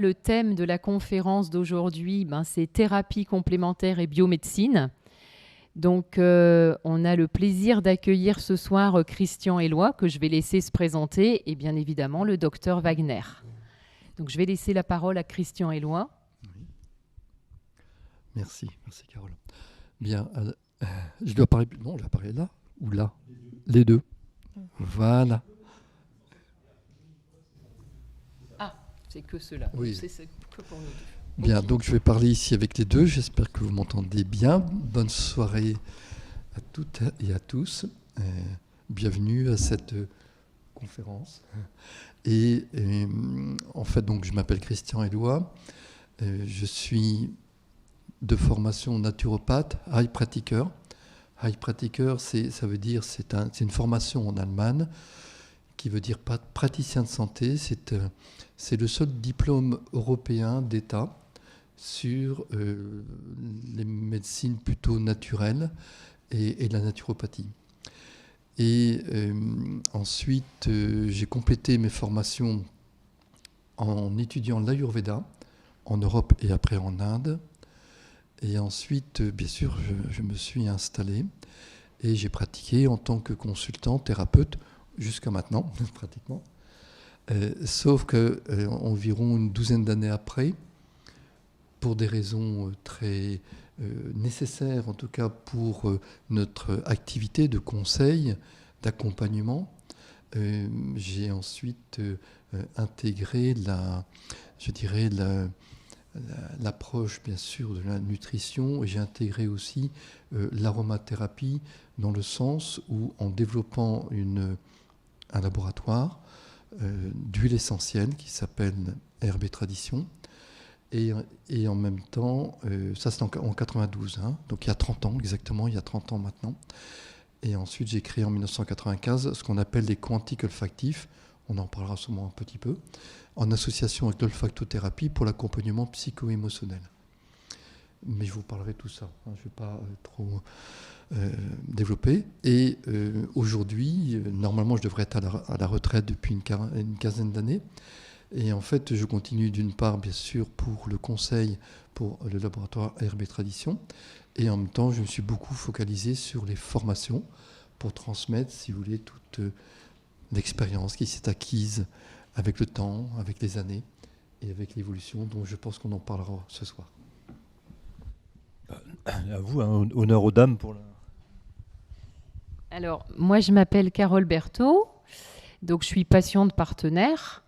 Le thème de la conférence d'aujourd'hui, c'est thérapie complémentaire et biomédecine. Donc, on a le plaisir d'accueillir ce soir Christian Éloi, que je vais laisser se présenter, et bien évidemment le docteur Wagner. Donc, je vais laisser la parole à Christian Éloi. Oui. Merci Carole. Bien, je dois parler, non, je dois parler là ou là, les deux. Voilà. C'est que cela. Oui. C'est que pour nous deux. Bien, donc je vais parler ici avec les deux. J'espère que vous m'entendez bien. Bonne soirée à toutes et à tous. Bienvenue à cette conférence. Et en fait, donc, je m'appelle Christian Éloi. Je suis de formation naturopathe, Heilpraktiker. Heilpraktiker, ça veut dire c'est une formation en Allemagne qui veut dire praticien de santé. C'est le seul diplôme européen d'État sur les médecines plutôt naturelles et la naturopathie. Et ensuite, j'ai complété mes formations en étudiant l'Ayurveda en Europe et après en Inde. Et ensuite, bien sûr, je me suis installé et j'ai pratiqué en tant que consultant, thérapeute, jusqu'à maintenant, pratiquement. Sauf qu'environ une douzaine d'années après, pour des raisons très nécessaires, en tout cas pour notre activité de conseil, d'accompagnement, j'ai ensuite intégré l'approche, bien sûr, de la nutrition, et j'ai intégré aussi l'aromathérapie dans le sens où, en développant un laboratoire d'huile essentielle qui s'appelle Herbe et Tradition, et en même temps, ça c'est en 92, donc il y a 30 ans exactement, il y a 30 ans maintenant. Et ensuite j'ai créé en 1995 ce qu'on appelle les quantiques olfactifs, on en parlera sûrement un petit peu, en association avec l'olfactothérapie pour l'accompagnement psycho-émotionnel. Mais je vous parlerai de tout ça, je ne vais pas trop développer. Et aujourd'hui, normalement je devrais être à la retraite depuis une quinzaine d'années. Et en fait, je continue d'une part, bien sûr, pour le conseil, pour le laboratoire Herbe et Tradition. Et en même temps, je me suis beaucoup focalisé sur les formations pour transmettre, si vous voulez, toute l'expérience qui s'est acquise avec le temps, avec les années et avec l'évolution. Donc je pense qu'on en parlera ce soir. À vous, honneur aux dames pour la... Alors, moi, je m'appelle Carole Berthaud, donc je suis patiente partenaire.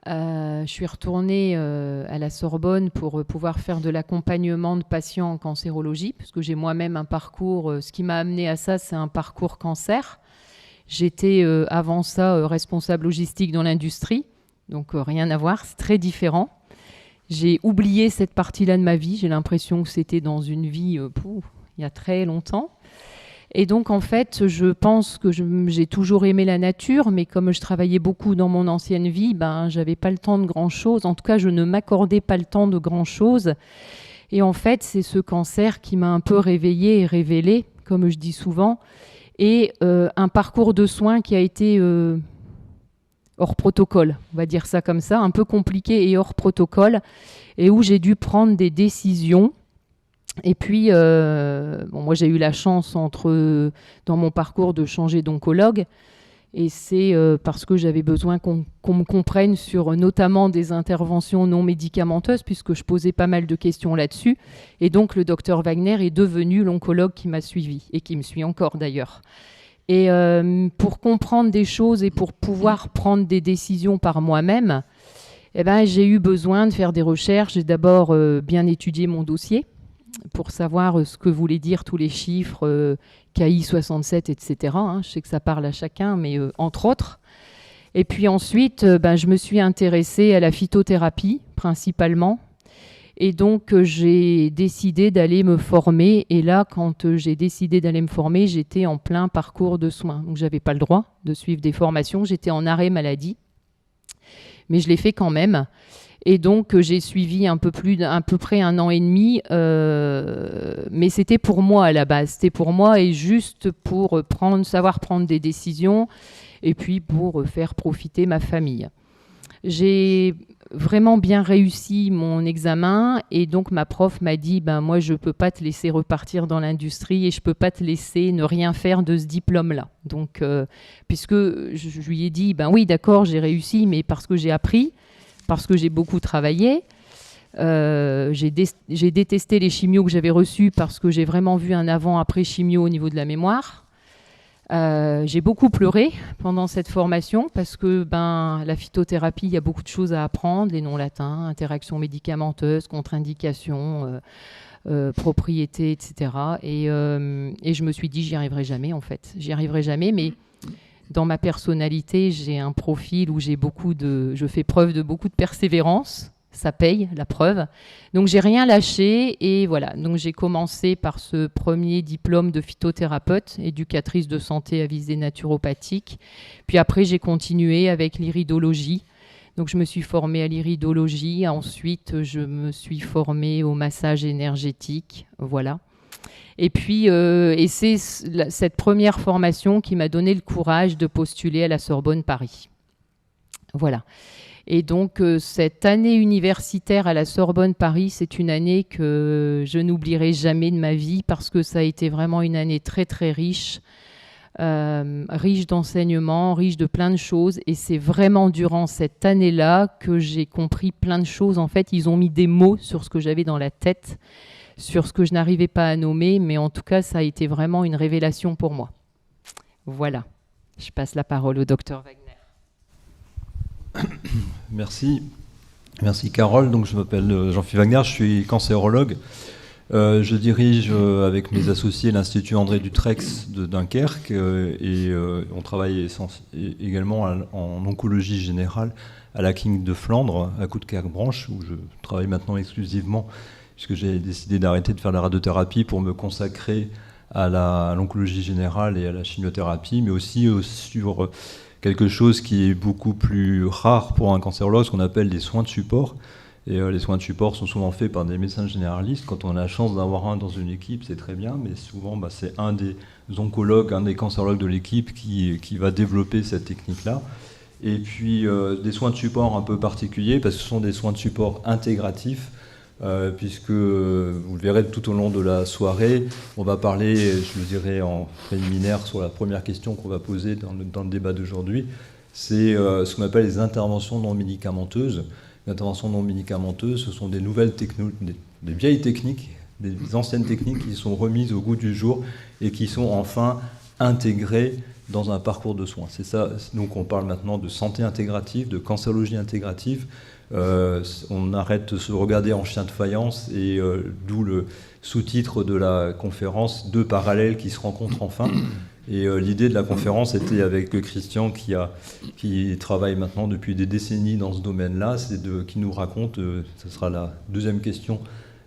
Je suis retournée à la Sorbonne pour pouvoir faire de l'accompagnement de patients en cancérologie, parce que j'ai moi-même un parcours, ce qui m'a amené à ça, c'est un parcours cancer. J'étais avant ça responsable logistique dans l'industrie, donc rien à voir, c'est très différent. J'ai oublié cette partie-là de ma vie, j'ai l'impression que c'était dans une vie il y a très longtemps. Et donc, en fait, je pense que j'ai toujours aimé la nature, mais comme je travaillais beaucoup dans mon ancienne vie, j'avais pas le temps de grand-chose. En tout cas, je ne m'accordais pas le temps de grand-chose. Et en fait, c'est ce cancer qui m'a un peu réveillée et révélée, comme je dis souvent, et un parcours de soins qui a été hors protocole, on va dire ça comme ça, un peu compliqué et hors protocole, et où j'ai dû prendre des décisions. Et puis, moi j'ai eu la chance dans mon parcours de changer d'oncologue, et c'est parce que j'avais besoin qu'on me comprenne sur notamment des interventions non médicamenteuses, puisque je posais pas mal de questions là-dessus. Et donc le docteur Wagner est devenu l'oncologue qui m'a suivi, et qui me suit encore d'ailleurs. Et pour comprendre des choses et pour pouvoir prendre des décisions par moi-même, j'ai eu besoin de faire des recherches. J'ai d'abord bien étudié mon dossier, pour savoir ce que voulaient dire tous les chiffres, KI 67, etc. Je sais que ça parle à chacun, mais entre autres. Et puis ensuite, je me suis intéressée à la phytothérapie, principalement. Et donc, j'ai décidé d'aller me former. Et là, quand j'ai décidé d'aller me former, j'étais en plein parcours de soins. Donc, je n'avais pas le droit de suivre des formations. J'étais en arrêt maladie. Mais je l'ai fait quand même. Et donc, j'ai suivi à peu près 1 an et demi, mais c'était pour moi à la base. C'était pour moi et juste pour savoir prendre des décisions et puis pour faire profiter ma famille. J'ai vraiment bien réussi mon examen et donc ma prof m'a dit moi je peux pas te laisser repartir dans l'industrie et je peux pas te laisser ne rien faire de ce diplôme-là. Donc puisque je lui ai dit oui d'accord j'ai réussi mais parce que j'ai appris, parce que j'ai beaucoup travaillé. J'ai détesté les chimios que j'avais reçus parce que j'ai vraiment vu un avant-après chimio au niveau de la mémoire. J'ai beaucoup pleuré pendant cette formation parce que la phytothérapie, il y a beaucoup de choses à apprendre, les noms latins, interactions médicamenteuses, contre-indications, propriétés, etc. Et je me suis dit, j'y arriverai jamais en fait. J'y arriverai jamais, mais dans ma personnalité, j'ai un profil où je fais preuve de beaucoup de persévérance. Ça paye, la preuve. Donc, j'ai rien lâché et voilà. Donc, j'ai commencé par ce premier diplôme de phytothérapeute, éducatrice de santé à visée naturopathique. Puis après, j'ai continué avec l'iridologie. Donc, je me suis formée à l'iridologie. Ensuite, je me suis formée au massage énergétique. Voilà. Et puis, c'est cette première formation qui m'a donné le courage de postuler à la Sorbonne Paris. Voilà. Et donc, cette année universitaire à la Sorbonne Paris, c'est une année que je n'oublierai jamais de ma vie parce que ça a été vraiment une année très, très riche, riche d'enseignements, riche de plein de choses. Et c'est vraiment durant cette année-là que j'ai compris plein de choses. En fait, ils ont mis des mots sur ce que j'avais dans la tête, sur ce que je n'arrivais pas à nommer. Mais en tout cas, ça a été vraiment une révélation pour moi. Voilà. Je passe la parole au docteur Wagner. Merci Carole. Donc je m'appelle Jean-Philippe Wagner, je suis cancérologue. Je dirige avec mes associés l'Institut André Dutrex de Dunkerque et on travaille également en oncologie générale à la clinique de Flandre, à Coudekerque-Branche, où je travaille maintenant exclusivement, puisque j'ai décidé d'arrêter de faire la radiothérapie pour me consacrer à l'oncologie générale et à la chimiothérapie, mais aussi sur quelque chose qui est beaucoup plus rare pour un cancérologue, ce qu'on appelle des soins de support. Et les soins de support sont souvent faits par des médecins généralistes. Quand on a la chance d'avoir un dans une équipe, c'est très bien, mais souvent c'est un des oncologues, un des cancérologues de l'équipe qui va développer cette technique-là. Et puis des soins de support un peu particuliers, parce que ce sont des soins de support intégratifs, puisque vous le verrez tout au long de la soirée, on va parler, je le dirai en préliminaire, sur la première question qu'on va poser dans le débat d'aujourd'hui, c'est ce qu'on appelle les interventions non médicamenteuses. Les interventions non médicamenteuses, ce sont des nouvelles techniques, des vieilles techniques, des anciennes techniques qui sont remises au goût du jour et qui sont enfin intégrées dans un parcours de soins. C'est ça, donc on parle maintenant de santé intégrative, de cancérologie intégrative. On arrête de se regarder en chien de faïence et d'où le sous-titre de la conférence, deux parallèles qui se rencontrent enfin. Et l'idée de la conférence était avec Christian qui travaille maintenant depuis des décennies dans ce domaine-là, qui nous raconte, ce sera la deuxième question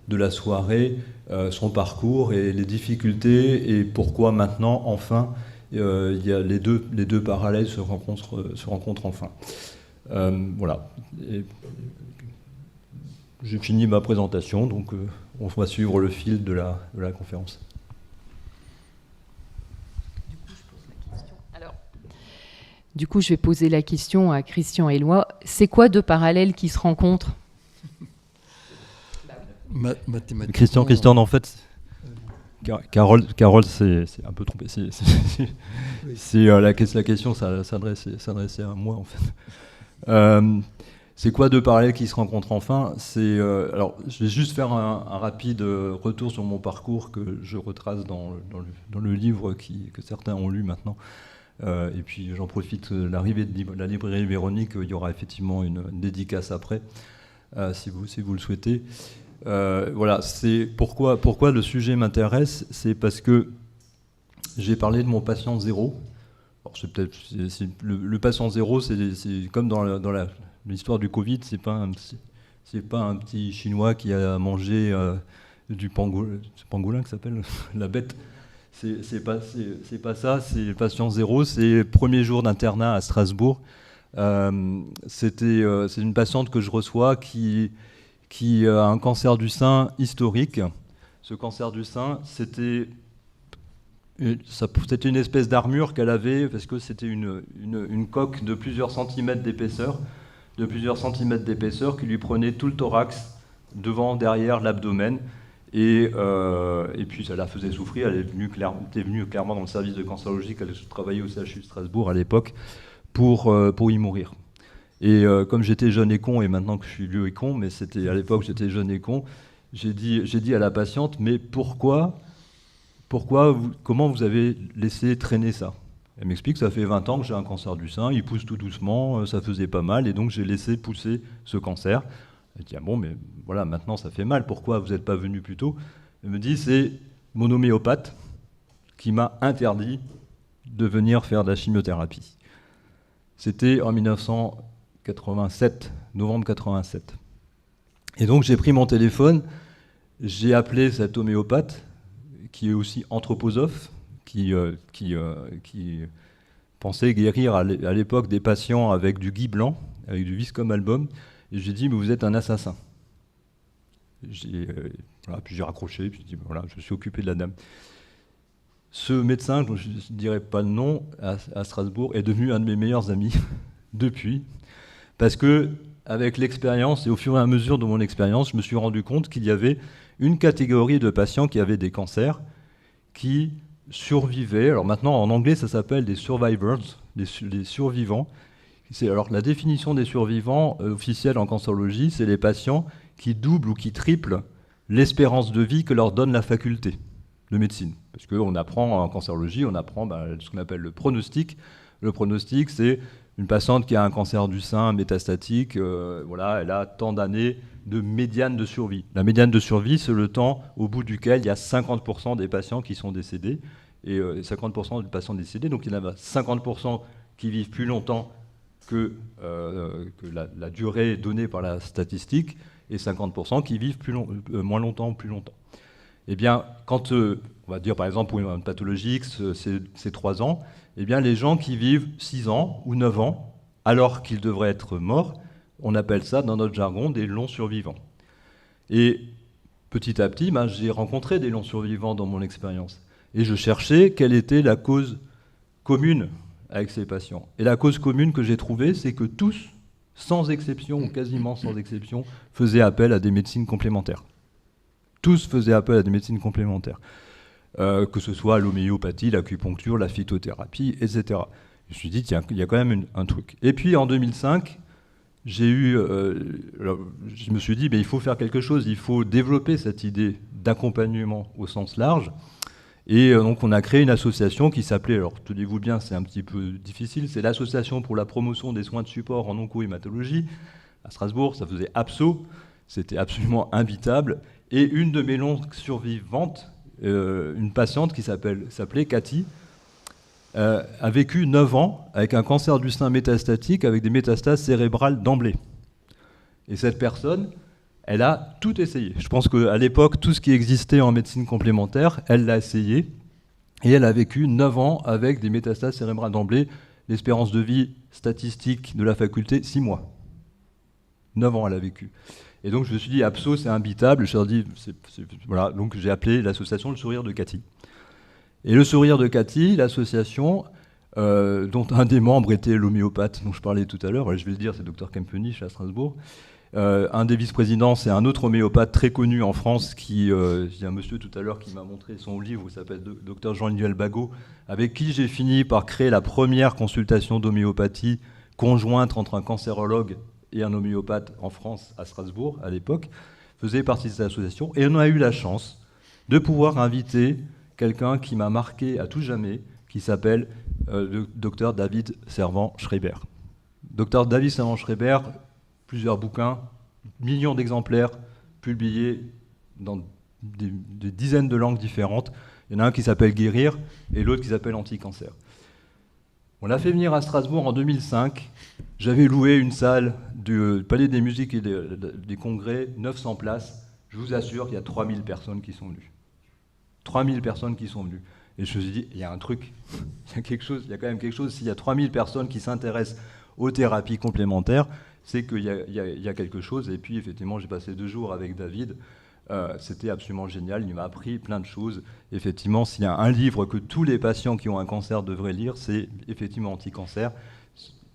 de la soirée, son parcours et les difficultés et pourquoi maintenant enfin il y a les deux parallèles se rencontrent enfin. Voilà. J'ai fini ma présentation, donc on va suivre le fil de la conférence. Du coup, je vais poser la question à Christian Éloi. C'est quoi deux parallèles qui se rencontrent ? Mathématiquement. Christian, en fait, Carole c'est un peu trompé. La question s'adressait à moi, en fait. C'est quoi deux parallèles qui se rencontrent enfin ? Alors, je vais juste faire un rapide retour sur mon parcours que je retrace dans le livre que certains ont lu maintenant. Et puis j'en profite, l'arrivée de la librairie Véronique, il y aura effectivement une dédicace après, si vous le souhaitez. Voilà, c'est pourquoi le sujet m'intéresse, c'est parce que j'ai parlé de mon patient zéro. Alors, le patient zéro, c'est comme dans l'histoire du Covid, c'est pas un petit Chinois qui a mangé du pangolin qui s'appelle la bête. C'est pas ça, c'est le patient zéro, c'est le premier jour d'internat à Strasbourg. C'est une patiente que je reçois qui a un cancer du sein historique. Ce cancer du sein, c'était une espèce d'armure qu'elle avait, parce que c'était une coque de plusieurs centimètres d'épaisseur, de plusieurs centimètres d'épaisseur qui lui prenait tout le thorax, devant, derrière, l'abdomen. Et puis ça la faisait souffrir. Elle était venue clairement dans le service de cancérologie, elle travaillait au CHU de Strasbourg à l'époque, pour y mourir. Et comme j'étais jeune et con, et maintenant que je suis vieux et con, mais c'était à l'époque j'étais jeune et con, j'ai dit à la patiente, mais comment vous avez laissé traîner ça? Elle m'explique, ça fait 20 ans que j'ai un cancer du sein, il pousse tout doucement, ça faisait pas mal, et donc j'ai laissé pousser ce cancer. Elle dit, ah bon, mais voilà, maintenant ça fait mal, pourquoi vous n'êtes pas venu plus tôt? Elle me dit, c'est mon homéopathe qui m'a interdit de venir faire de la chimiothérapie. C'était en 1987, novembre 87. Et donc j'ai pris mon téléphone, j'ai appelé cet homéopathe, qui est aussi anthroposophe, qui pensait guérir à l'époque des patients avec du gui blanc, avec du Viscom album, et j'ai dit, mais vous êtes un assassin. Puis j'ai raccroché, puis j'ai dit, voilà, je suis occupé de la dame. Ce médecin, dont je ne dirai pas le nom, à Strasbourg, est devenu un de mes meilleurs amis depuis, parce que avec l'expérience, et au fur et à mesure de mon expérience, je me suis rendu compte qu'il y avait une catégorie de patients qui avaient des cancers, qui survivaient. Alors maintenant, en anglais, ça s'appelle des survivors, des survivants. Alors la définition des survivants officielle en cancérologie, c'est les patients qui doublent ou qui triplent l'espérance de vie que leur donne la faculté de médecine. Parce qu'on apprend en cancérologie, on apprend ce qu'on appelle le pronostic. Le pronostic, c'est une patiente qui a un cancer du sein métastatique, elle a tant d'années de médiane de survie. La médiane de survie, c'est le temps au bout duquel il y a 50% des patients qui sont décédés, et 50% des patients décédés, donc il y en a 50% qui vivent plus longtemps que la durée donnée par la statistique, et 50% qui vivent moins longtemps ou plus longtemps. Eh bien, quand, on va dire par exemple pour une pathologie X, c'est 3 ans, eh bien les gens qui vivent 6 ans ou 9 ans, alors qu'ils devraient être morts, on appelle ça dans notre jargon des longs survivants. Et petit à petit, j'ai rencontré des longs survivants dans mon expérience. Et je cherchais quelle était la cause commune avec ces patients. Et la cause commune que j'ai trouvée, c'est que tous, sans exception, ou quasiment sans exception, faisaient appel à des médecines complémentaires. Tous faisaient appel à des médecines complémentaires. Que ce soit l'homéopathie, l'acupuncture, la phytothérapie, etc. Je me suis dit, tiens, il y a quand même un truc. Et puis en 2005, je me suis dit, il faut faire quelque chose, il faut développer cette idée d'accompagnement au sens large. Et donc on a créé une association qui s'appelait, alors tenez-vous bien, c'est un petit peu difficile, c'est l'Association pour la promotion des soins de support en oncohématologie. À Strasbourg, ça faisait APSO, c'était absolument imbitable. Et une de mes longues survivantes, une patiente qui s'appelait Cathy, a vécu 9 ans avec un cancer du sein métastatique avec des métastases cérébrales d'emblée. Et cette personne, elle a tout essayé. Je pense qu'à l'époque, tout ce qui existait en médecine complémentaire, elle l'a essayé. Et elle a vécu 9 ans avec des métastases cérébrales d'emblée. L'espérance de vie statistique de la faculté, 6 mois. 9 ans elle a vécu. Et donc je me suis dit, APSO, c'est imbitable. Je leur ai dit, voilà. Donc j'ai appelé l'association Le Sourire de Cathy. Et Le Sourire de Cathy, l'association, dont un des membres était l'homéopathe dont je parlais tout à l'heure, je vais le dire, c'est Dr Kempenich à Strasbourg. Un des vice-présidents, c'est un autre homéopathe très connu en France, il y a un monsieur tout à l'heure qui m'a montré son livre, il s'appelle Dr Jean-Emmanuel Bagot, avec qui j'ai fini par créer la première consultation d'homéopathie conjointe entre un cancérologue et un homéopathe en France, à Strasbourg, à l'époque, faisait partie de cette association. Et on a eu la chance de pouvoir inviter quelqu'un qui m'a marqué à tout jamais, qui s'appelle le Dr David Servan-Schreiber. Dr David Servan-Schreiber, plusieurs bouquins, millions d'exemplaires publiés dans des dizaines de langues différentes. Il y en a un qui s'appelle Guérir et l'autre qui s'appelle Anti-cancer. On l'a fait venir à Strasbourg en 2005. J'avais loué une salle du Palais des Musiques et des Congrès, 900 places. Je vous assure qu'il y a 3000 personnes qui sont venues. 3000 personnes qui sont venues. Et je me suis dit, il y a un truc, il y a quand même quelque chose. S'il y a 3000 personnes qui s'intéressent aux thérapies complémentaires, c'est qu'il y a quelque chose. Et puis, effectivement, j'ai passé 2 jours avec David. C'était absolument génial. Il m'a appris plein de choses. Effectivement, s'il y a un livre que tous les patients qui ont un cancer devraient lire, c'est effectivement Anti-cancer.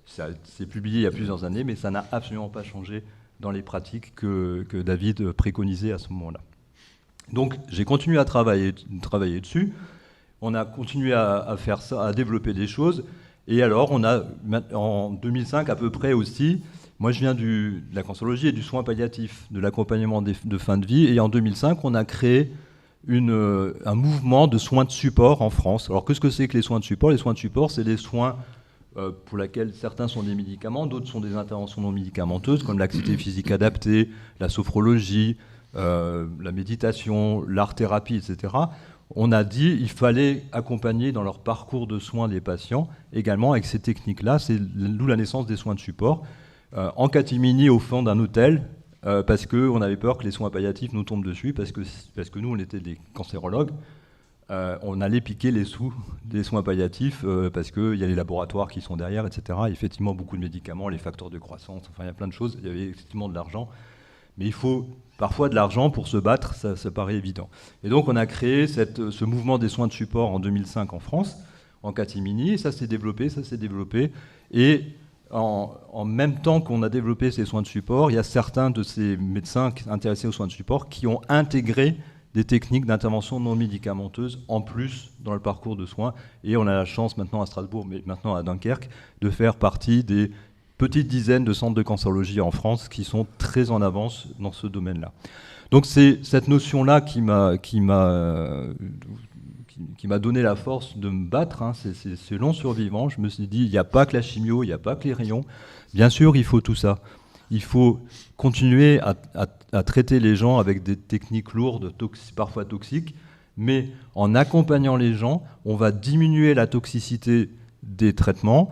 C'est publié il y a plusieurs années, mais ça n'a absolument pas changé dans les pratiques que David préconisait à ce moment-là. Donc j'ai continué à travailler dessus. On a continué à faire ça, à développer des choses. Et alors, on a, en 2005 à peu près aussi, moi je viens de la cancérologie et du soin palliatif, de l'accompagnement de fin de vie. Et en 2005, on a créé un mouvement de soins de support en France. Alors qu'est-ce que c'est que les soins de support? Les soins de support, c'est des soins pour lesquels certains sont des médicaments, d'autres sont des interventions non médicamenteuses, comme l'activité physique adaptée, la sophrologie, la méditation, l'art-thérapie, etc. On a dit qu'il fallait accompagner dans leur parcours de soins des patients, également avec ces techniques-là. C'est d'où la naissance des soins de support. En catimini, au fond d'un hôtel, parce qu'on avait peur que les soins palliatifs nous tombent dessus, parce que nous, on était des cancérologues. On allait piquer les sous des soins palliatifs parce qu'il y a les laboratoires qui sont derrière, etc. Effectivement, beaucoup de médicaments, les facteurs de croissance, enfin, il y a plein de choses. Il y avait effectivement de l'argent. Mais il faut parfois de l'argent pour se battre, ça paraît évident. Et donc, on a créé ce mouvement des soins de support en 2005 en France, en catimini, et ça s'est développé. Et en même temps qu'on a développé ces soins de support, il y a certains de ces médecins intéressés aux soins de support qui ont intégré des techniques d'intervention non médicamenteuses en plus dans le parcours de soins. Et on a la chance maintenant à Strasbourg, mais maintenant à Dunkerque, de faire partie des petites dizaines de centres de cancérologie en France qui sont très en avance dans ce domaine-là. Donc c'est cette notion-là qui m'a donné la force de me battre. Hein. C'est long survivant. Je me suis dit, il n'y a pas que la chimio, il n'y a pas que les rayons. Bien sûr, il faut tout ça. Il faut continuer à traiter les gens avec des techniques lourdes, parfois toxiques, mais en accompagnant les gens, on va diminuer la toxicité des traitements.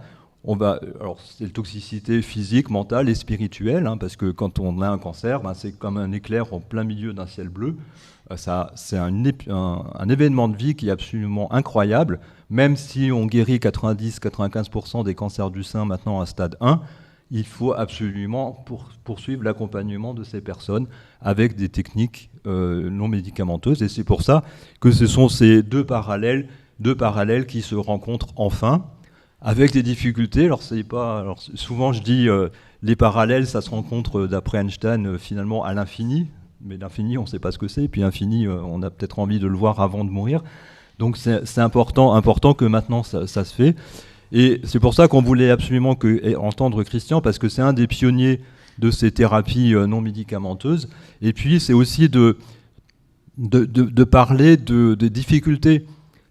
Alors c'est la toxicité physique, mentale et spirituelle, hein, parce que quand on a un cancer, c'est comme un éclair en plein milieu d'un ciel bleu. C'est un événement de vie qui est absolument incroyable, même si on guérit 90-95% des cancers du sein maintenant à stade 1. Il faut absolument poursuivre l'accompagnement de ces personnes avec des techniques non médicamenteuses. Et c'est pour ça que ce sont ces deux parallèles qui se rencontrent enfin, avec des difficultés. Alors souvent je dis les parallèles, ça se rencontre d'après Einstein finalement à l'infini. Mais l'infini, on ne sait pas ce que c'est. Et puis l'infini, on a peut-être envie de le voir avant de mourir. Donc c'est important que maintenant ça se fait. Et c'est pour ça qu'on voulait absolument entendre Christian, parce que c'est un des pionniers de ces thérapies non médicamenteuses. Et puis c'est aussi de parler des difficultés.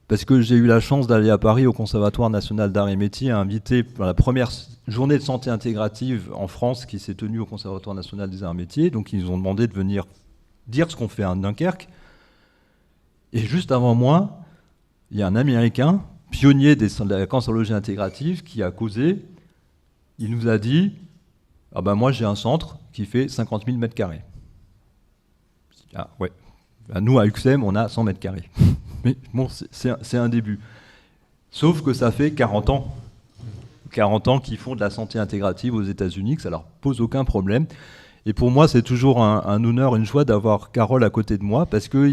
Parce que j'ai eu la chance d'aller à Paris au Conservatoire national d'art et métiers, invité pour la première journée de santé intégrative en France qui s'est tenue au Conservatoire national des arts et métiers. Donc ils nous ont demandé de venir dire ce qu'on fait à Dunkerque. Et juste avant moi, il y a un Américain, pionnier de la cancérologie intégrative, qui a causé. Il nous a dit « Ah ben moi j'ai un centre qui fait 50 000 mètres carrés. » Ah ouais. Ben, nous à UXEM on a 100 mètres carrés. Mais bon, c'est un début. Sauf que ça fait 40 ans qu'ils font de la santé intégrative aux États-Unis, que ça leur pose aucun problème. Et pour moi, c'est toujours un honneur, une joie d'avoir Carole à côté de moi, parce que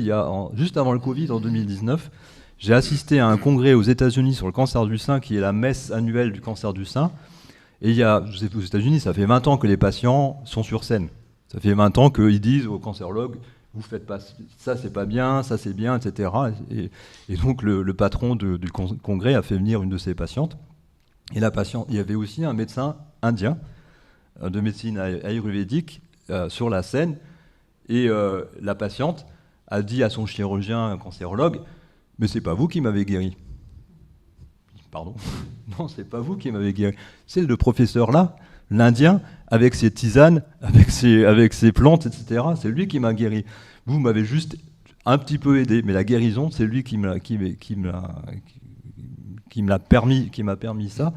juste avant le Covid, en 2019, j'ai assisté à un congrès aux États-Unis sur le cancer du sein, qui est la messe annuelle du cancer du sein. Et je sais, aux États-Unis, ça fait 20 ans que les patients sont sur scène. Ça fait 20 ans qu'ils disent aux cancérologues, vous faites pas ça, c'est pas bien, ça c'est bien, etc. Et donc le patron du congrès a fait venir une de ses patientes. Et la patiente, il y avait aussi un médecin indien de médecine ayurvédique sur la scène. Et la patiente a dit à son chirurgien, un cancérologue, mais c'est pas vous qui m'avez guéri. Pardon. Non, c'est pas vous qui m'avez guéri. C'est le professeur là, l'Indien, avec ses tisanes, avec ses plantes, etc. C'est lui qui m'a guéri. Vous m'avez juste un petit peu aidé, mais la guérison, c'est lui qui m'a permis ça.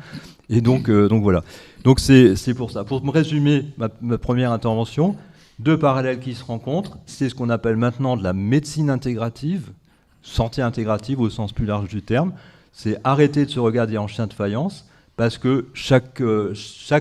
Et donc voilà. Donc c'est pour ça. Pour me résumer ma première intervention, deux parallèles qui se rencontrent. C'est ce qu'on appelle maintenant de la médecine intégrative, santé intégrative au sens plus large du terme. C'est arrêter de se regarder en chien de faïence, parce que chaque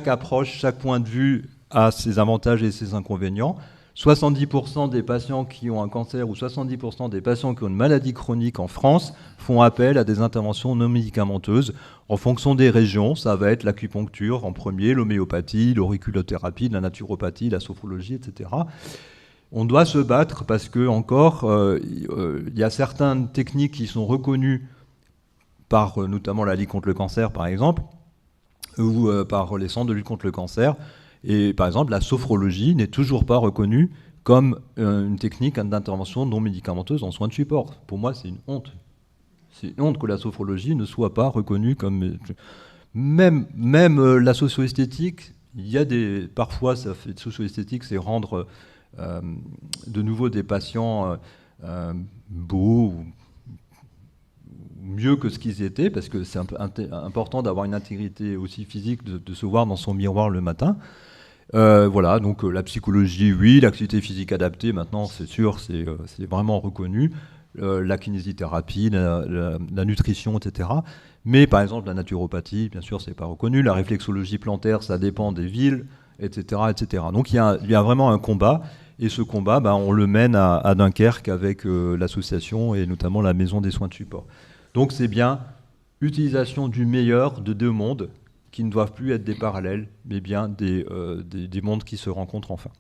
approche, chaque point de vue a ses avantages et ses inconvénients. 70% des patients qui ont un cancer ou 70% des patients qui ont une maladie chronique en France font appel à des interventions non médicamenteuses. En fonction des régions, ça va être l'acupuncture en premier, l'homéopathie, l'auriculothérapie, la naturopathie, la sophrologie, etc. On doit se battre parce que encore, il y a certaines techniques qui sont reconnues par notamment la Ligue contre le cancer, par exemple, ou par les centres de lutte contre le cancer. Et par exemple, la sophrologie n'est toujours pas reconnue comme une technique d'intervention non médicamenteuse en soins de support. Pour moi, c'est une honte. C'est une honte que la sophrologie ne soit pas reconnue comme... Même la socio-esthétique, il y a des... Parfois, ça fait socio-esthétique, c'est rendre de nouveau des patients beaux ou mieux que ce qu'ils étaient, parce que c'est important d'avoir une intégrité aussi physique, de se voir dans son miroir le matin. Voilà, donc la psychologie, oui, l'activité physique adaptée, maintenant, c'est sûr, c'est vraiment reconnu. La kinésithérapie, la nutrition, etc. Mais par exemple, la naturopathie, bien sûr, c'est pas reconnu. La réflexologie plantaire, ça dépend des villes, etc., etc. Donc il y a vraiment un combat. Et ce combat, on le mène à Dunkerque avec l'association et notamment la Maison des soins de support. Donc c'est bien utilisation du meilleur de deux mondes qui ne doivent plus être des parallèles, mais bien des mondes qui se rencontrent enfin.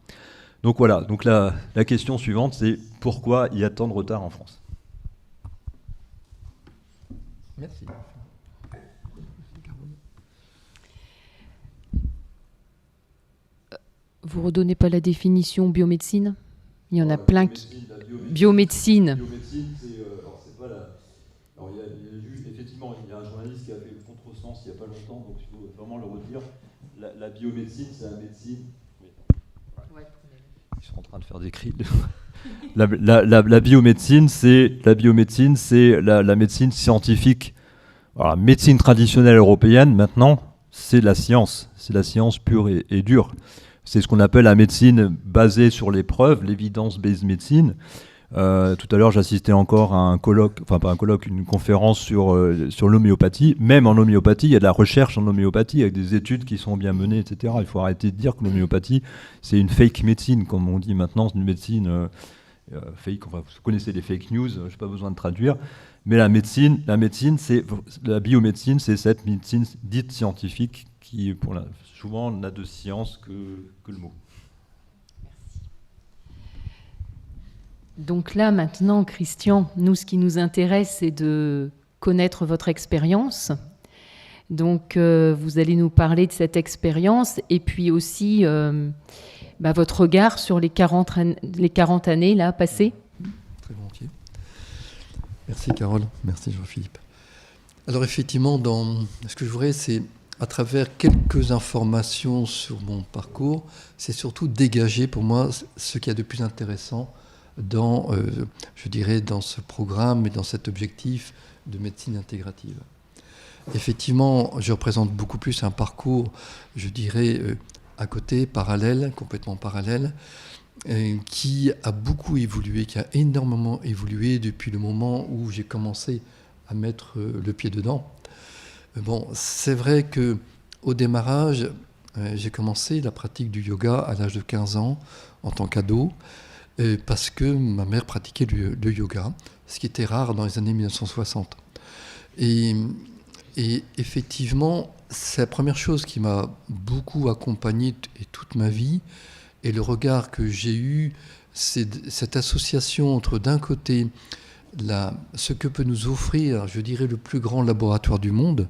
Donc voilà, donc la question suivante, c'est pourquoi il y a tant de retard en France ? Merci. Vous ne redonnez pas la définition biomédecine ? Il y en a plein qui... Biomédecine. Biomédecine, c'est pas la... Alors, effectivement, il y a un journaliste qui a fait le contresens il n'y a pas longtemps, donc il faut vraiment le redire. La biomédecine, c'est la médecine... Oui. Ils sont en train de faire des cris. La biomédecine, c'est la médecine scientifique. Alors, la médecine traditionnelle européenne, maintenant, c'est la science. C'est la science pure et dure. C'est ce qu'on appelle la médecine basée sur les preuves, l'evidence-based medicine. Tout à l'heure, j'assistais encore à un colloque, enfin pas un colloque, une conférence sur l'homéopathie. Même en homéopathie, il y a de la recherche en homéopathie avec des études qui sont bien menées, etc. Il faut arrêter de dire que l'homéopathie, c'est une fake médecine, comme on dit maintenant, c'est une médecine fake. Enfin, vous connaissez les fake news, je n'ai pas besoin de traduire. Mais la biomédecine, c'est cette médecine dite scientifique qui, souvent, n'a de science que le mot. Donc là, maintenant, Christian, nous, ce qui nous intéresse, c'est de connaître votre expérience. Donc, vous allez nous parler de cette expérience et puis aussi votre regard sur les 40 années là, passées. Très volontiers. Merci, Carole. Merci, Jean-Philippe. Alors, effectivement, ce que je voudrais, c'est, à travers quelques informations sur mon parcours, c'est surtout dégager pour moi ce qu'il y a de plus intéressant dans ce programme et dans cet objectif de médecine intégrative. Effectivement, je représente beaucoup plus un parcours, je dirais, à côté, parallèle, complètement parallèle, qui a beaucoup évolué, qui a énormément évolué depuis le moment où j'ai commencé à mettre le pied dedans. Bon, c'est vrai qu'au démarrage, j'ai commencé la pratique du yoga à l'âge de 15 ans en tant qu'ado, parce que ma mère pratiquait le yoga, ce qui était rare dans les années 1960. Et effectivement, c'est la première chose qui m'a beaucoup accompagné et toute ma vie, et le regard que j'ai eu, c'est cette association entre, d'un côté, ce que peut nous offrir, je dirais, le plus grand laboratoire du monde.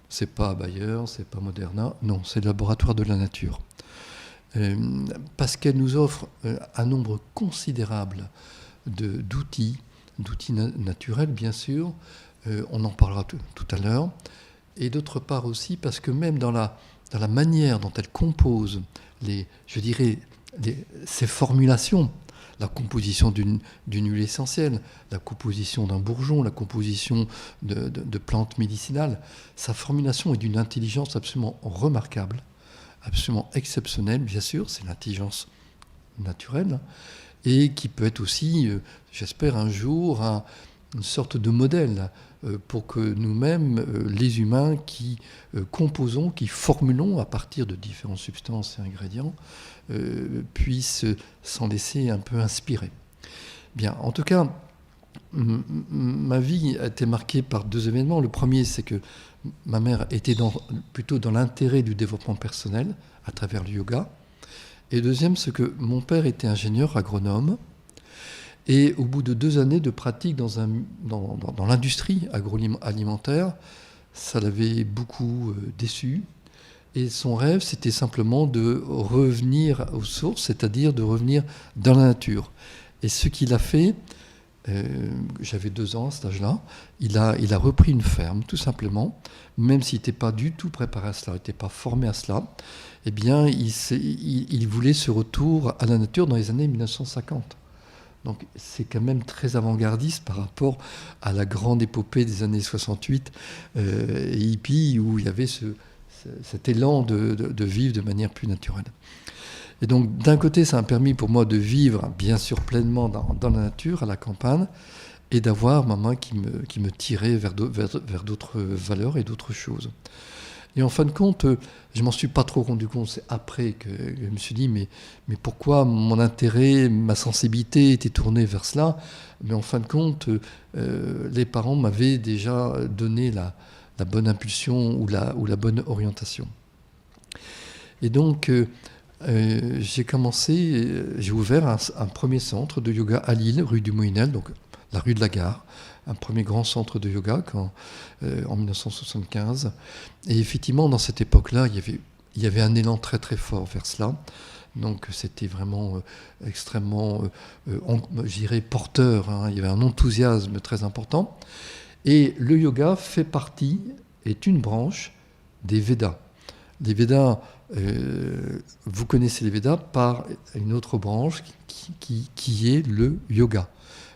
C'est pas Bayer, c'est pas Moderna, non, c'est le laboratoire de la nature. Parce qu'elle nous offre un nombre considérable d'outils naturels, bien sûr, on en parlera tout à l'heure, et d'autre part aussi parce que même dans la manière dont elle compose ces formulations, la composition d'une huile essentielle, la composition d'un bourgeon, la composition de plantes médicinales, sa formulation est d'une intelligence absolument remarquable, absolument exceptionnelle, bien sûr, c'est l'intelligence naturelle, et qui peut être aussi, j'espère un jour, une sorte de modèle pour que nous-mêmes, les humains qui composons, qui formulons à partir de différentes substances et ingrédients, puissent s'en laisser un peu inspirer. Bien, en tout cas, ma vie a été marquée par 2 événements. Le premier, c'est que ma mère était plutôt dans l'intérêt du développement personnel à travers le yoga. Et le deuxième, c'est que mon père était ingénieur agronome. Et au bout de 2 années de pratique dans l'industrie agroalimentaire, ça l'avait beaucoup déçu. Et son rêve, c'était simplement de revenir aux sources, c'est-à-dire de revenir dans la nature. Et ce qu'il a fait, j'avais 2 ans à cet âge-là, il a repris une ferme, tout simplement, même s'il n'était pas du tout préparé à cela, il n'était pas formé à cela. Eh bien, il voulait ce retour à la nature dans les années 1950. Donc c'est quand même très avant-gardiste par rapport à la grande épopée des années 68 et hippie, où il y avait cet élan de vivre de manière plus naturelle. Et donc d'un côté, ça a permis pour moi de vivre bien sûr pleinement dans la nature, à la campagne, et d'avoir ma main qui me tirait vers d'autres valeurs et d'autres choses. Et en fin de compte, je m'en suis pas trop rendu compte. C'est après que je me suis dit, mais pourquoi mon intérêt, ma sensibilité était tournée vers cela? Mais en fin de compte, les parents m'avaient déjà donné la bonne impulsion ou la bonne orientation. Et donc, j'ai ouvert un premier centre de yoga à Lille, rue du Moïnel, donc la rue de la Gare, un premier grand centre de yoga en 1975. Et effectivement, dans cette époque-là, il y avait un élan très très fort vers cela. Donc c'était vraiment extrêmement, je dirais, porteur. Hein. Il y avait un enthousiasme très important. Et le yoga est une branche des Védas. Les Védas, vous connaissez les Védas par une autre branche qui est le yoga.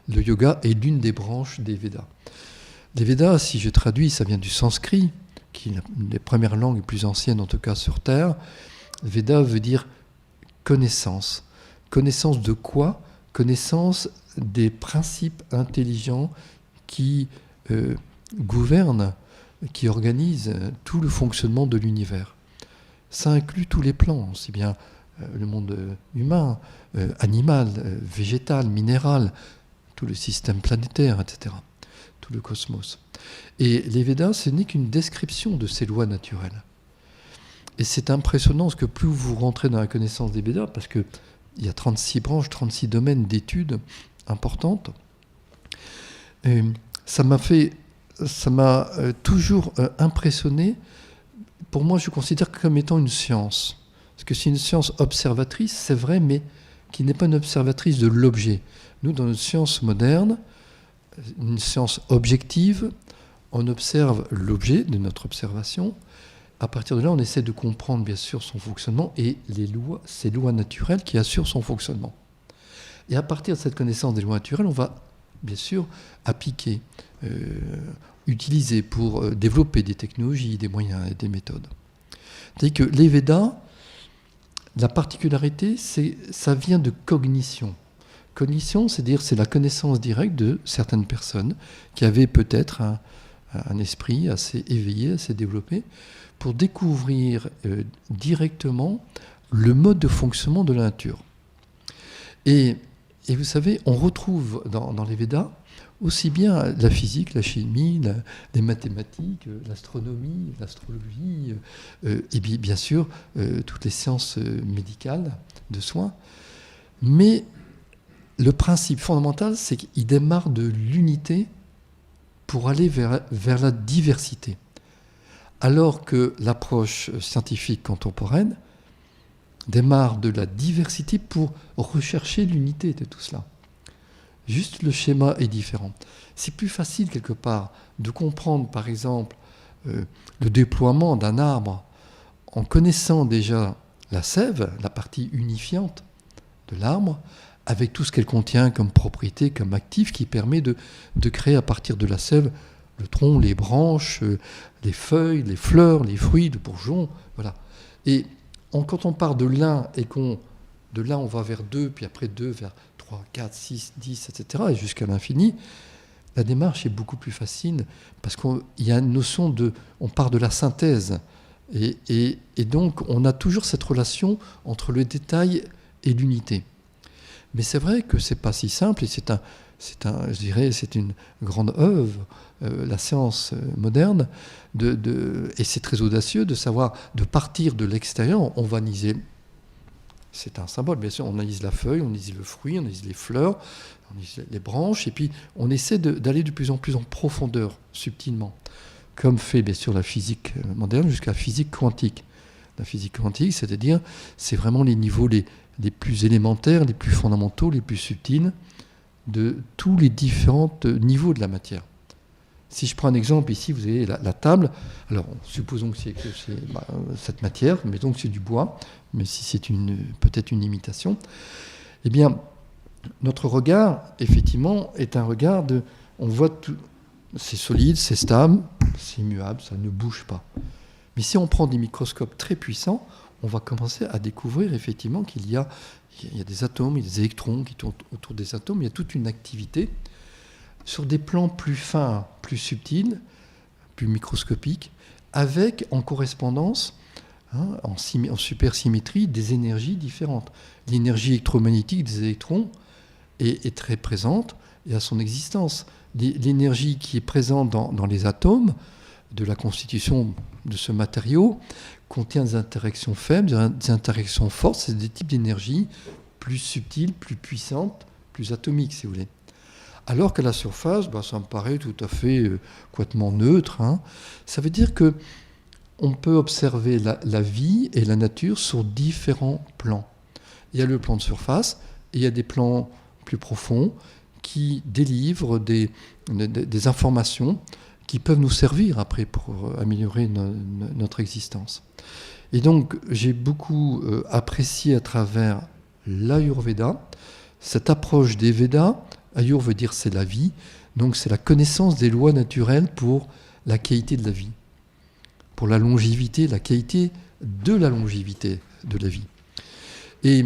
Le yoga est l'une des branches des Védas. Les Védas, si je traduis, ça vient du sanskrit, qui est une des premières langues les plus anciennes, en tout cas sur Terre. Véda veut dire connaissance. Connaissance de quoi? Connaissance des principes intelligents qui gouvernent, qui organisent tout le fonctionnement de l'univers. Ça inclut tous les plans, aussi bien le monde humain, animal, végétal, minéral, tout le système planétaire, etc., tout le cosmos. Et les Védas, ce n'est qu'une description de ces lois naturelles. Et c'est impressionnant parce que plus vous rentrez dans la connaissance des Védas, parce qu'il y a 36 branches, 36 domaines d'études importantes, et ça m'a toujours impressionné. Pour moi, je considère comme étant une science. Parce que c'est une science observatrice, c'est vrai, mais qui n'est pas une observatrice de l'objet. Nous, dans notre science moderne, une science objective, on observe l'objet de notre observation. À partir de là, on essaie de comprendre, bien sûr, son fonctionnement et ces lois naturelles qui assurent son fonctionnement. Et à partir de cette connaissance des lois naturelles, on va, bien sûr, appliquer, utiliser pour développer des technologies, des moyens et des méthodes. C'est-à-dire que les Védas, la particularité, ça vient de cognition. Cognition, c'est-à-dire c'est la connaissance directe de certaines personnes qui avaient peut-être un esprit assez éveillé, assez développé, pour découvrir directement le mode de fonctionnement de la nature. Et vous savez, on retrouve dans les Védas aussi bien la physique, la chimie, les mathématiques, l'astronomie, l'astrologie, et bien sûr toutes les sciences médicales de soins. Mais le principe fondamental, c'est qu'il démarre de l'unité pour aller vers la diversité. Alors que l'approche scientifique contemporaine démarre de la diversité pour rechercher l'unité de tout cela. Juste le schéma est différent. C'est plus facile quelque part de comprendre par exemple le déploiement d'un arbre en connaissant déjà la sève, la partie unifiante de l'arbre, avec tout ce qu'elle contient comme propriété, comme actif, qui permet de créer à partir de la sève le tronc, les branches, les feuilles, les fleurs, les fruits, le bourgeon, voilà. Et quand on part de l'un et de là on va vers 2, puis après 2 vers 3, 4, 6, 10, etc., et jusqu'à l'infini, la démarche est beaucoup plus facile parce qu'il y a une notion on part de la synthèse. Et donc, on a toujours cette relation entre le détail et l'unité. Mais c'est vrai que c'est pas si simple et je dirais, c'est une grande œuvre, la science moderne, et c'est très audacieux de savoir, de partir de l'extérieur. On va analyser, c'est un symbole, bien sûr, on analyse la feuille, on analyse le fruit, on analyse les fleurs, on analyse les branches, et puis on essaie d'aller de plus en plus en profondeur, subtilement, comme fait bien sûr la physique moderne jusqu'à la physique quantique. La physique quantique, c'est-à-dire, c'est vraiment les niveaux les plus élémentaires, les plus fondamentaux, les plus subtils, de tous les différents niveaux de la matière. Si je prends un exemple, ici, vous avez la table. Alors, supposons que c'est cette matière, mettons que c'est du bois, mais si c'est peut-être une imitation, eh bien, notre regard, effectivement, est un regard on voit tout, c'est solide, c'est stable, c'est immuable, ça ne bouge pas. Mais si on prend des microscopes très puissants, on va commencer à découvrir, effectivement, qu'il y a des atomes, il y a des électrons qui tournent autour des atomes, il y a toute une activité sur des plans plus fins, plus subtils, plus microscopiques, avec en correspondance, en supersymétrie, des énergies différentes. L'énergie électromagnétique des électrons est très présente et a son existence. L'énergie qui est présente dans les atomes, de la constitution de ce matériau, contient des interactions faibles, des interactions fortes, c'est des types d'énergie plus subtiles, plus puissantes, plus atomiques, si vous voulez. Alors qu'à la surface, ça me paraît tout à fait complètement neutre. Ça veut dire qu'on peut observer la vie et la nature sur différents plans. Il y a le plan de surface et il y a des plans plus profonds qui délivrent des informations qui peuvent nous servir après pour améliorer notre existence. Et donc, j'ai beaucoup apprécié à travers l'Ayurveda, cette approche des Védas. Ayur veut dire c'est la vie, donc c'est la connaissance des lois naturelles pour la qualité de la vie, pour la longévité, la qualité de la longévité de la vie. Et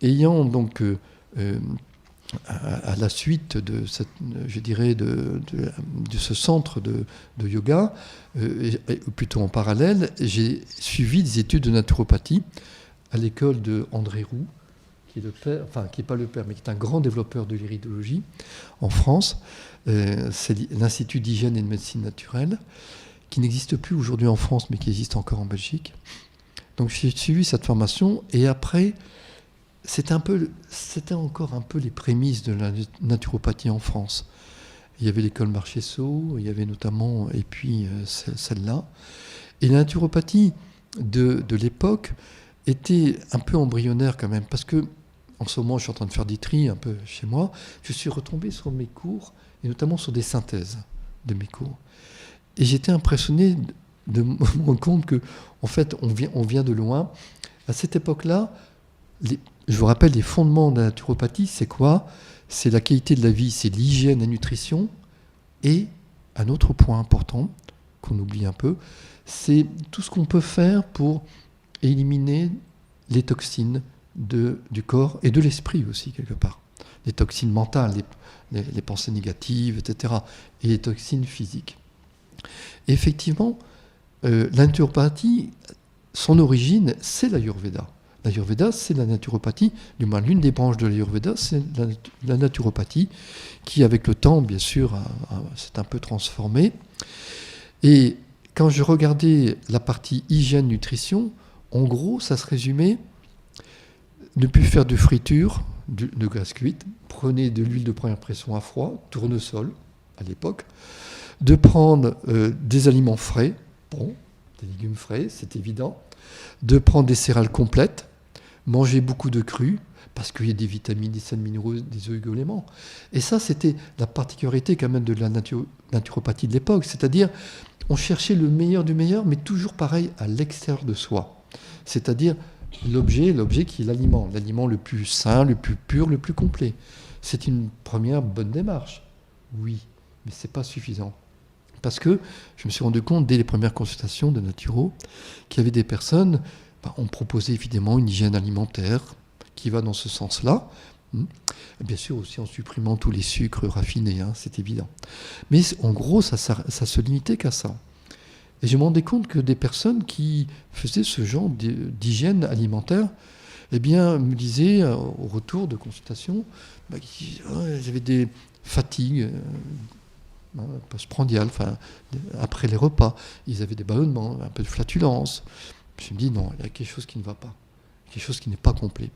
ayant donc à la suite de cette, je dirais, de ce centre de yoga, plutôt en parallèle, j'ai suivi des études de naturopathie à l'école de André Roux, qui n'est pas le père, mais qui est un grand développeur de l'iridologie en France. C'est l'Institut d'hygiène et de médecine naturelle, qui n'existe plus aujourd'hui en France, mais qui existe encore en Belgique. Donc j'ai suivi cette formation, et après, c'était encore un peu les prémices de la naturopathie en France. Il y avait l'école Marchesso, il y avait notamment, et puis celle-là. Et la naturopathie de l'époque était un peu embryonnaire quand même, parce que en ce moment, je suis en train de faire des tris un peu chez moi. Je suis retombé sur mes cours, et notamment sur des synthèses de mes cours. Et j'étais impressionné de me rendre compte que, en fait, on vient de loin. À cette époque-là, je vous rappelle, les fondements de la naturopathie, c'est quoi ? C'est la qualité de la vie, c'est l'hygiène, la nutrition. Et un autre point important, qu'on oublie un peu, c'est tout ce qu'on peut faire pour éliminer les toxines du corps et de l'esprit aussi, quelque part. Les toxines mentales, les pensées négatives, etc. Et les toxines physiques. Et effectivement, la naturopathie, son origine, c'est l'Ayurveda. L'Ayurveda, c'est la naturopathie, du moins l'une des branches de l'Ayurveda, c'est la naturopathie, qui avec le temps, bien sûr, s'est un peu transformée. Et quand je regardais la partie hygiène-nutrition, en gros, ça se résumait: ne plus faire de friture, de graisse cuite, prenez de l'huile de première pression à froid, tournesol à l'époque, de prendre des aliments frais, des légumes frais, c'est évident, de prendre des céréales complètes, manger beaucoup de cru, parce qu'il y a des vitamines, des sels minéraux, des oligo-éléments. Et ça, c'était la particularité quand même de la naturopathie de l'époque, c'est-à-dire on cherchait le meilleur du meilleur, mais toujours pareil à l'extérieur de soi, c'est-à-dire l'objet qui est l'aliment le plus sain, le plus pur, le plus complet. C'est une première bonne démarche, oui, mais ce n'est pas suffisant. Parce que je me suis rendu compte, dès les premières consultations de naturo, qu'il y avait des personnes, on proposait évidemment une hygiène alimentaire qui va dans ce sens-là, Bien sûr aussi en supprimant tous les sucres raffinés, hein, c'est évident. Mais en gros, ça se limitait qu'à ça. Et je me rendais compte que des personnes qui faisaient ce genre d'hygiène alimentaire, eh bien, me disaient au retour de consultation, j'avais des fatigues postprandiales, après les repas, ils avaient des ballonnements, un peu de flatulence. Je me dis non, il y a quelque chose qui ne va pas, quelque chose qui n'est pas complet.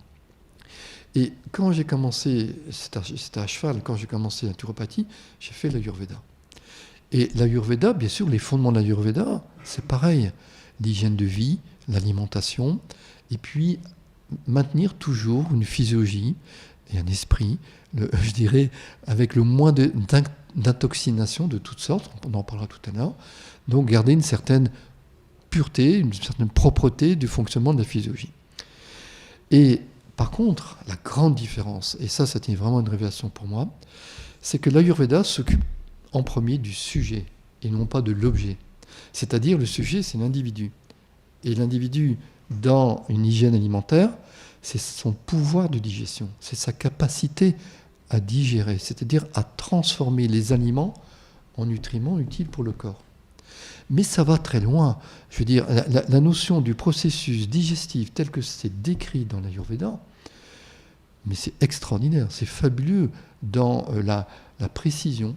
Et quand j'ai commencé, c'était à cheval, quand j'ai commencé la naturopathie, j'ai fait l'Ayurveda. Et l'Ayurveda, bien sûr, les fondements de l'Ayurveda, c'est pareil. L'hygiène de vie, l'alimentation, et puis maintenir toujours une physiologie et un esprit, je dirais, avec le moins d'intoxination de toutes sortes, on en parlera tout à l'heure, donc garder une certaine pureté, une certaine propreté du fonctionnement de la physiologie. Et par contre, la grande différence, et ça c'était vraiment une révélation pour moi, c'est que l'Ayurveda s'occupe en premier du sujet et non pas de l'objet. C'est-à-dire le sujet, c'est l'individu. Et l'individu, dans une hygiène alimentaire, c'est son pouvoir de digestion, c'est sa capacité à digérer, c'est-à-dire à transformer les aliments en nutriments utiles pour le corps. Mais ça va très loin. Je veux dire, la notion du processus digestif tel que c'est décrit dans l'Ayurveda, mais c'est extraordinaire, c'est fabuleux dans la précision,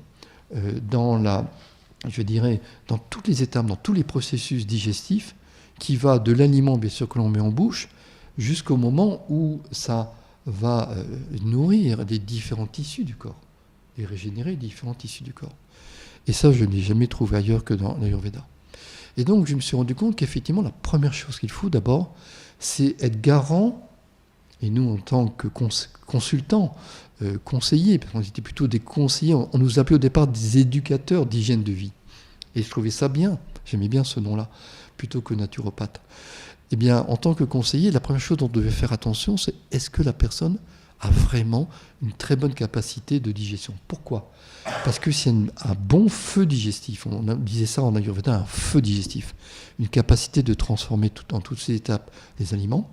dans dans toutes les étapes, dans tous les processus digestifs, qui va de l'aliment, bien sûr, que l'on met en bouche, jusqu'au moment où ça va nourrir les différents tissus du corps et régénérer les différents tissus du corps. Et ça, je ne l'ai jamais trouvé ailleurs que dans l'Ayurveda. Et donc, je me suis rendu compte qu'effectivement, la première chose qu'il faut d'abord, c'est être garant, et nous, en tant que consultants, conseillers, parce qu'on était plutôt des conseillers, on nous appelait au départ des éducateurs d'hygiène de vie. Et je trouvais ça bien, j'aimais bien ce nom-là, plutôt que naturopathe. Eh bien, en tant que conseiller, la première chose dont on devait faire attention, c'est est-ce que la personne a vraiment une très bonne capacité de digestion. Pourquoi ? Parce que c'est un bon feu digestif, on disait ça en Ayurveda, un feu digestif, une capacité de transformer dans toutes ces étapes les aliments.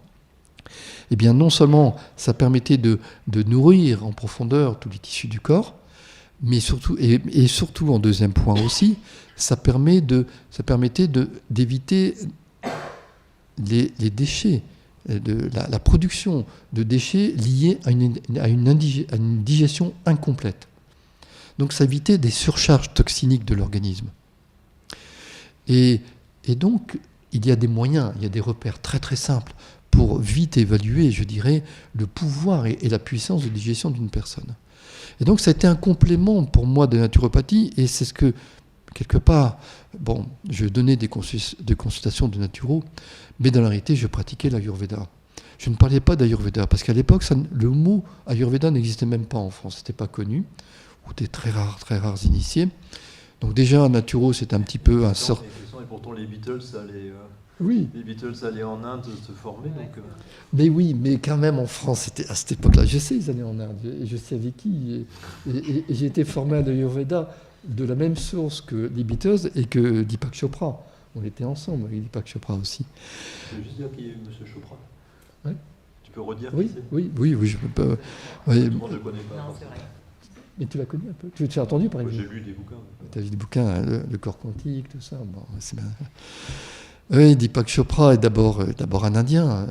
Eh bien, non seulement ça permettait de nourrir en profondeur tous les tissus du corps, mais surtout, et surtout en deuxième point aussi, ça permettait d'éviter les déchets, la production de déchets liés à une digestion incomplète. Donc ça évitait des surcharges toxiniques de l'organisme. Et donc, il y a des moyens, il y a des repères très très simples pour vite évaluer, je dirais, le pouvoir et la puissance de digestion d'une personne. Et donc ça a été un complément pour moi de la naturopathie, et c'est ce que, quelque part, je donnais des consultations de naturo, mais dans la réalité, je pratiquais l'Ayurveda. Je ne parlais pas d'Ayurveda, parce qu'à l'époque, le mot Ayurveda n'existait même pas en France, c'était pas connu, ou des très rares initiés. Donc déjà, naturo, c'est un petit peu un sort. Et pourtant, les Beatles, oui. Les Beatles allaient en Inde se former. Donc... Mais oui, mais quand même en France, c'était à cette époque-là. Je sais, ils allaient en Inde, et je sais avec qui. Et j'ai été formé à l'Ayurveda de la même source que les Beatles et que Deepak Chopra. On était ensemble avec Deepak Chopra aussi. Tu veux juste dire qui est M. Chopra ? Oui. Tu peux redire oui, qui c'est ? Oui, je peux. Tout le monde ne le connaît pas. Non, c'est vrai. Mais tu l'as connu un peu ? Tu as entendu par exemple ? J'ai lu des bouquins. Tu as lu des bouquins, le corps quantique, tout ça. Bon, c'est bien. Oui, Deepak Chopra est d'abord un Indien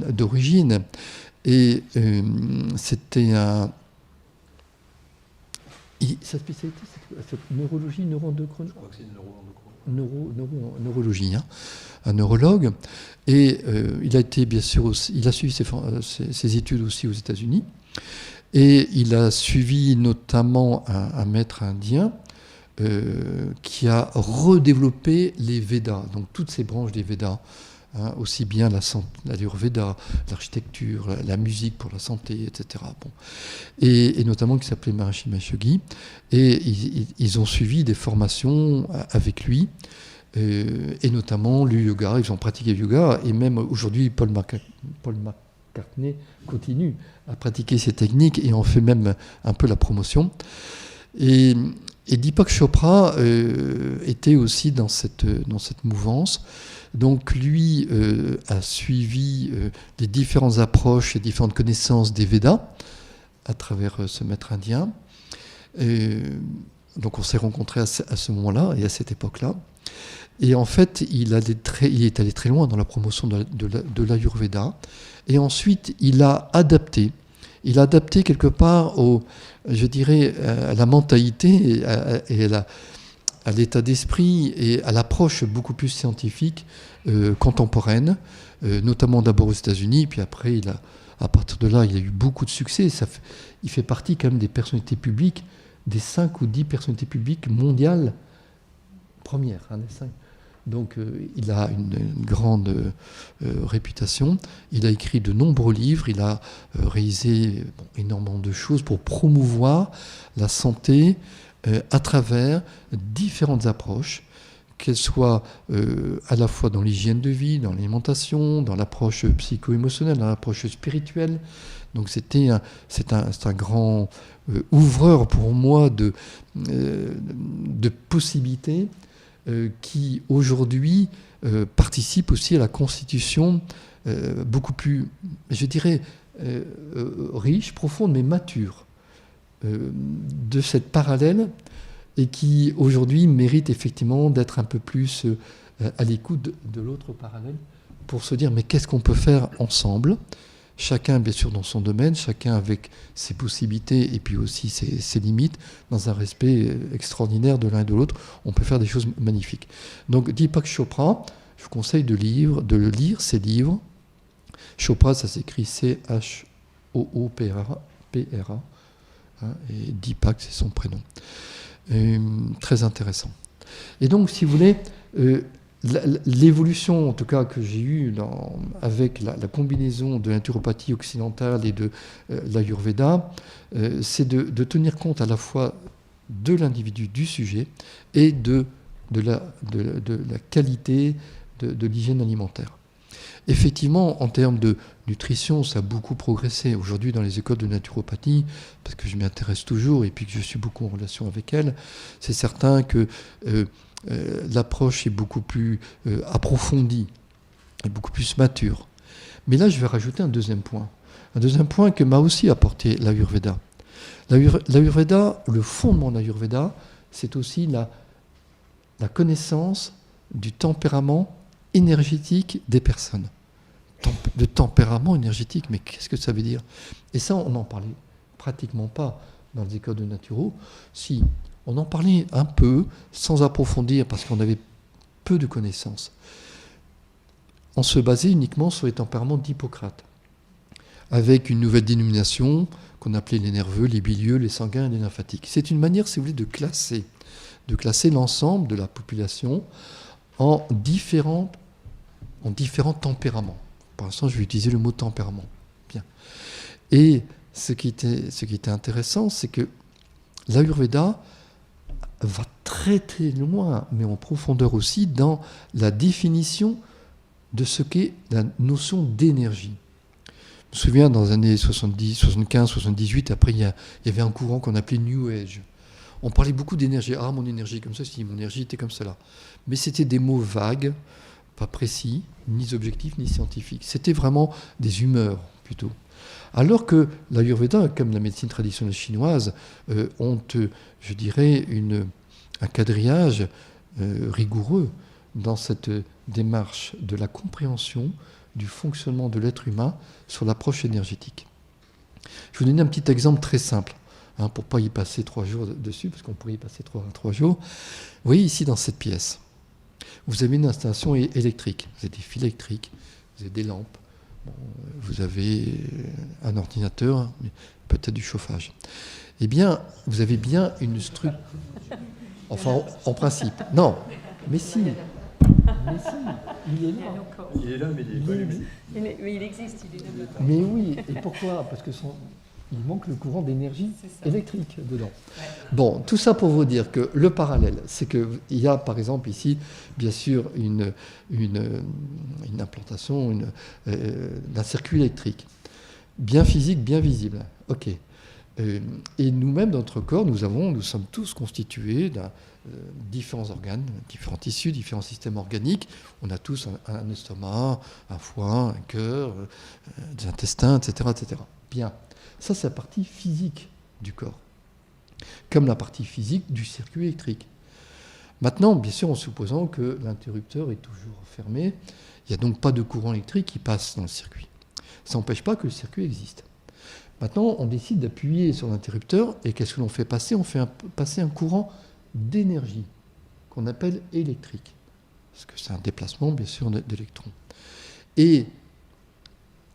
d'origine. Et c'était un... Sa spécialité, c'est neurologie, neuroendocrinologie. Je crois que c'est une neurologie, hein, un neurologue. Et il a été, bien sûr, aussi, il a suivi ses études aussi aux États-Unis. Et il a suivi notamment un maître indien qui a redéveloppé les Védas, donc toutes ces branches des Védas, hein, aussi bien l'Ayurveda, l'architecture, la musique pour la santé, etc. Bon. Et notamment qui s'appelait Maharishi Mahesh Yogi. Et ils ont suivi des formations avec lui, et notamment le yoga. Ils ont pratiqué le yoga, et même aujourd'hui, Paul McCartney continue à pratiquer ces techniques et en fait même un peu la promotion. Et Deepak Chopra était aussi dans cette mouvance. Donc lui a suivi les différentes approches et différentes connaissances des Védas, à travers ce maître indien. Donc on s'est rencontrés à ce moment-là et à cette époque-là. Et en fait, il est allé très loin dans la promotion de l'Ayurveda. Et ensuite, il a adapté quelque part je dirais, à la mentalité et à l'état d'esprit et à l'approche beaucoup plus scientifique contemporaine, notamment d'abord aux États-Unis, puis après, à partir de là, il a eu beaucoup de succès. Il fait partie quand même des personnalités publiques, des 5 ou 10 personnalités publiques mondiales premières, des 5. Donc il a une grande réputation. Il a écrit de nombreux livres. Il a réalisé énormément de choses pour promouvoir la santé à travers différentes approches, qu'elles soient à la fois dans l'hygiène de vie, dans l'alimentation, dans l'approche psycho-émotionnelle, dans l'approche spirituelle. Donc c'est un grand ouvreur pour moi de possibilités qui aujourd'hui participe aussi à la constitution beaucoup plus, je dirais, riche, profonde, mais mature de cette parallèle et qui aujourd'hui mérite effectivement d'être un peu plus à l'écoute de l'autre parallèle pour se dire mais qu'est-ce qu'on peut faire ensemble ? Chacun, bien sûr, dans son domaine, chacun avec ses possibilités et puis aussi ses limites, dans un respect extraordinaire de l'un et de l'autre, on peut faire des choses magnifiques. Donc, Deepak Chopra, je vous conseille de lire ses livres. Chopra, ça s'écrit Choopra, et Deepak, c'est son prénom. Très intéressant. Et donc, si vous voulez, l'évolution, en tout cas, que j'ai eue avec la combinaison de la naturopathie occidentale et de l'Ayurveda, c'est de tenir compte à la fois de l'individu, du sujet, et de la qualité de l'hygiène alimentaire. Effectivement, en termes de nutrition, ça a beaucoup progressé. Aujourd'hui, dans les écoles de naturopathie, parce que je m'y intéresse toujours et puis que je suis beaucoup en relation avec elles, c'est certain que l'approche est beaucoup plus approfondie et beaucoup plus mature. Mais là, je vais rajouter un deuxième point que m'a aussi apporté l'Ayurveda. L'Ayurveda, le fondement de l'Ayurveda, c'est aussi la connaissance du tempérament énergétique des personnes. De tempérament énergétique, mais qu'est-ce que ça veut dire ? Et ça, on n'en parlait pratiquement pas dans les écoles de naturo. Si, on en parlait un peu, sans approfondir, parce qu'on avait peu de connaissances. On se basait uniquement sur les tempéraments d'Hippocrate, avec une nouvelle dénomination qu'on appelait les nerveux, les bilieux, les sanguins et les lymphatiques. C'est une manière, si vous voulez, de classer l'ensemble de la population en différents tempéraments. Pour l'instant, je vais utiliser le mot tempérament. Bien. Et ce qui était intéressant, c'est que l'Ayurveda va très très loin, mais en profondeur aussi, dans la définition de ce qu'est la notion d'énergie. Je me souviens, dans les années 70, 75, 78, après, il y avait un courant qu'on appelait New Age. On parlait beaucoup d'énergie. Ah, mon énergie comme ça, si mon énergie était comme cela. Mais c'était des mots vagues, pas précis, ni objectifs, ni scientifiques. C'était vraiment des humeurs, plutôt. Alors que l'Ayurveda, comme la médecine traditionnelle chinoise, ont, je dirais, un quadrillage rigoureux dans cette démarche de la compréhension du fonctionnement de l'être humain sur l'approche énergétique. Je vais vous donner un petit exemple très simple, pour ne pas y passer 3 jours dessus, parce qu'on pourrait y passer 3 jours. Vous voyez ici dans cette pièce, vous avez une installation électrique, vous avez des fils électriques, vous avez des lampes, vous avez un ordinateur, peut-être du chauffage. Eh bien, vous avez bien une structure. Enfin, en principe. Non, mais si. Il est là. Il est là, mais il n'est pas allumé. Mais il existe, il est là. Mais oui, et pourquoi ? Parce que il manque le courant d'énergie électrique dedans. Ouais. Bon, tout ça pour vous dire que le parallèle, c'est qu'il y a par exemple ici, bien sûr, une implantation d'un circuit électrique, bien physique, bien visible. Ok. Et nous-mêmes, dans notre corps, nous sommes tous constitués d'un différents organes, différents tissus, différents systèmes organiques. On a tous un estomac, un foie, un cœur, des intestins, etc., etc. Bien. Ça, c'est la partie physique du corps, comme la partie physique du circuit électrique. Maintenant, bien sûr, en supposant que l'interrupteur est toujours fermé, il n'y a donc pas de courant électrique qui passe dans le circuit. Ça n'empêche pas que le circuit existe. Maintenant, on décide d'appuyer sur l'interrupteur, et qu'est-ce que l'on fait passer? On fait passer un courant d'énergie, qu'on appelle électrique, parce que c'est un déplacement, bien sûr, d'électrons. Et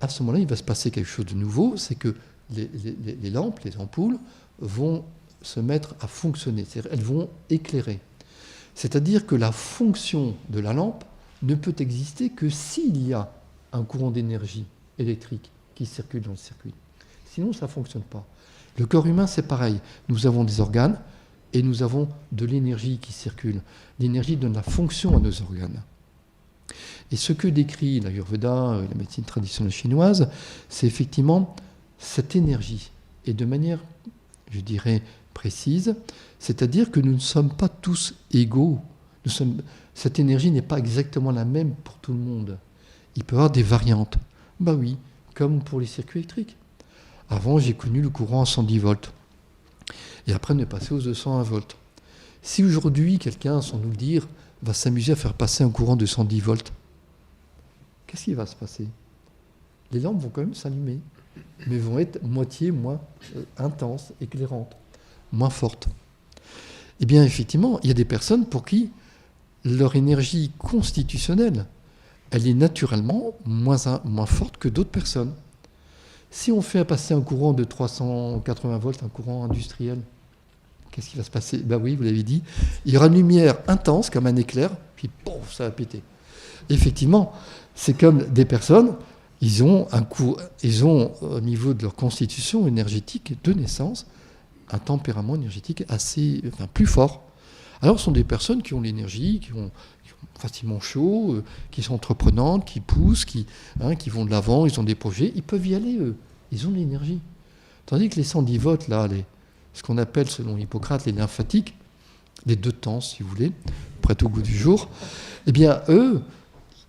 à ce moment-là, il va se passer quelque chose de nouveau, c'est que les lampes, les ampoules, vont se mettre à fonctionner, c'est-à-dire elles vont éclairer. C'est-à-dire que la fonction de la lampe ne peut exister que s'il y a un courant d'énergie électrique qui circule dans le circuit. Sinon, ça ne fonctionne pas. Le corps humain, c'est pareil. Nous avons des organes et nous avons de l'énergie qui circule. L'énergie donne la fonction à nos organes. Et ce que décrit l'Ayurveda, la médecine traditionnelle chinoise, c'est effectivement cette énergie. Et de manière, je dirais, précise, c'est-à-dire que nous ne sommes pas tous égaux. Cette énergie n'est pas exactement la même pour tout le monde. Il peut y avoir des variantes. Ben oui, comme pour les circuits électriques. Avant, j'ai connu le courant à 110 volts. Et après, on est passé aux 201 volts. Si aujourd'hui, quelqu'un, sans nous le dire, va s'amuser à faire passer un courant de 110 volts, qu'est-ce qui va se passer? Les lampes vont quand même s'allumer, mais vont être moitié moins intenses, éclairantes, moins fortes. Eh bien, effectivement, il y a des personnes pour qui leur énergie constitutionnelle, elle est naturellement moins forte que d'autres personnes. Si on fait passer un courant de 380 volts, un courant industriel, qu'est-ce qui va se passer? Ben oui, vous l'avez dit, il y aura une lumière intense comme un éclair, puis pouf, ça va péter. Effectivement, c'est comme des personnes, ils ont au niveau de leur constitution énergétique de naissance, un tempérament énergétique plus fort. Alors, ce sont des personnes qui ont l'énergie, qui ont facilement chaud, qui sont entreprenantes, qui poussent, qui vont de l'avant, ils ont des projets, ils peuvent y aller, eux. Ils ont de l'énergie. Tandis que les 110 volts, là, ce qu'on appelle, selon Hippocrate, les lymphatiques, les deux temps, si vous voulez, prêt au goût du jour, eh bien, eux,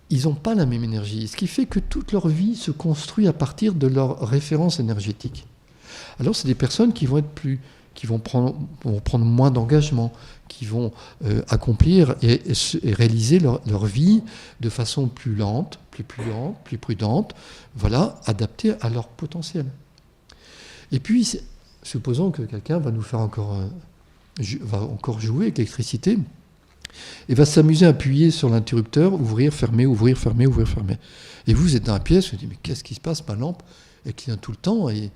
ils n'ont pas la même énergie. Ce qui fait que toute leur vie se construit à partir de leur référence énergétique. Alors, c'est des personnes qui vont prendre moins d'engagement, qui vont accomplir et réaliser leur vie de façon plus lente, plus prudente, voilà, adaptée à leur potentiel. Et puis, supposons que quelqu'un va nous faire encore jouer avec l'électricité, et va s'amuser à appuyer sur l'interrupteur, ouvrir, fermer, ouvrir, fermer, ouvrir, fermer. Et vous êtes dans la pièce, vous dites, mais qu'est-ce qui se passe? Ma lampe, elle clignote tout le temps, et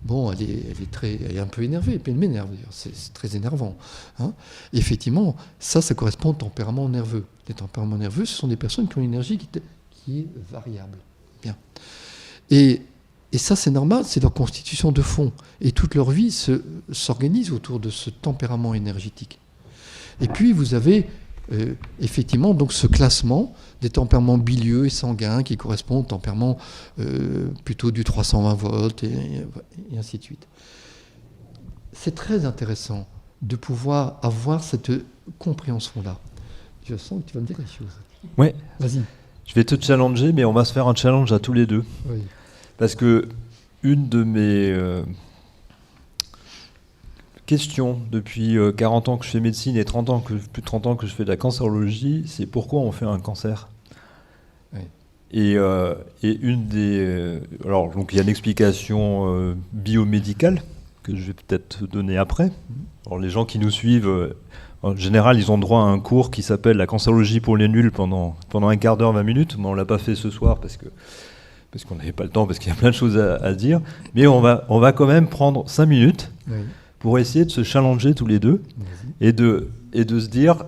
bon, elle est un peu énervée, et puis elle m'énerve d'ailleurs, c'est très énervant. Hein. Et effectivement, ça correspond au tempérament nerveux. Les tempéraments nerveux, ce sont des personnes qui ont une énergie qui est variable. Bien. Et ça, c'est normal, c'est leur constitution de fond. Et toute leur vie s'organise autour de ce tempérament énergétique. Et puis, vous avez effectivement donc ce classement des tempéraments bilieux et sanguins qui correspondent au tempérament plutôt du 320 volts et ainsi de suite. C'est très intéressant de pouvoir avoir cette compréhension-là. Je sens que tu vas me dire quelque chose. Oui. Vas-y. Je vais te challenger, mais on va se faire un challenge à tous les deux. Oui. Parce que une de mes questions depuis 40 ans que je fais médecine et plus de 30 ans que je fais de la cancérologie, c'est pourquoi on fait un cancer. Oui. Et une des... alors, donc il y a une explication biomédicale que je vais peut-être donner après. Alors, les gens qui nous suivent, en général, ils ont droit à un cours qui s'appelle la cancérologie pour les nuls pendant un quart d'heure, 20 minutes. Mais on ne l'a pas fait ce soir parce qu'on n'avait pas le temps, parce qu'il y a plein de choses à dire. Mais on va quand même prendre 5 minutes pour essayer de se challenger tous les deux et de se dire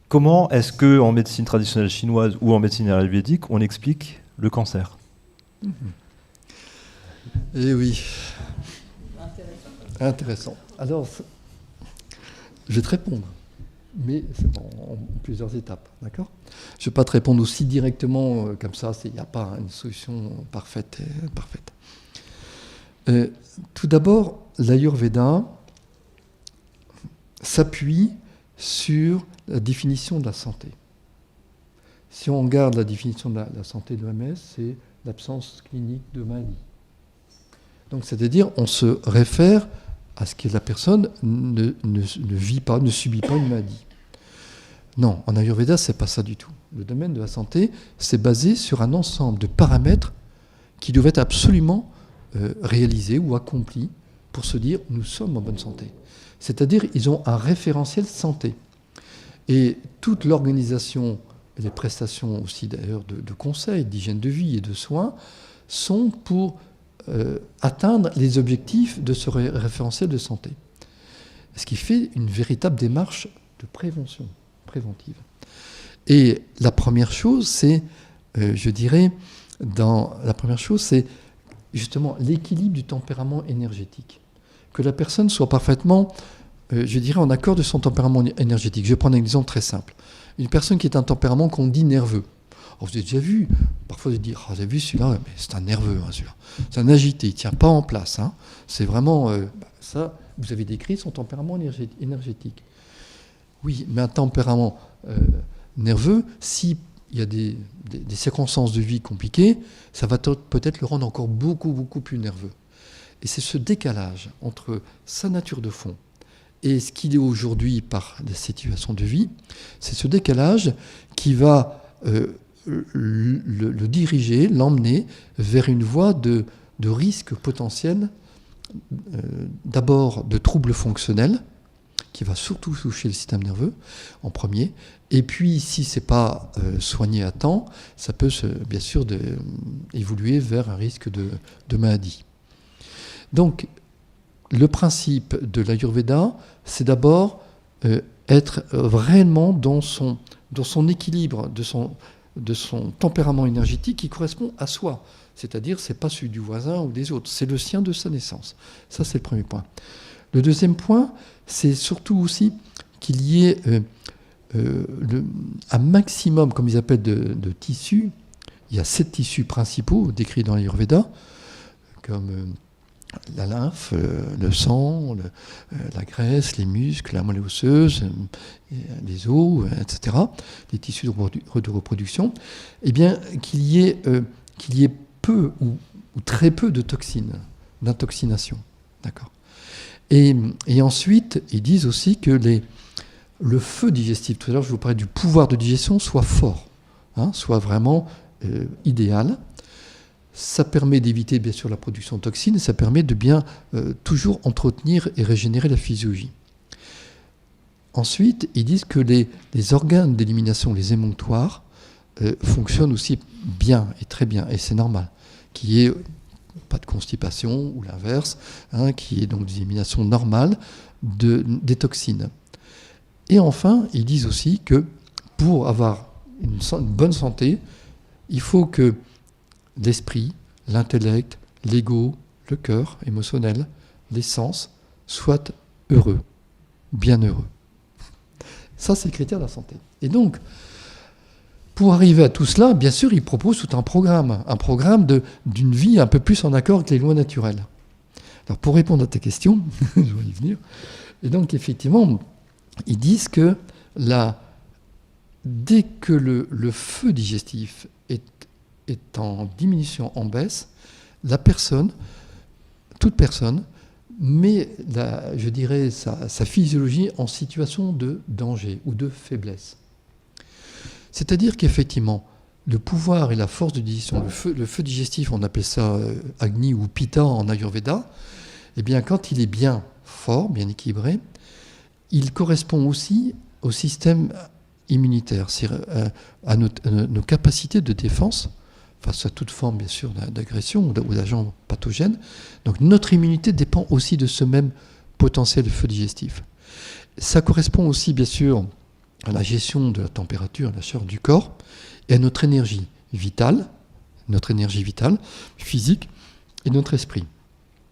comment est-ce qu'en médecine traditionnelle chinoise ou en médecine ayurvédique, on explique le cancer. Eh oui. Intéressant. Alors, je vais te répondre, mais c'est en plusieurs étapes, d'accord? Je ne vais pas te répondre aussi directement comme ça, il n'y a pas une solution parfaite. Tout d'abord, l'Ayurveda s'appuie sur la définition de la santé. Si on regarde la définition de la santé de l'OMS, c'est l'absence clinique de maladie. Donc, c'est-à-dire, on se réfère à ce que la personne ne vit pas, ne subit pas une maladie. Non, en Ayurveda, c'est pas ça du tout. Le domaine de la santé, c'est basé sur un ensemble de paramètres qui doivent être absolument réalisés ou accomplis pour se dire nous sommes en bonne santé. C'est-à-dire ils ont un référentiel santé. Et toute l'organisation, et les prestations aussi d'ailleurs de conseils, d'hygiène de vie et de soins sont pour atteindre les objectifs de ce référentiel de santé. Ce qui fait une véritable démarche de préventive. Et la première chose, c'est, c'est justement l'équilibre du tempérament énergétique. Que la personne soit parfaitement, en accord de son tempérament énergétique. Je vais prendre un exemple très simple. Une personne qui est un tempérament qu'on dit nerveux. Alors, vous avez déjà vu, parfois vous dites, vous avez vu celui-là, mais c'est un nerveux, hein, celui-là. C'est un agité, il ne tient pas en place. Hein. C'est vraiment, ça, vous avez décrit son tempérament énergétique. Oui, mais un tempérament nerveux, s'il y a des circonstances de vie compliquées, ça va peut-être le rendre encore beaucoup, beaucoup plus nerveux. Et c'est ce décalage entre sa nature de fond et ce qu'il est aujourd'hui par des situations de vie, c'est ce décalage qui va le diriger, l'emmener vers une voie de risque potentiel, d'abord de troubles fonctionnels, qui va surtout toucher le système nerveux en premier. Et puis, si ce n'est pas soigné à temps, ça peut bien sûr évoluer vers un risque de maladie. Donc, le principe de l'Ayurveda, c'est d'abord être réellement dans son équilibre, de son tempérament énergétique qui correspond à soi. C'est-à-dire, ce n'est pas celui du voisin ou des autres, c'est le sien de sa naissance. Ça, c'est le premier point. Le deuxième point, c'est surtout aussi qu'il y ait un maximum, comme ils appellent, de tissus. Il y a 7 tissus principaux décrits dans l'Ayurveda, comme la lymphe, le sang, la graisse, les muscles, la moelle osseuse, les os, etc., les tissus de reproduction, eh bien, qu'il y ait peu ou très peu de toxines, d'intoxination. D'accord. Et ensuite, ils disent aussi que le feu digestif, tout à l'heure je vous parlais du pouvoir de digestion, soit fort, soit vraiment idéal. Ça permet d'éviter bien sûr la production de toxines et ça permet de bien toujours entretenir et régénérer la physiologie. Ensuite, ils disent que les organes d'élimination, les émonctoires, fonctionnent aussi bien et très bien, et c'est normal, qu'il y ait pas de constipation ou l'inverse, qui est donc des éliminations normales des toxines. Et enfin, ils disent aussi que pour avoir une bonne santé, il faut que l'esprit, l'intellect, l'ego, le cœur émotionnel, les sens soient heureux, bien heureux. Ça, c'est le critère de la santé. Et donc, pour arriver à tout cela, bien sûr, il propose tout un programme d'une vie un peu plus en accord avec les lois naturelles. Alors, pour répondre à ta question, je vais y venir, et donc, effectivement, ils disent que dès que le feu digestif est en diminution, en baisse, toute personne met, sa physiologie en situation de danger ou de faiblesse. C'est-à-dire qu'effectivement, le pouvoir et la force de digestion, le feu digestif, on appelle ça Agni ou Pitta en Ayurveda, eh bien, quand il est bien fort, bien équilibré, il correspond aussi au système immunitaire, c'est-à-dire à nos capacités de défense face à toute forme, bien sûr, d'agression ou d'agents pathogènes. Donc notre immunité dépend aussi de ce même potentiel de feu digestif. Ça correspond aussi, bien sûr, à la gestion de la température, la chaleur du corps, et à notre énergie vitale, physique, et notre esprit.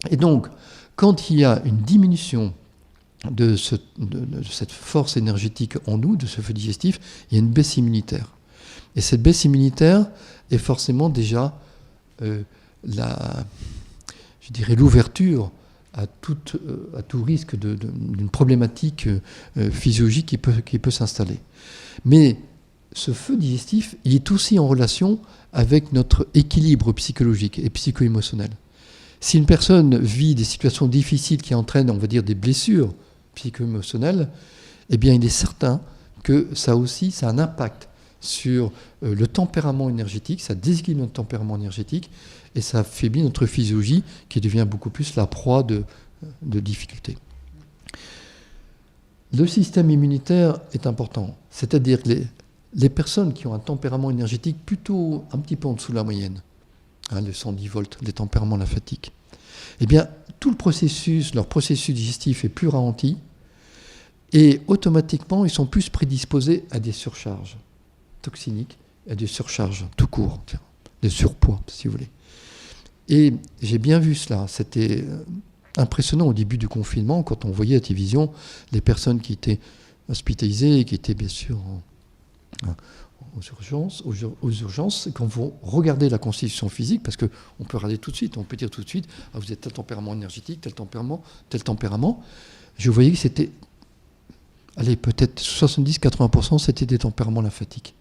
Et donc, quand il y a une diminution de cette force énergétique en nous, de ce feu digestif, il y a une baisse immunitaire. Et cette baisse immunitaire est forcément déjà l'ouverture à tout risque d'une problématique physiologique qui peut s'installer. Mais ce feu digestif, il est aussi en relation avec notre équilibre psychologique et psycho-émotionnel. Si une personne vit des situations difficiles qui entraînent, on va dire, des blessures psycho-émotionnelles, eh bien, il est certain que ça aussi, ça a un impact sur le tempérament énergétique, ça déséquilibre notre tempérament énergétique et ça affaiblit notre physiologie qui devient beaucoup plus la proie de difficultés. Le système immunitaire est important, c'est-à-dire que les personnes qui ont un tempérament énergétique plutôt un petit peu en dessous de la moyenne, les 110 volts, les tempéraments lymphatiques, eh bien, tout leur processus digestif est plus ralenti et automatiquement, ils sont plus prédisposés à des surcharges toxiniques, à des surcharges tout court, des surpoids, si vous voulez. Et j'ai bien vu cela, c'était impressionnant au début du confinement, quand on voyait à la télévision les personnes qui étaient hospitalisées et qui étaient bien sûr aux urgences, quand vous regardez la constitution physique, parce qu'on peut regarder tout de suite, on peut dire tout de suite, vous êtes tel tempérament énergétique, tel tempérament, je voyais que c'était, peut-être 70-80%, c'était des tempéraments lymphatiques.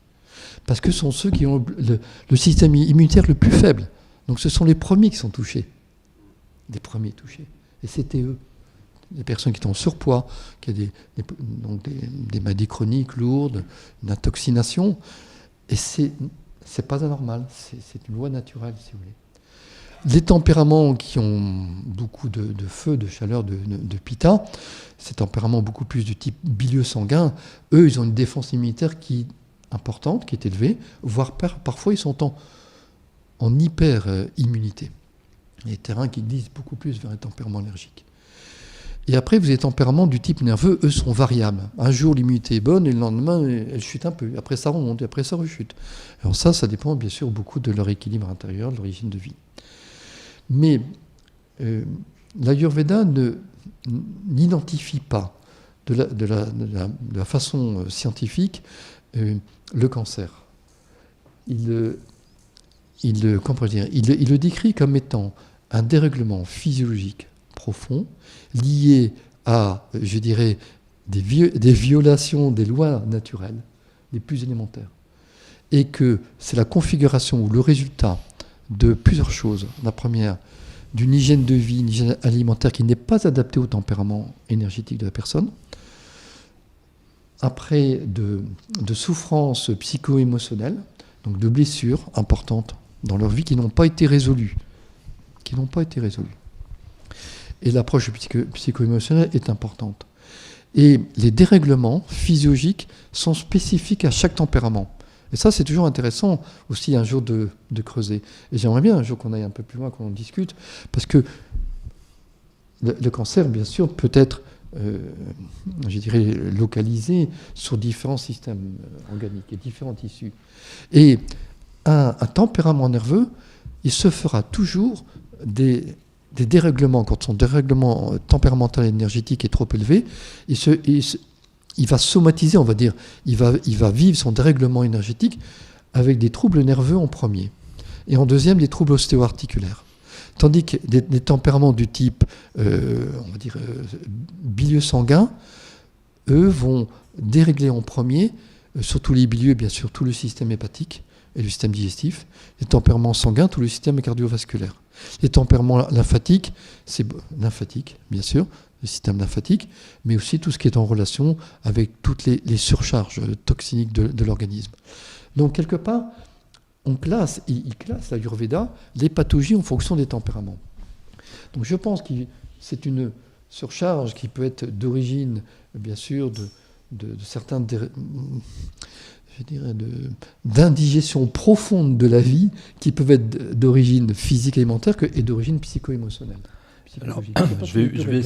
Parce que ce sont ceux qui ont le système immunitaire le plus faible. Donc ce sont les premiers qui sont touchés. Les premiers touchés. Et c'était eux. Des personnes qui étaient en surpoids, qui ont des maladies chroniques lourdes, une intoxination. Et c'est pas anormal, c'est une loi naturelle, si vous voulez. Les tempéraments qui ont beaucoup de feu, de chaleur, de pitta, ces tempéraments beaucoup plus du type bilieux sanguin, eux, ils ont une défense immunitaire qui est importante, qui est élevée, voire parfois ils sont en hyper-immunité. Les terrains qui glissent beaucoup plus vers les tempéraments allergiques. Et après, vous avez des tempéraments du type nerveux, eux sont variables. Un jour, l'immunité est bonne et le lendemain, elle chute un peu. Après, ça remonte et après, ça rechute. Alors ça dépend bien sûr beaucoup de leur équilibre intérieur, de leur origine de vie. Mais l'Ayurveda n'identifie pas de la façon scientifique le cancer. Il le décrit comme étant un dérèglement physiologique profond lié à, je dirais, des violations des lois naturelles les plus élémentaires. Et que c'est la configuration ou le résultat de plusieurs choses. La première, d'une hygiène de vie, une hygiène alimentaire qui n'est pas adaptée au tempérament énergétique de la personne. Après, de souffrances psycho-émotionnelles, donc de blessures importantes dans leur vie qui n'ont pas été résolues. Et l'approche psycho-émotionnelle est importante. Et les dérèglements physiologiques sont spécifiques à chaque tempérament. Et ça, c'est toujours intéressant aussi un jour de creuser. Et j'aimerais bien un jour qu'on aille un peu plus loin, qu'on en discute, parce que le cancer, bien sûr, peut être, je dirais, localisé sur différents systèmes organiques et différents tissus. Et un tempérament nerveux, il se fera toujours des dérèglements. Quand son dérèglement tempéramental et énergétique est trop élevé, il va somatiser, on va dire, il va vivre son dérèglement énergétique avec des troubles nerveux en premier. Et en deuxième, des troubles ostéo-articulaires. Tandis que des tempéraments du type, on va dire, bilieux sanguin, eux vont dérégler en premier, surtout les bilieux, bien sûr, tout le système hépatique et le système digestif. Les tempéraments sanguins, tout le système cardiovasculaire. Les tempéraments lymphatiques, c'est lymphatique, bien sûr, le système lymphatique, mais aussi tout ce qui est en relation avec toutes les surcharges toxiniques de l'organisme. Donc, quelque part, il classe l'Ayurveda, les pathologies en fonction des tempéraments. Donc, je pense que c'est une surcharge qui peut être d'origine, bien sûr, de certains, je dirais, d'indigestion profonde de la vie, qui peuvent être d'origine physique et alimentaire et d'origine psycho-émotionnelle. Alors, je vais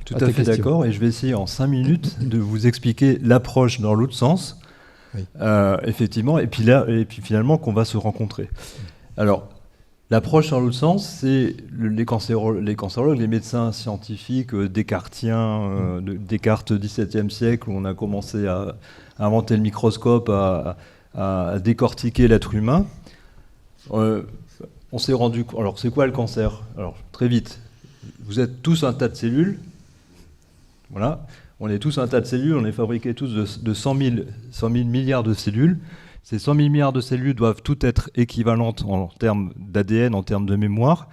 tout à fait d'accord, et je vais essayer en 5 minutes de vous expliquer l'approche dans l'autre sens, oui. Effectivement, et puis finalement qu'on va se rencontrer. Alors, l'approche dans l'autre sens, c'est les cancérologues, les médecins scientifiques descartiens, Descartes XVIIe siècle, où on a commencé à inventer le microscope, à décortiquer l'être humain. On s'est rendu compte. Alors, c'est quoi le cancer? Alors, très vite. Vous êtes tous un tas de cellules. Voilà. On est tous un tas de cellules. On est fabriqués tous de 100 000 milliards de cellules. Ces 100 000 milliards de cellules doivent toutes être équivalentes en termes d'ADN, en termes de mémoire.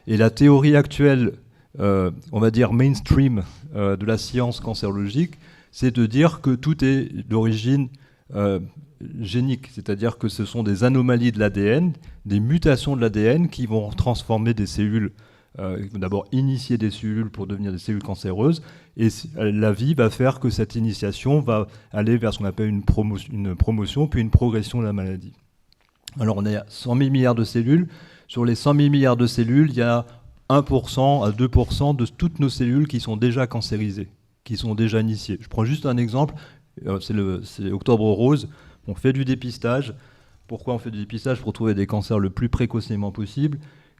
Et la théorie actuelle, on va dire mainstream, de la science cancérologique, c'est de dire que tout est d'origine génique, c'est-à-dire que ce sont des anomalies de l'ADN, des mutations de l'ADN qui vont transformer des cellules, qui vont d'abord initier des cellules pour devenir des cellules cancéreuses, et la vie va faire que cette initiation va aller vers ce qu'on appelle une promotion, puis une progression de la maladie. Alors on est à 100 000 milliards de cellules. Sur les 100 000 milliards de cellules, il y a 1% à 2% de toutes nos cellules qui sont déjà cancérisées, qui sont déjà initiées. Je prends juste un exemple, c'est Octobre Rose. On fait du dépistage. Pourquoi on fait du dépistage? Pour trouver des cancers le plus précocement possible.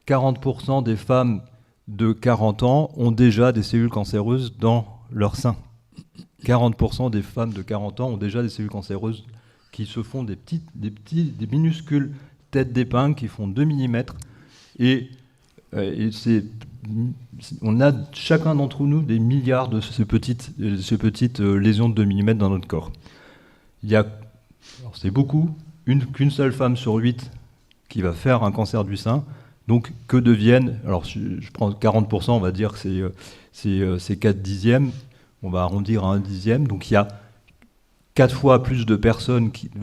40% des femmes de 40 ans ont déjà des cellules cancéreuses dans leur sein. 40% des femmes de 40 ans ont déjà des cellules cancéreuses qui se font des minuscules têtes d'épingle qui font 2 mm. On a chacun d'entre nous des milliards de ces petites lésions de 2 mm dans notre corps. Alors c'est beaucoup, qu'une seule femme sur 8 qui va faire un cancer du sein. Donc que deviennent, alors je prends 40%, on va dire que c'est 4 dixièmes, on va arrondir à 1 dixième. Donc il y a 4 fois plus de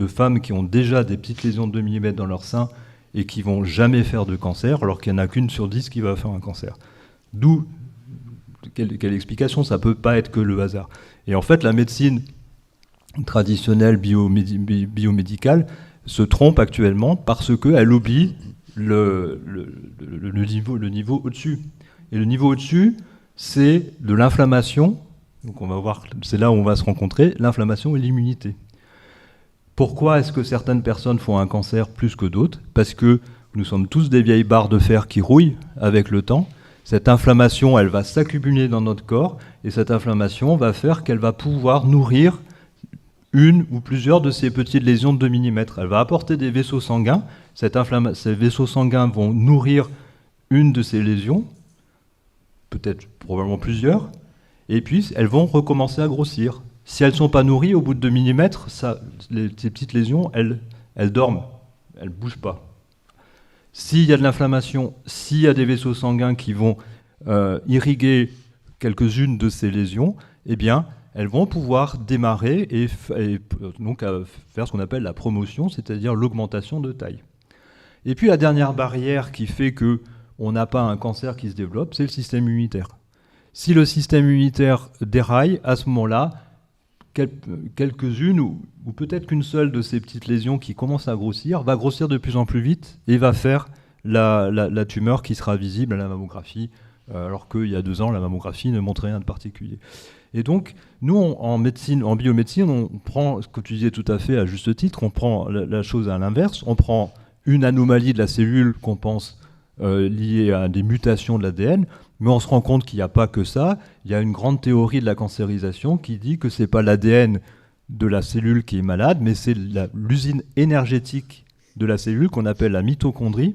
femmes qui ont déjà des petites lésions de 2 mm dans leur sein et qui vont jamais faire de cancer, alors qu'il n'y en a qu'une sur 10 qui va faire un cancer. D'où, quelle explication? Ça ne peut pas être que le hasard. Et en fait, la médecine traditionnelle biomédicale se trompe actuellement parce qu'elle oublie le niveau au-dessus. Et le niveau au-dessus, c'est de l'inflammation. Donc on va voir, c'est là où on va se rencontrer, l'inflammation et l'immunité. Pourquoi est-ce que certaines personnes font un cancer plus que d'autres? Parce que nous sommes tous des vieilles barres de fer qui rouillent avec le temps. Cette inflammation, elle va s'accumuler dans notre corps, et cette inflammation va faire qu'elle va pouvoir nourrir une ou plusieurs de ces petites lésions de 2 mm. Elle va apporter des vaisseaux sanguins. Ces vaisseaux sanguins vont nourrir une de ces lésions, peut-être probablement plusieurs, et puis elles vont recommencer à grossir. Si elles ne sont pas nourries, au bout de 2 mm, ces petites lésions, elles dorment, elles ne bougent pas. S'il y a de l'inflammation, s'il y a des vaisseaux sanguins qui vont irriguer quelques-unes de ces lésions, eh bien, elles vont pouvoir démarrer et donc faire ce qu'on appelle la promotion, c'est-à-dire l'augmentation de taille. Et puis la dernière barrière qui fait qu'on n'a pas un cancer qui se développe, c'est le système immunitaire. Si le système immunitaire déraille, à ce moment-là, quelques-unes ou peut-être qu'une seule de ces petites lésions qui commencent à grossir va grossir de plus en plus vite et va faire la tumeur qui sera visible à la mammographie, alors qu'il y a 2 ans, la mammographie ne montrait rien de particulier. Et donc, nous, en biomédecine, on prend, ce que tu disais tout à fait à juste titre, on prend la chose à l'inverse, on prend une anomalie de la cellule qu'on pense liée à des mutations de l'ADN, mais on se rend compte qu'il n'y a pas que ça. Il y a une grande théorie de la cancérisation qui dit que ce n'est pas l'ADN de la cellule qui est malade, mais c'est l'usine énergétique de la cellule qu'on appelle la mitochondrie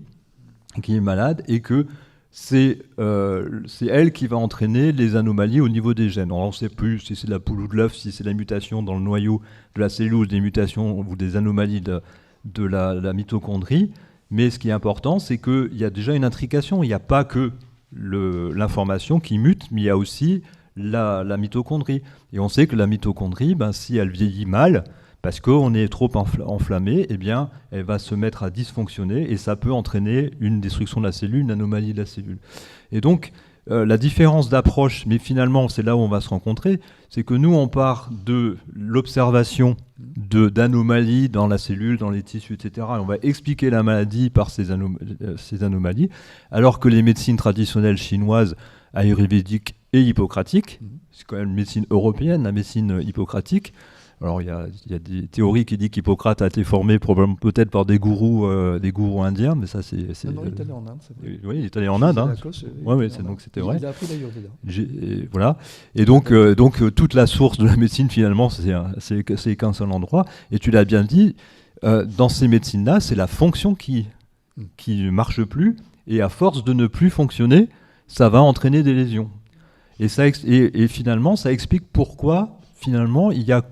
qui est malade, et que c'est elle qui va entraîner les anomalies au niveau des gènes. Alors on ne sait plus si c'est la poule ou de l'œuf, si c'est la mutation dans le noyau de la cellule ou des mutations ou des anomalies de la mitochondrie, mais ce qui est important, c'est qu'il y a déjà une intrication. Il n'y a pas que l'information qui mute, mais il y a aussi la mitochondrie. Et on sait que la mitochondrie, si elle vieillit mal, parce qu'on est trop enflammé, eh bien, elle va se mettre à dysfonctionner et ça peut entraîner une destruction de la cellule, une anomalie de la cellule. Et donc, la différence d'approche, mais finalement, c'est là où on va se rencontrer, c'est que nous, on part de l'observation d'anomalies dans la cellule, dans les tissus, etc. Et on va expliquer la maladie par ces anomalies, alors que les médecines traditionnelles chinoises, ayurvédiques et hippocratiques, c'est quand même une médecine européenne, la médecine hippocratique. Alors il y a des théories qui disent qu'Hippocrate a été formé peut-être par des gourous indiens, mais ça c'est. Non, il est allé en Inde. Oui, il est allé en Inde. Hein. Oui, donc c'était vrai. Il a appris l'Ayurveda. Voilà. Et donc toute la source de la médecine finalement c'est qu'un seul endroit. Et tu l'as bien dit, dans ces médecines-là, c'est la fonction qui ne marche plus, et à force de ne plus fonctionner, ça va entraîner des lésions. Et finalement, ça explique pourquoi finalement il y a,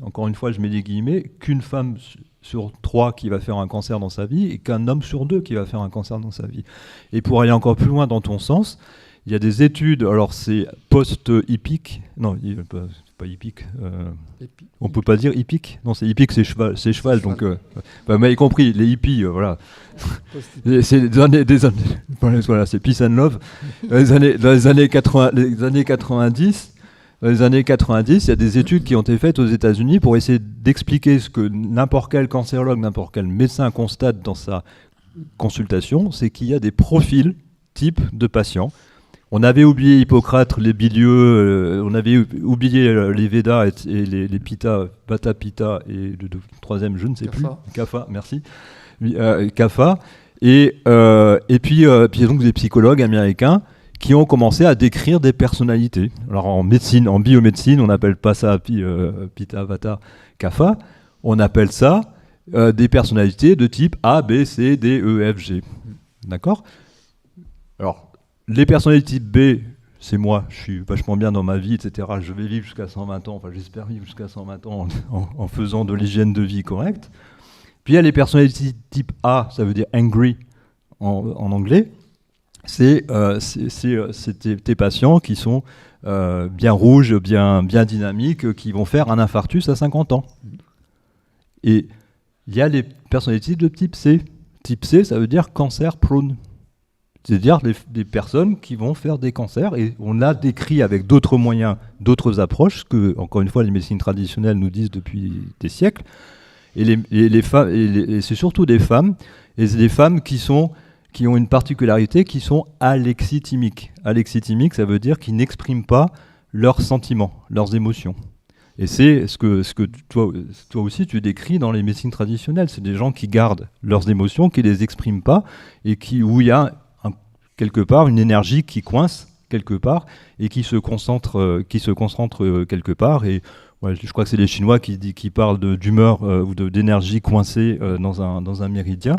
encore une fois, je mets des guillemets, qu'une femme sur 3 qui va faire un cancer dans sa vie et qu'un homme sur 2 qui va faire un cancer dans sa vie. Et pour aller encore plus loin dans ton sens, il y a des études, alors c'est post-hippique, non, c'est pas hippique, on peut pas dire hippique, non c'est hippique, c'est cheval, donc vous m'avez compris, les hippies, voilà. C'est voilà, c'est peace and love. Dans les années 90, il y a des études qui ont été faites aux États-Unis pour essayer d'expliquer ce que n'importe quel cancérologue, n'importe quel médecin constate dans sa consultation, c'est qu'il y a des profils types de patients. On avait oublié Hippocrate, les bilieux, on avait oublié les Védas et les Pitta, Vata Pitta et le troisième, je ne sais plus, Kapha, merci, Kapha. Et puis donc des psychologues américains qui ont commencé à décrire des personnalités. Alors en médecine, en biomédecine, on n'appelle pas ça Pitta, Vata, Kapha, on appelle ça des personnalités de type A, B, C, D, E, F, G. D'accord ? Alors, les personnalités type B, c'est moi, je suis vachement bien dans ma vie, etc. Je vais vivre jusqu'à 120 ans, enfin j'espère vivre jusqu'à 120 ans en faisant de l'hygiène de vie correcte. Puis il y a les personnalités type A, ça veut dire angry en anglais. C'est tes patients qui sont bien rouges, bien dynamiques, qui vont faire un infarctus à 50 ans. Et il y a les personnalités de type C. Type C, ça veut dire cancer prone. C'est-à-dire des personnes qui vont faire des cancers. Et on a décrit avec d'autres moyens, d'autres approches, que, encore une fois, les médecines traditionnelles nous disent depuis des siècles. Et c'est surtout des femmes, et c'est des femmes qui ont une particularité, qui sont alexithymiques. Alexithymiques, ça veut dire qu'ils n'expriment pas leurs sentiments, leurs émotions. Et c'est ce que toi aussi tu décris dans les médecines traditionnelles. C'est des gens qui gardent leurs émotions, qui ne les expriment pas, et où il y a quelque part une énergie qui coince quelque part et qui se concentre quelque part. Et ouais, je crois que c'est les Chinois qui parlent d'humeur ou d'énergie coincée dans un méridien.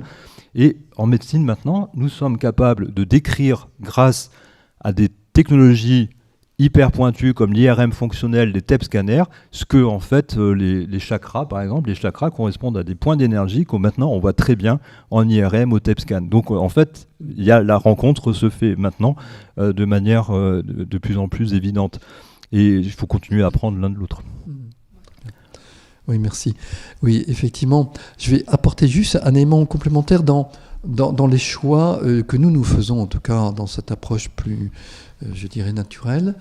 Et en médecine maintenant, nous sommes capables de décrire grâce à des technologies hyper pointues comme l'IRM fonctionnel, les TEP scanners, ce que en fait les chakras, par exemple, les chakras correspondent à des points d'énergie que maintenant on voit très bien en IRM au TEP scan. Donc en fait, la rencontre se fait maintenant de manière de plus en plus évidente. Et il faut continuer à apprendre l'un de l'autre. Oui, merci. Oui, effectivement, je vais apporter juste un élément complémentaire dans les choix que nous faisons, en tout cas dans cette approche plus, je dirais, naturelle,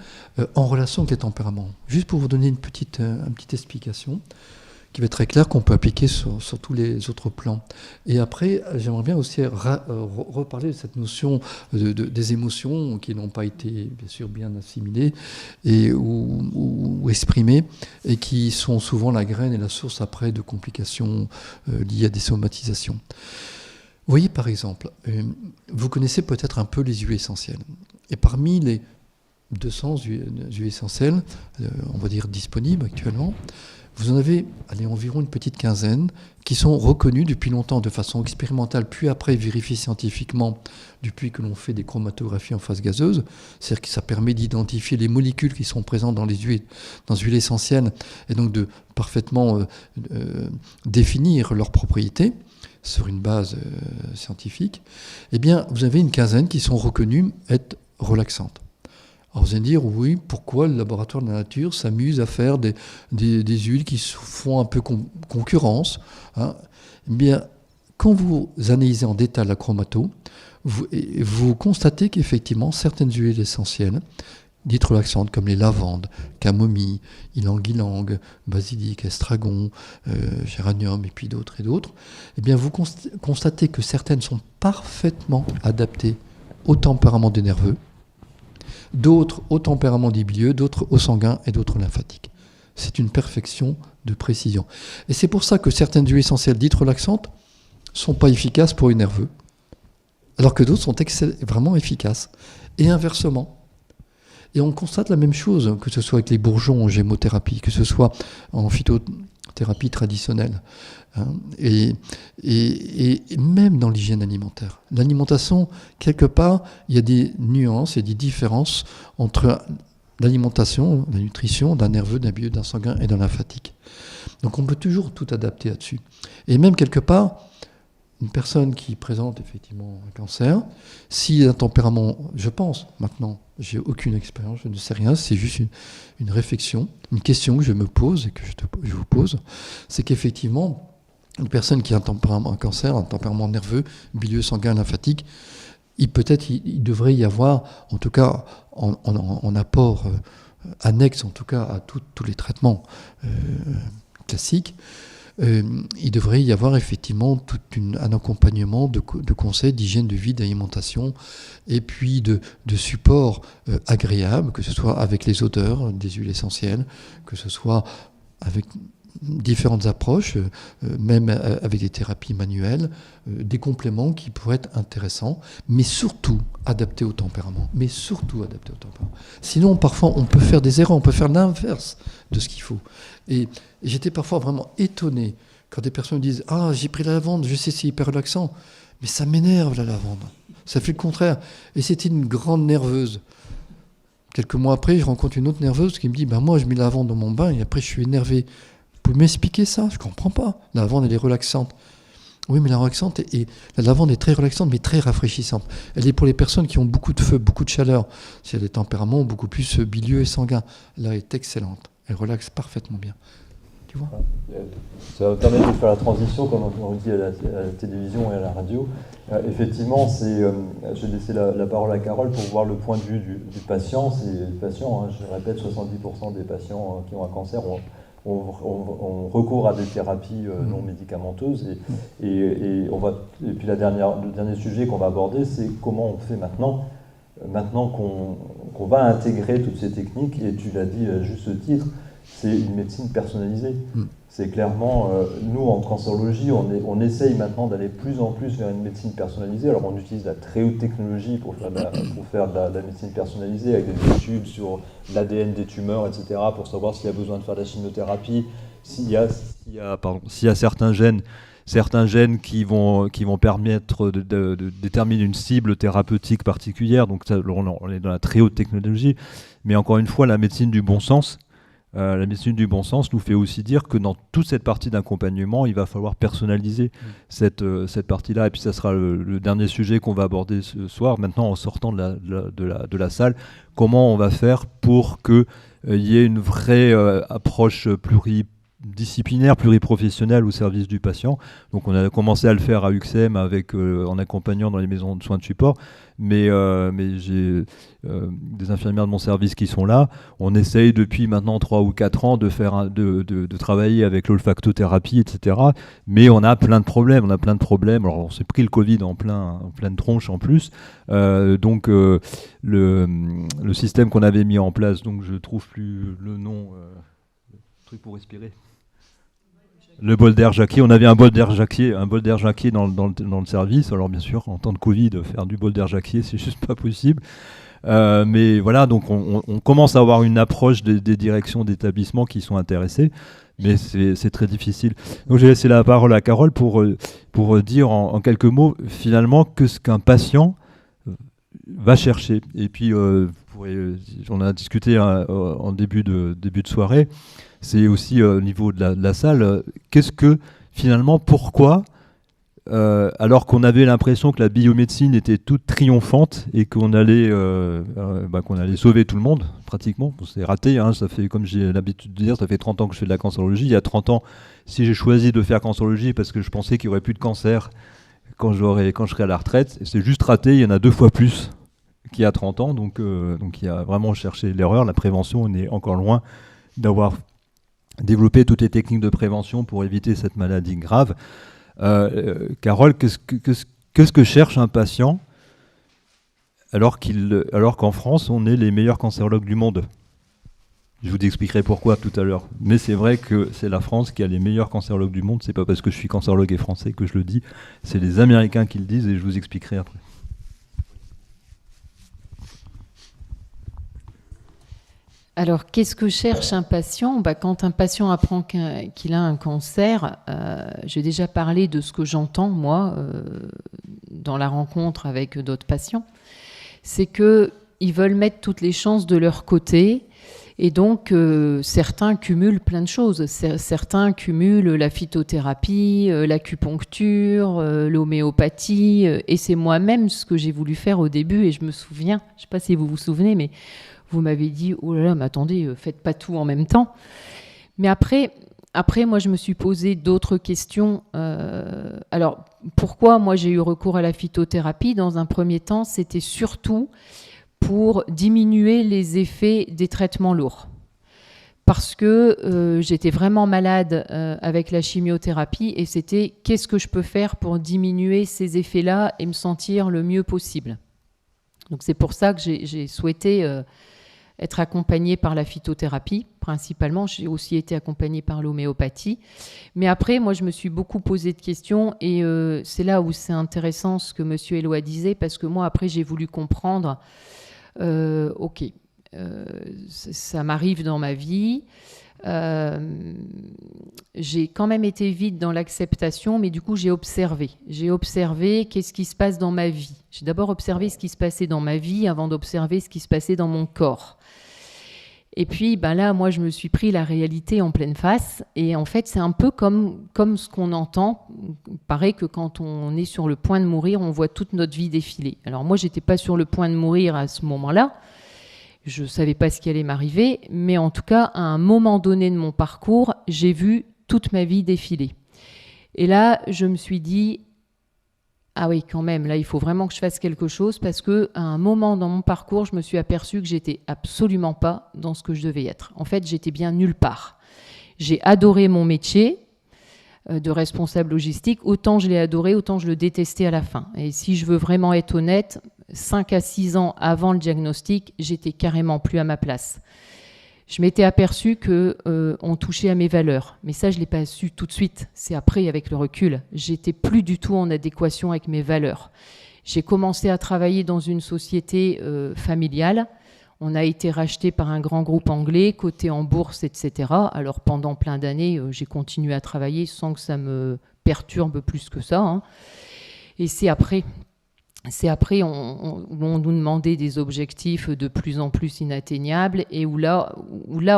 en relation avec les tempéraments. Juste pour vous donner une petite explication qui va être très claire, qu'on peut appliquer sur tous les autres plans. Et après, j'aimerais bien aussi reparler de cette notion des émotions qui n'ont pas été, bien sûr, bien assimilées ou exprimées, et qui sont souvent la graine et la source après de complications liées à des somatisations. Vous voyez, par exemple, vous connaissez peut-être un peu les huiles essentielles. Et parmi les 200 huiles essentielles, on va dire disponibles actuellement, vous en avez environ une petite quinzaine qui sont reconnues depuis longtemps de façon expérimentale, puis après vérifiées scientifiquement depuis que l'on fait des chromatographies en phase gazeuse. C'est-à-dire que ça permet d'identifier les molécules qui sont présentes dans les huiles essentielles et donc de parfaitement définir leurs propriétés sur une base scientifique. Eh bien, vous avez une quinzaine qui sont reconnues être relaxantes. Alors vous allez me dire, oui, pourquoi le laboratoire de la nature s'amuse à faire des huiles qui font un peu concurrence, hein. Eh bien, quand vous analysez en détail la chromato, vous constatez qu'effectivement, certaines huiles essentielles, dites relaxantes, comme les lavandes, camomille, ylang-ylang, basilic, estragon, géranium, et puis d'autres, eh bien, vous constatez que certaines sont parfaitement adaptées au tempérament des nerveux, d'autres au tempérament des bilieux, d'autres au sanguin et d'autres lymphatiques. C'est une perfection de précision. Et c'est pour ça que certaines huiles essentielles dites relaxantes ne sont pas efficaces pour les nerveux, alors que d'autres sont vraiment efficaces. Et inversement. Et on constate la même chose, que ce soit avec les bourgeons en gémothérapie, que ce soit en phytothérapie traditionnelle, hein, et même dans l'hygiène alimentaire. L'alimentation, quelque part, il y a des nuances et des différences entre l'alimentation, la nutrition, d'un nerveux, d'un milieu, d'un sanguin et d'un lymphatique. Donc on peut toujours tout adapter là-dessus. Et même quelque part, une personne qui présente effectivement un cancer, si un tempérament, je pense maintenant, j'ai aucune expérience, je ne sais rien, c'est juste une réflexion, une question que je me pose et que je vous pose, c'est qu'effectivement, une personne qui a un cancer, un tempérament nerveux, milieu sanguin, lymphatique, il devrait y avoir, en tout cas en apport annexe, en tout cas à tous les traitements classiques, il devrait y avoir effectivement un accompagnement de conseils d'hygiène de vie, d'alimentation, et puis de support agréable, que ce soit avec les odeurs des huiles essentielles, que ce soit avec différentes approches, même avec des thérapies manuelles, des compléments qui pourraient être intéressants, mais surtout adaptés au tempérament. Sinon, parfois, on peut faire des erreurs, on peut faire l'inverse de ce qu'il faut. Et j'étais parfois vraiment étonné quand des personnes me disent « Ah, j'ai pris la lavande, je sais, c'est hyper relaxant, mais ça m'énerve la lavande. Ça fait le contraire. » Et c'était une grande nerveuse. Quelques mois après, je rencontre une autre nerveuse qui me dit « Moi, je mets la lavande dans mon bain et après, je suis énervé. Vous pouvez m'expliquer ça? Je ne comprends pas. La lavande, elle est relaxante. » Oui, mais la lavande est très relaxante, mais très rafraîchissante. Elle est pour les personnes qui ont beaucoup de feu, beaucoup de chaleur. Si elle a des tempéraments beaucoup plus bilieux et sanguins. Là, elle est excellente. Elle relaxe parfaitement bien. Tu vois ? Ça va permettre de faire la transition, comme on dit à la télévision et à la radio. Effectivement, j'ai laissé la parole à Carole pour voir le point de vue du patient. C'est le patient, je répète, 70% des patients qui ont un cancer on recourt à des thérapies non médicamenteuses et puis le dernier sujet qu'on va aborder, c'est comment on fait maintenant qu'on va intégrer toutes ces techniques, et tu l'as dit à juste titre, c'est une médecine personnalisée. C'est clairement, nous en cancérologie, on essaye maintenant d'aller plus en plus vers une médecine personnalisée. Alors on utilise la très haute technologie pour faire de la médecine personnalisée, avec des études sur l'ADN des tumeurs, etc., pour savoir s'il y a besoin de faire de la chimiothérapie, s'il y a certains gènes qui vont permettre de déterminer une cible thérapeutique particulière. Donc ça, on est dans la très haute technologie. Mais encore une fois, la médecine du bon sens nous fait aussi dire que dans toute cette partie d'accompagnement, il va falloir personnaliser cette partie-là. Et puis ça sera le dernier sujet qu'on va aborder ce soir, maintenant en sortant de la salle. Comment on va faire pour qu'il y ait une vraie approche pluridisciplinaire, pluriprofessionnelle au service du patient. Donc on a commencé à le faire à UXM en accompagnant dans les maisons de soins de support, mais j'ai des infirmières de mon service qui sont là. On essaye depuis maintenant 3 ou 4 ans de travailler avec l'olfactothérapie, etc. Mais on a plein de problèmes. Alors on s'est pris le Covid en pleine tronche en plus. Donc le système qu'on avait mis en place, donc je trouve plus le nom, truc pour respirer. Le bol d'air Jacquier, on avait un bol d'air Jacquier dans le service. Alors bien sûr, en temps de Covid, faire du bol d'air Jacquier, c'est juste pas possible. Mais voilà, donc on commence à avoir une approche des directions d'établissement qui sont intéressées, mais c'est très difficile. Donc j'ai laissé la parole à Carole pour dire en quelques mots finalement ce qu'un patient va chercher. Et puis on a discuté en début de soirée. C'est aussi au niveau de la salle, pourquoi, alors qu'on avait l'impression que la biomédecine était toute triomphante et qu'on allait sauver tout le monde, pratiquement, c'est raté, ça fait, comme j'ai l'habitude de dire, ça fait 30 ans que je fais de la cancérologie. Il y a 30 ans, si j'ai choisi de faire cancérologie parce que je pensais qu'il n'y aurait plus de cancer quand je serai à la retraite, c'est juste raté, il y en a 2 fois plus qu'il y a 30 ans, donc il y a vraiment cherché l'erreur. La prévention, on est encore loin d'avoir développer toutes les techniques de prévention pour éviter cette maladie grave. Carole, qu'est-ce que cherche un patient alors qu'en France, on est les meilleurs cancérologues du monde? Je vous expliquerai pourquoi tout à l'heure. Mais c'est vrai que c'est la France qui a les meilleurs cancérologues du monde. C'est pas parce que je suis cancérologue et français que je le dis. C'est les Américains qui le disent et je vous expliquerai après. Alors, qu'est-ce que cherche un patient ? Quand un patient apprend qu'il a un cancer, j'ai déjà parlé de ce que j'entends, moi, dans la rencontre avec d'autres patients, c'est qu'il ils veulent mettre toutes les chances de leur côté. Et donc, certains cumulent plein de choses. Certains cumulent la phytothérapie, l'acupuncture, l'homéopathie. Et c'est moi-même ce que j'ai voulu faire au début. Et je me souviens, je ne sais pas si vous vous souvenez, mais vous m'avez dit, oh là là, mais attendez, faites pas tout en même temps. Mais après, moi, je me suis posé d'autres questions. Alors, pourquoi moi j'ai eu recours à la phytothérapie? Dans un premier temps, c'était surtout pour diminuer les effets des traitements lourds. Parce que j'étais vraiment malade avec la chimiothérapie et c'était qu'est-ce que je peux faire pour diminuer ces effets-là et me sentir le mieux possible. Donc c'est pour ça que j'ai souhaité être accompagnée par la phytothérapie, principalement. J'ai aussi été accompagnée par l'homéopathie. Mais après, moi, je me suis beaucoup posé de questions et c'est là où c'est intéressant ce que M. Eloi disait, parce que moi, après, j'ai voulu comprendre ok, ça m'arrive dans ma vie. J'ai quand même été vite dans l'acceptation, mais du coup, j'ai observé. J'ai observé qu'est-ce qui se passe dans ma vie. J'ai d'abord observé ce qui se passait dans ma vie avant d'observer ce qui se passait dans mon corps. Et puis, ben là, moi, je me suis pris la réalité en pleine face. Et en fait, c'est un peu comme ce qu'on entend. Pareil que quand on est sur le point de mourir, on voit toute notre vie défiler. Alors moi, j'étais pas sur le point de mourir à ce moment-là. Je savais pas ce qui allait m'arriver. Mais en tout cas, à un moment donné de mon parcours, j'ai vu toute ma vie défiler. Et là, je me suis dit, ah oui, quand même, là, il faut vraiment que je fasse quelque chose parce qu'à un moment dans mon parcours, je me suis aperçue que j'étais absolument pas dans ce que je devais être. En fait, j'étais bien nulle part. J'ai adoré mon métier de responsable logistique. Autant je l'ai adoré, autant je le détestais à la fin. Et si je veux vraiment être honnête, 5 à 6 ans avant le diagnostic, j'étais carrément plus à ma place. Je m'étais aperçue qu'on touchait à mes valeurs. Mais ça, je ne l'ai pas su tout de suite. C'est après, avec le recul. J'étais plus du tout en adéquation avec mes valeurs. J'ai commencé à travailler dans une société familiale. On a été racheté par un grand groupe anglais, coté en bourse, etc. Alors, pendant plein d'années, j'ai continué à travailler sans que ça me perturbe plus que ça. Hein. Et c'est après on nous demandait des objectifs de plus en plus inatteignables et où là,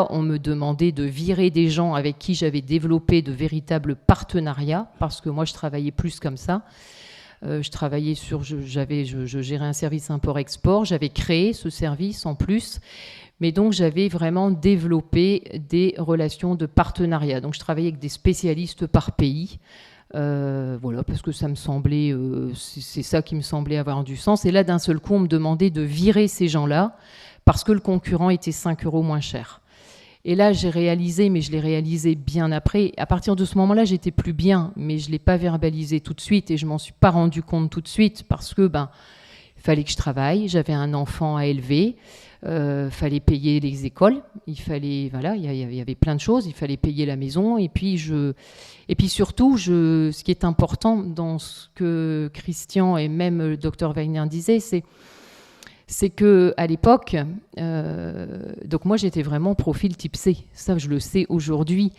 on me demandait de virer des gens avec qui j'avais développé de véritables partenariats, parce que moi, je travaillais plus comme ça. Je gérais un service import-export, j'avais créé ce service en plus, mais donc j'avais vraiment développé des relations de partenariat. Donc je travaillais avec des spécialistes par pays. Voilà, parce que ça me semblait, c'est ça qui me semblait avoir du sens. Et là, d'un seul coup, on me demandait de virer ces gens-là parce que le concurrent était 5 € moins cher. Et là, j'ai réalisé, mais je l'ai réalisé bien après. À partir de ce moment-là, j'étais plus bien, mais je ne l'ai pas verbalisé tout de suite et je ne m'en suis pas rendu compte tout de suite parce que il fallait que je travaille, j'avais un enfant à élever. Fallait payer les écoles, il y avait plein de choses, il fallait payer la maison et puis surtout ce qui est important dans ce que Christian et même le docteur Wagner disaient, c'est que à l'époque, donc moi j'étais vraiment profil type C, ça je le sais aujourd'hui,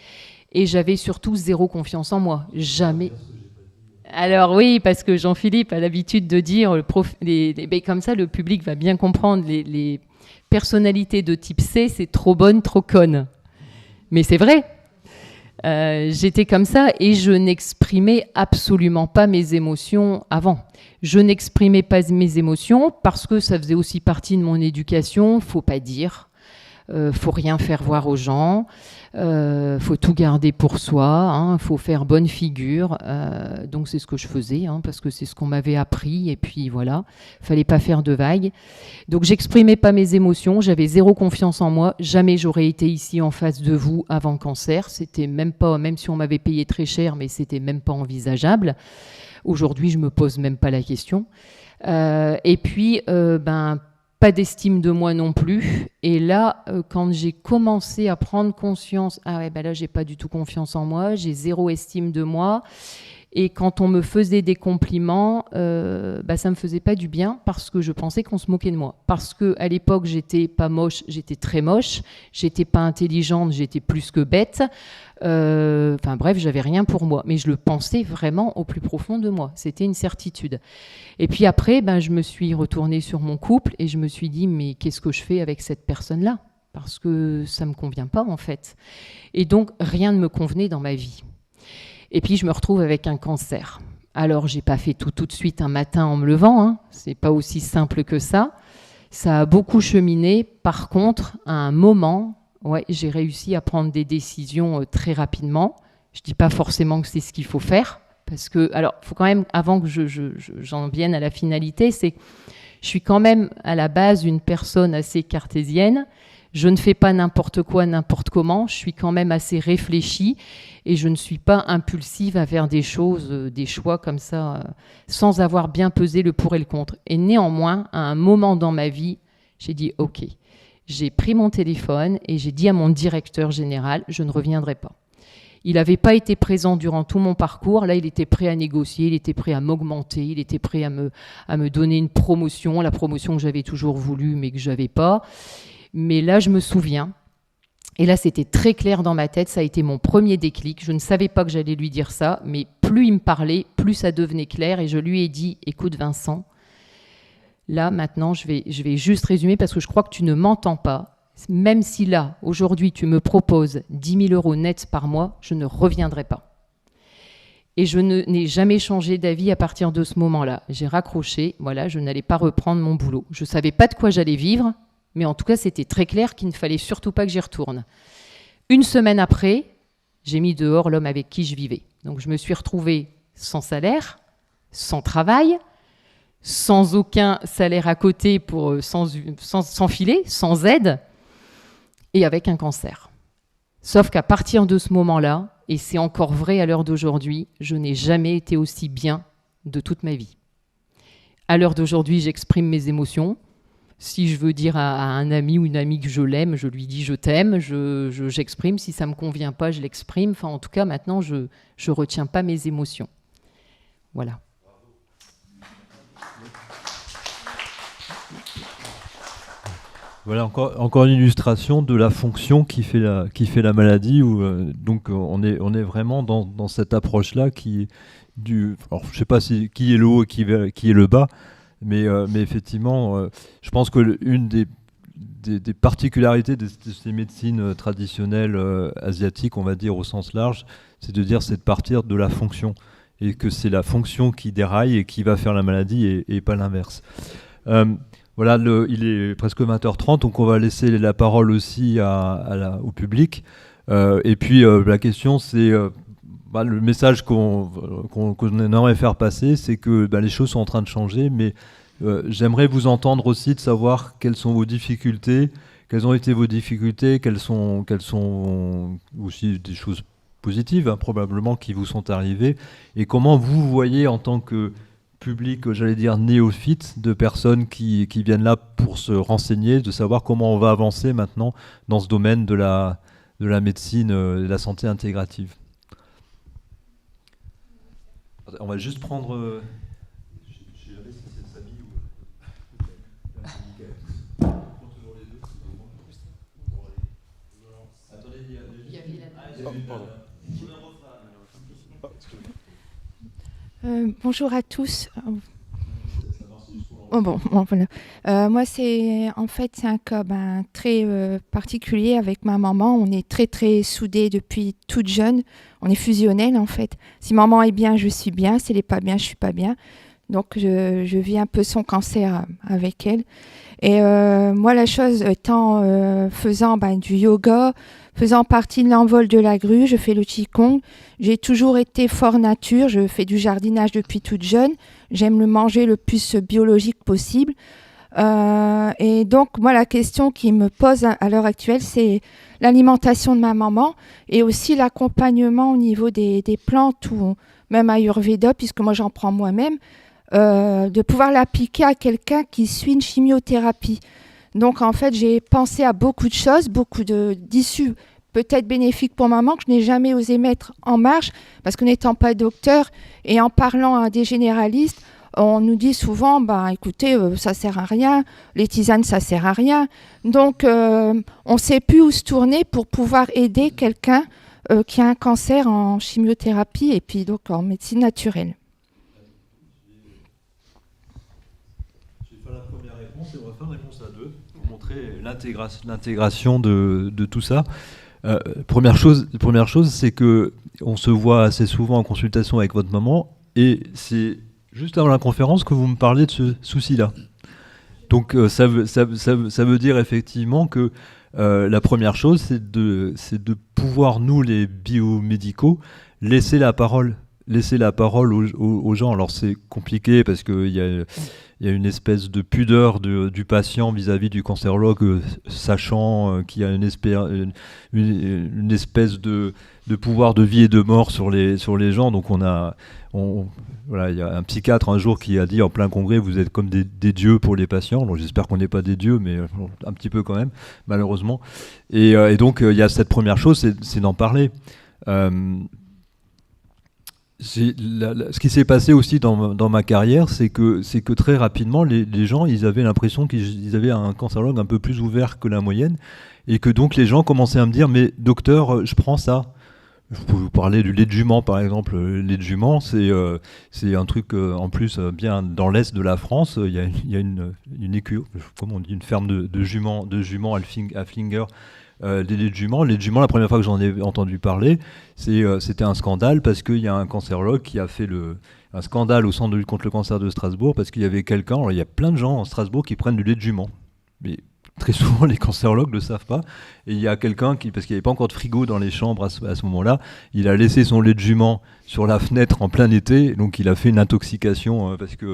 et j'avais surtout zéro confiance en moi, jamais. Alors oui, parce que Jean-Philippe a l'habitude de dire, comme ça le public va bien comprendre, les personnalités de type C, c'est trop bonne, trop conne. Mais c'est vrai. J'étais comme ça et je n'exprimais absolument pas mes émotions avant. Je n'exprimais pas mes émotions parce que ça faisait aussi partie de mon éducation. Faut pas dire, faut rien faire voir aux gens, faut tout garder pour soi, hein, faut faire bonne figure. Donc c'est ce que je faisais, hein, parce que c'est ce qu'on m'avait appris. Et puis voilà, fallait pas faire de vagues. Donc j'exprimais pas mes émotions, j'avais zéro confiance en moi. Jamais j'aurais été ici en face de vous avant le cancer. C'était même pas, même si on m'avait payé très cher, mais c'était même pas envisageable. Aujourd'hui, je me pose même pas la question. Et puis, pas d'estime de moi non plus. Et là, quand j'ai commencé à prendre conscience, là, j'ai pas du tout confiance en moi, j'ai zéro estime de moi. Et quand on me faisait des compliments, ça ne me faisait pas du bien parce que je pensais qu'on se moquait de moi. Parce qu'à l'époque, j'étais pas moche, j'étais très moche. J'étais pas intelligente, j'étais plus que bête. Bref, j'avais rien pour moi. Mais je le pensais vraiment au plus profond de moi. C'était une certitude. Et puis après, je me suis retournée sur mon couple et je me suis dit, mais qu'est-ce que je fais avec cette personne-là ? Parce que ça ne me convient pas, en fait. Et donc, rien ne me convenait dans ma vie. Et puis, je me retrouve avec un cancer. Alors, j'ai pas fait tout de suite un matin en me levant. Hein. C'est pas aussi simple que ça. Ça a beaucoup cheminé. Par contre, à un moment, j'ai réussi à prendre des décisions très rapidement. Je dis pas forcément que c'est ce qu'il faut faire. Parce que, alors, il faut quand même, avant que j'en vienne à la finalité, je suis quand même à la base une personne assez cartésienne. Je ne fais pas n'importe quoi, n'importe comment. Je suis quand même assez réfléchie et je ne suis pas impulsive à faire des choses, des choix comme ça, sans avoir bien pesé le pour et le contre. Et néanmoins, à un moment dans ma vie, j'ai dit « Ok ». J'ai pris mon téléphone et j'ai dit à mon directeur général « Je ne reviendrai pas ». Il n'avait pas été présent durant tout mon parcours. Là, il était prêt à négocier, il était prêt à m'augmenter, il était prêt à me donner une promotion, la promotion que j'avais toujours voulu mais que je n'avais pas. Mais là, je me souviens, et là, c'était très clair dans ma tête, ça a été mon premier déclic. Je ne savais pas que j'allais lui dire ça, mais plus il me parlait, plus ça devenait clair. Et je lui ai dit, écoute Vincent, là, maintenant, je vais juste résumer parce que je crois que tu ne m'entends pas. Même si là, aujourd'hui, tu me proposes 10 000 € nets par mois, je ne reviendrai pas. Et je n'ai jamais changé d'avis à partir de ce moment-là. J'ai raccroché, voilà, je n'allais pas reprendre mon boulot. Je ne savais pas de quoi j'allais vivre. Mais en tout cas, c'était très clair qu'il ne fallait surtout pas que j'y retourne. Une semaine après, j'ai mis dehors l'homme avec qui je vivais. Donc, je me suis retrouvée sans salaire, sans travail, sans aucun salaire à côté, sans filet, sans aide, et avec un cancer. Sauf qu'à partir de ce moment-là, et c'est encore vrai à l'heure d'aujourd'hui, je n'ai jamais été aussi bien de toute ma vie. À l'heure d'aujourd'hui, j'exprime mes émotions. Si je veux dire à un ami ou une amie que je l'aime, je lui dis je t'aime, j'exprime. Si ça ne me convient pas, je l'exprime. Enfin, en tout cas, maintenant, je ne retiens pas mes émotions. Voilà. Voilà encore une illustration de la fonction qui fait la maladie. Donc on est vraiment dans cette approche-là alors je ne sais pas qui est le haut et qui est le bas. Mais effectivement, je pense que une des particularités de ces médecines traditionnelles asiatiques, on va dire au sens large, c'est de partir de la fonction. Et que c'est la fonction qui déraille et qui va faire la maladie et pas l'inverse. Voilà, il est presque 20h30, donc on va laisser la parole aussi au public. Et puis la question, c'est... le message qu'on aimerait faire passer, c'est que les choses sont en train de changer, mais j'aimerais vous entendre aussi de savoir quelles sont vos difficultés, quelles ont été vos difficultés, quelles sont aussi des choses positives, probablement, qui vous sont arrivées, et comment vous voyez en tant que public, j'allais dire néophyte, de personnes qui viennent là pour se renseigner, de savoir comment on va avancer maintenant dans ce domaine de la médecine et de la santé intégrative. On va juste prendre... Je sais jamais si c'est Samy ou... Attendez, il y a... Bonjour à tous. Voilà. Moi, c'est un cas très particulier avec ma maman. On est très, très soudés depuis toute jeune. On est fusionnels, en fait. Si maman est bien, je suis bien. Si elle n'est pas bien, je ne suis pas bien. Donc, je vis un peu son cancer avec elle. Et moi, la chose étant faisant du yoga, faisant partie de l'envol de la grue, je fais le qigong. J'ai toujours été fort nature. Je fais du jardinage depuis toute jeune. J'aime le manger le plus biologique possible. Et donc, moi, la question qui me pose à l'heure actuelle, c'est l'alimentation de ma maman et aussi l'accompagnement au niveau des plantes ou même Ayurveda, puisque moi, j'en prends moi-même, de pouvoir l'appliquer à quelqu'un qui suit une chimiothérapie. Donc, en fait, j'ai pensé à beaucoup de choses, beaucoup d'issues peut-être bénéfique pour maman, que je n'ai jamais osé mettre en marche, parce que n'étant pas docteur et en parlant à des généralistes, on nous dit souvent, écoutez, ça sert à rien, les tisanes, ça sert à rien. Donc, on ne sait plus où se tourner pour pouvoir aider quelqu'un qui a un cancer en chimiothérapie et puis donc en médecine naturelle. Je vais faire la première réponse et on va faire une réponse à deux pour montrer l'intégration de tout ça. Première chose, c'est que on se voit assez souvent en consultation avec votre maman et c'est juste avant la conférence que vous me parlez de ce souci-là. Donc ça veut dire effectivement que la première chose, c'est de pouvoir, nous les biomédicaux, laisser la parole aux gens. Alors c'est compliqué parce qu'il y a une espèce de pudeur du patient vis-à-vis du cancérologue, sachant qu'il y a une espèce de pouvoir de vie et de mort sur les gens. Donc voilà, il y a un psychiatre un jour qui a dit en plein congrès, vous êtes comme des dieux pour les patients. Donc j'espère qu'on n'est pas des dieux, mais un petit peu quand même, malheureusement. Et donc il y a cette première chose, c'est d'en parler. Ce qui s'est passé aussi dans ma carrière, c'est que très rapidement, les gens, ils avaient l'impression qu'ils avaient un cancérologue un peu plus ouvert que la moyenne, et que donc les gens commençaient à me dire, mais docteur, je prends ça. Je peux vous parler du lait de jument, par exemple. Le lait de jument, c'est un truc, en plus, bien dans l'est de la France, il y a une comment on dit, une ferme de juments à Flinger. Les laits de jument, la première fois que j'en ai entendu parler, c'était un scandale parce qu'il y a un cancérologue qui a fait un scandale au centre de lutte contre le cancer de Strasbourg parce qu'il y avait quelqu'un, alors il y a plein de gens en Strasbourg qui prennent du lait de jument. Mais très souvent, les cancérologues ne le savent pas. Et il y a quelqu'un parce qu'il n'y avait pas encore de frigo dans les chambres à ce moment-là, il a laissé son lait de jument sur la fenêtre en plein été, donc il a fait une intoxication parce que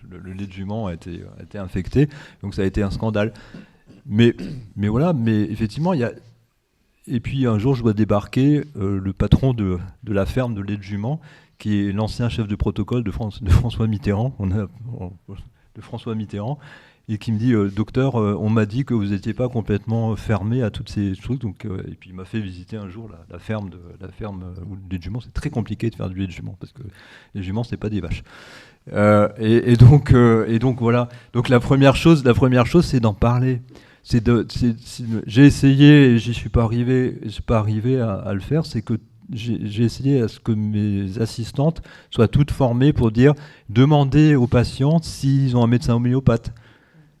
le lait de jument a été infecté, donc ça a été un scandale. Mais voilà, mais effectivement, et puis un jour, je vois débarquer le patron de la ferme de lait de jument, qui est l'ancien chef de protocole de François Mitterrand, et qui me dit, docteur, on m'a dit que vous n'étiez pas complètement fermé à toutes ces trucs, donc et puis il m'a fait visiter un jour la ferme où le lait de jument, c'est très compliqué de faire du lait de jument parce que les juments, c'est pas des vaches. Et donc voilà. Donc la première chose, c'est d'en parler. J'ai essayé, et j'y suis pas arrivé à le faire. C'est que j'ai essayé à ce que mes assistantes soient toutes formées pour demander aux patientes s'ils ont un médecin homéopathe,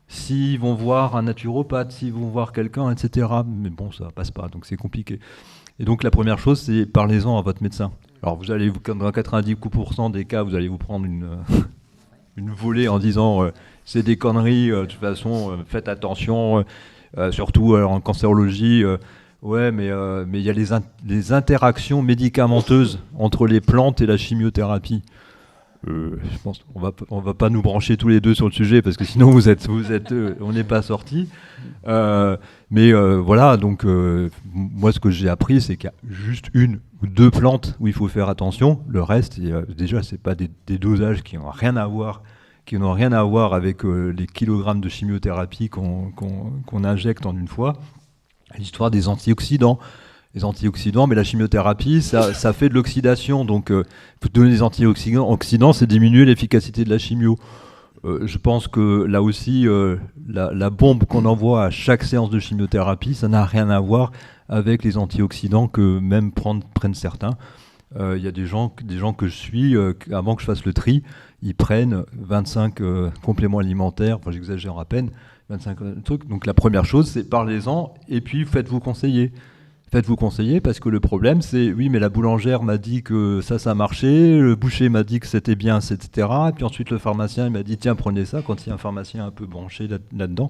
s'ils vont voir un naturopathe, s'ils vont voir quelqu'un, etc. Mais bon, ça passe pas, donc c'est compliqué. Et donc la première chose, c'est parlez-en à votre médecin. Alors vous allez, dans 90% des cas, vous allez vous prendre une volée en disant c'est des conneries, de toute façon, faites attention, surtout en cancérologie. Ouais, mais il y a les interactions médicamenteuses entre les plantes et la chimiothérapie. Je pense on va pas nous brancher tous les deux sur le sujet parce que sinon on n'est pas sortis. Mais voilà, donc moi ce que j'ai appris, c'est qu'il y a juste une ou deux plantes où il faut faire attention. Le reste, déjà, c'est pas des dosages qui n'ont rien à voir avec les kilogrammes de chimiothérapie qu'on injecte en une fois. L'histoire des antioxydants. Les antioxydants, mais la chimiothérapie, ça fait de l'oxydation. Donc, donner des antioxydants, c'est diminuer l'efficacité de la chimio. Je pense que là aussi, la bombe qu'on envoie à chaque séance de chimiothérapie, ça n'a rien à voir avec les antioxydants que même prennent certains. Il y a des gens que je suis, avant que je fasse le tri, ils prennent 25 compléments alimentaires, enfin j'exagère à peine, 25 trucs. Donc la première chose, c'est parlez-en et puis faites-vous conseiller. Faites-vous conseiller parce que le problème, c'est oui, mais la boulangère m'a dit que ça marchait, le boucher m'a dit que c'était bien, etc. Et puis ensuite, le pharmacien il m'a dit tiens, prenez ça quand il y a un pharmacien un peu branché là-dedans.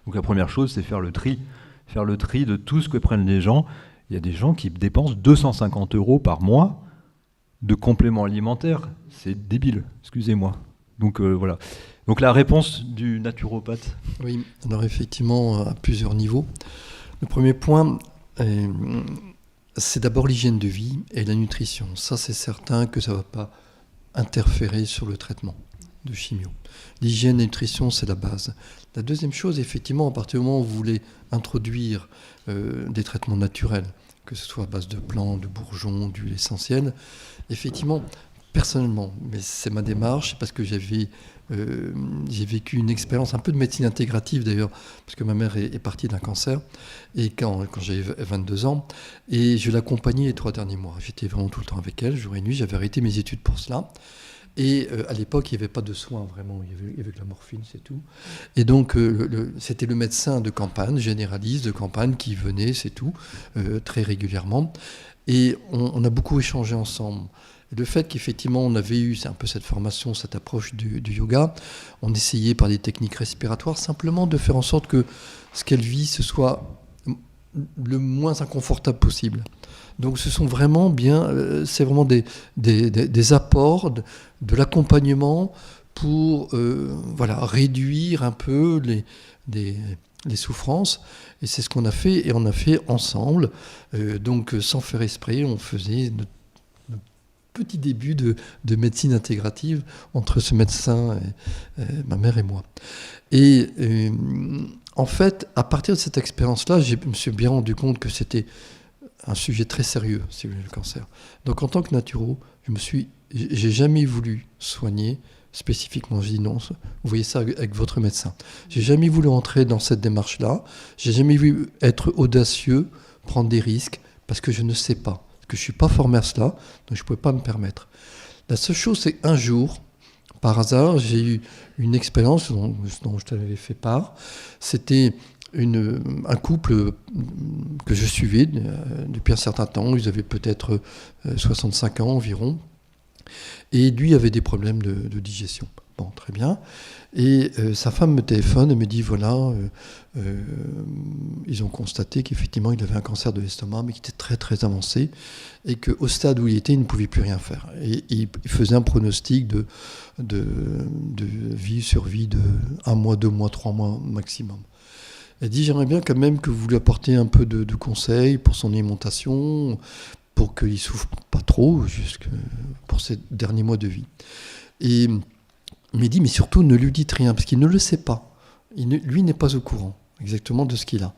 Donc la première chose, c'est faire le tri de tout ce que prennent les gens. Il y a des gens qui dépensent 250 € par mois de compléments alimentaires. C'est débile, excusez-moi. Donc voilà. Donc la réponse du naturopathe. Oui, alors effectivement, à plusieurs niveaux. Le premier point, c'est d'abord l'hygiène de vie et la nutrition. Ça, c'est certain que ça ne va pas interférer sur le traitement. de chimio. L'hygiène et la nutrition, c'est la base. La deuxième chose, effectivement, à partir du moment où vous voulez introduire des traitements naturels, que ce soit à base de plantes, de bourgeons, d'huile essentielle, effectivement, personnellement, mais c'est ma démarche, parce que j'ai vécu une expérience un peu de médecine intégrative d'ailleurs, parce que ma mère est partie d'un cancer, et quand j'avais 22 ans, et je l'accompagnais les 3 derniers mois. J'étais vraiment tout le temps avec elle, jour et nuit, j'avais arrêté mes études pour cela. Et à l'époque, il n'y avait pas de soins vraiment, il y avait de la morphine, c'est tout. Et donc, c'était le médecin de campagne, généraliste de campagne, qui venait, c'est tout, très régulièrement. Et on a beaucoup échangé ensemble. Et le fait qu'effectivement, on avait eu c'est un peu cette formation, cette approche du yoga, on essayait par des techniques respiratoires simplement de faire en sorte que ce qu'elle vit, ce soit le moins inconfortable possible. Donc ce sont vraiment c'est vraiment des apports, de l'accompagnement pour réduire un peu les souffrances. Et c'est ce qu'on a fait, et on a fait ensemble. Donc sans faire esprit, on faisait notre petit début de médecine intégrative entre ce médecin, ma mère et moi. Et en fait, à partir de cette expérience-là, je me suis bien rendu compte que c'était un sujet très sérieux, si vous voulez, le cancer. Donc en tant que naturo, j'ai jamais voulu soigner spécifiquement. Je dis non, vous voyez ça avec votre médecin. J'ai jamais voulu entrer dans cette démarche-là. J'ai jamais voulu être audacieux, prendre des risques, parce que je ne sais pas. Parce que je suis pas formé à cela, donc je pouvais pas me permettre. La seule chose, c'est qu'un jour, par hasard, j'ai eu une expérience dont je t'avais fait part. C'était un couple que je suivais depuis un certain temps. Ils avaient peut-être 65 ans environ. Et lui avait des problèmes de digestion. Bon, très bien. Et sa femme me téléphone et me dit, voilà, ils ont constaté qu'effectivement, il avait un cancer de l'estomac, mais qui était très, très avancé, et qu'au stade où il était, il ne pouvait plus rien faire. Et il faisait un pronostic de survie de 1 mois, 2 mois, 3 mois maximum. Elle dit, j'aimerais bien quand même que vous lui apportiez un peu de conseils pour son alimentation, pour qu'il ne souffre pas trop, pour ses derniers mois de vie. Et il m'a dit, mais surtout, ne lui dites rien, parce qu'il ne le sait pas. Lui n'est pas au courant exactement de ce qu'il a.